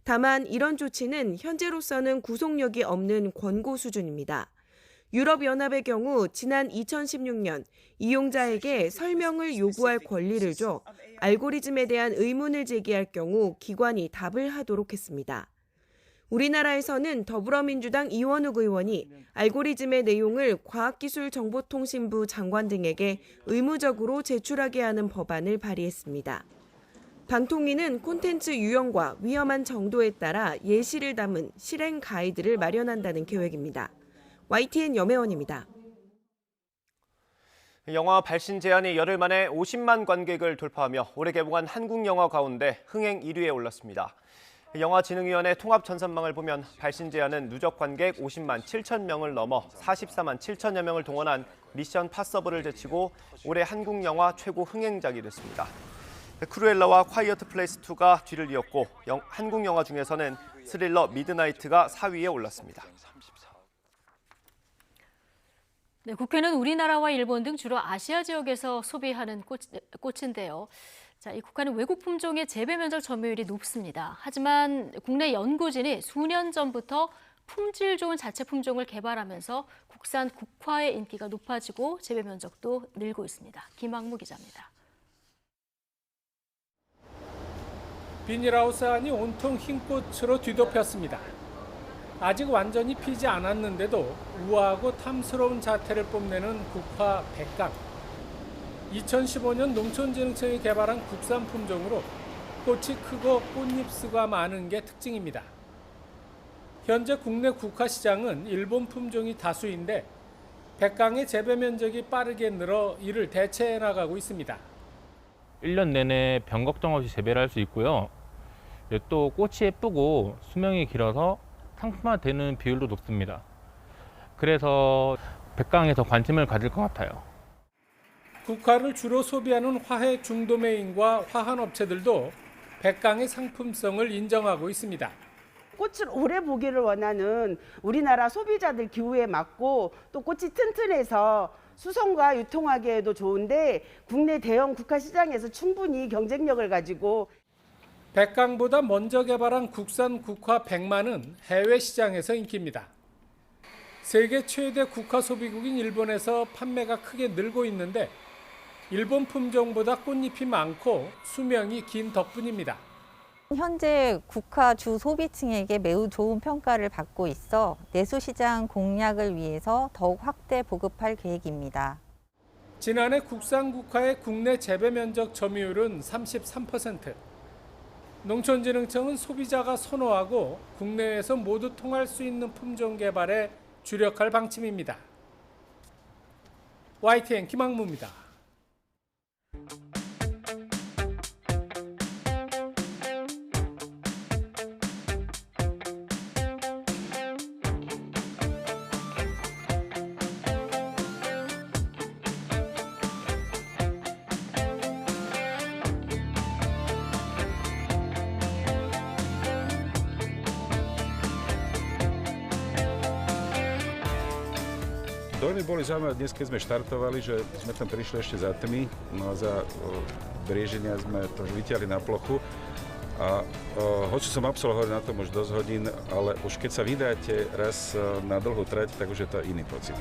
다만 이런 조치는 현재로서는 구속력이 없는 권고 수준입니다. 유럽연합의 경우 지난 2016년 이용자에게 설명을 요구할 권리를 줘 알고리즘에 대한 의문을 제기할 경우 기관이 답을 하도록 했습니다. 우리나라에서는 더불어민주당 이원욱 의원이 알고리즘의 내용을 과학기술정보통신부 장관 등에게 의무적으로 제출하게 하는 법안을 발의했습니다. 방통위는 콘텐츠 유형과 위험한 정도에 따라 예시를 담은 실행 가이드를 마련한다는 계획입니다. YTN 염혜원입니다. 영화 발신 제한이 열흘 만에 50만 관객을 돌파하며 올해 개봉한 한국 영화 가운데 흥행 1위에 올랐습니다. 영화진흥위원회 통합전산망을 보면 발신 제한은 누적 관객 50만 7천 명을 넘어 44만 7천여 명을 동원한 미션 파서블을 제치고 올해 한국 영화 최고 흥행작이 됐습니다. 크루엘라와 콰이어트 플레이스 2가 뒤를 이었고 한국 영화 중에서는 스릴러 미드나이트가 4위에 올랐습니다. 네, 국회는 우리나라와 일본 등 주로 아시아 지역에서 소비하는 꽃인데요. 자, 이 국화는 외국 품종의 재배 면적 점유율이 높습니다. 하지만 국내 연구진이 수년 전부터 품질 좋은 자체 품종을 개발하면서 국산 국화의 인기가 높아지고 재배 면적도 늘고 있습니다. 김학무 기자입니다. 비닐하우스 안이 온통 흰 꽃으로 뒤덮였습니다. 아직 완전히 피지 않았는데도 우아하고 탐스러운 자태를 뽐내는 국화 백강. 2015년 농촌진흥청이 개발한 국산 품종으로 꽃이 크고 꽃잎수가 많은 게 특징입니다. 현재 국내 국화 시장은 일본 품종이 다수인데 백강의 재배 면적이 빠르게 늘어 이를 대체해 나가고 있습니다. 1년 내내 병 걱정 없이 재배를 할 수 있고요. 또 꽃이 예쁘고 수명이 길어서 상품화되는 비율도 높습니다. 그래서 백강에 더 관심을 가질 것 같아요. 국화를 주로 소비하는 화훼 중도매인과 화환업체들도 백강의 상품성을 인정하고 있습니다. 꽃을 오래 보기를 원하는 우리나라 소비자들 기호에 맞고 또 꽃이 튼튼해서 수송과 유통하기에도 좋은데 국내 대형 국화 시장에서 충분히 경쟁력을 가지고 백강보다 먼저 개발한 국산 국화 백만은 해외 시장에서 인기입니다. 세계 최대 국화 소비국인 일본에서 판매가 크게 늘고 있는데 일본 품종보다 꽃잎이 많고 수명이 긴 덕분입니다. 현재 국화 주 소비층에게 매우 좋은 평가를 받고 있어 내수시장 공략을 위해서 더욱 확대 보급할 계획입니다. 지난해 국산 국화의 국내 재배 면적 점유율은 33%. 농촌진흥청은 소비자가 선호하고 국내에서 모두 통할 수 있는 품종 개발에 주력할 방침입니다. YTN 김학무입니다. Dojmy boli zaujímavé dnes, keď sme štartovali, že sme tam prišli ešte za tmy, no a za brieženia sme to vytiahli na plochu. A hoci som absolvoval na tom už dosť hodín, ale už keď sa vydáte raz na dlhú trať, tak už je to iný pocit.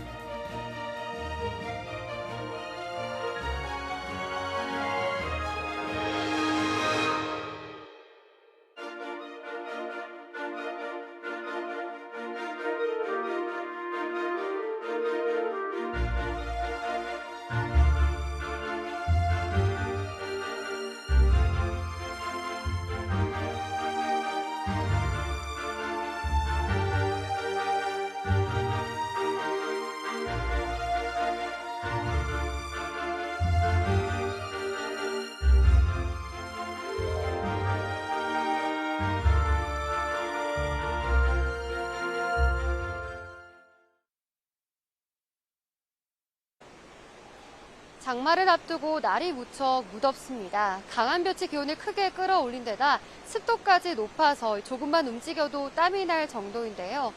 장마를 앞두고 날이 무척 무덥습니다. 강한 볕이 기온을 크게 끌어올린 데다 습도까지 높아서 조금만 움직여도 땀이 날 정도인데요.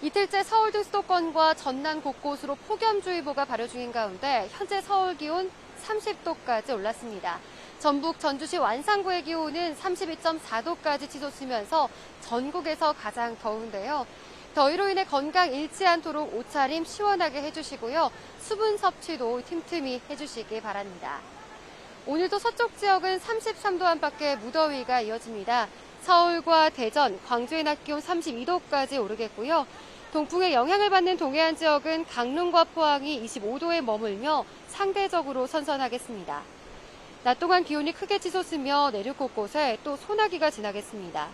이틀째 서울 등 수도권과 전남 곳곳으로 폭염주의보가 발효 중인 가운데 현재 서울 기온 30도까지 올랐습니다. 전북 전주시 완산구의 기온은 32.4도까지 치솟으면서 전국에서 가장 더운데요. 더위로 인해 건강 잃지 않도록 옷차림 시원하게 해주시고요. 수분 섭취도 틈틈이 해주시기 바랍니다. 오늘도 서쪽 지역은 33도 안팎의 무더위가 이어집니다. 서울과 대전, 광주의 낮 기온 32도까지 오르겠고요. 동풍의 영향을 받는 동해안 지역은 강릉과 포항이 25도에 머물며 상대적으로 선선하겠습니다. 낮 동안 기온이 크게 치솟으며 내륙 곳곳에 또 소나기가 지나겠습니다.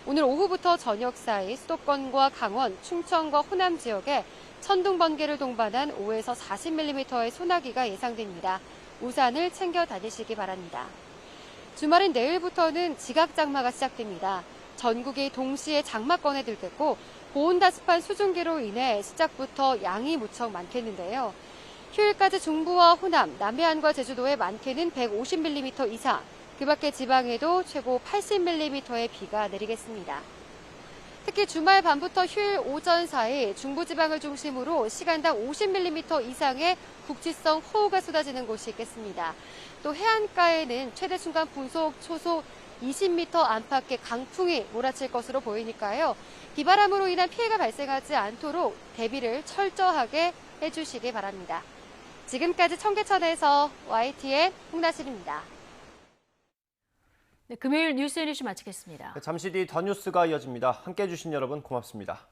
오늘 오후부터 저녁 사이 수도권과 강원, 충청과 호남 지역에 천둥, 번개를 동반한 5에서 40mm의 소나기가 예상됩니다. 우산을 챙겨 다니시기 바랍니다. 주말인 내일부터는 지각장마가 시작됩니다. 전국이 동시에 장마권에 들겠고 고온다습한 수증기로 인해 시작부터 양이 무척 많겠는데요. 휴일까지 중부와 호남, 남해안과 제주도에 많게는 150mm 이상, 그 밖의 지방에도 최고 80mm의 비가 내리겠습니다. 특히 주말 밤부터 휴일 오전 사이 중부지방을 중심으로 시간당 50mm 이상의 국지성 호우가 쏟아지는 곳이 있겠습니다. 또 해안가에는 최대 순간 풍속 초속 20m 안팎의 강풍이 몰아칠 것으로 보이니까요. 비바람으로 인한 피해가 발생하지 않도록 대비를 철저하게 해주시기 바랍니다. 지금까지 청계천에서 YTN 홍나실입니다. 네, 금요일 뉴스 애니시 마치겠습니다. 잠시 뒤 더 뉴스가 이어집니다. 함께해 주신 여러분 고맙습니다.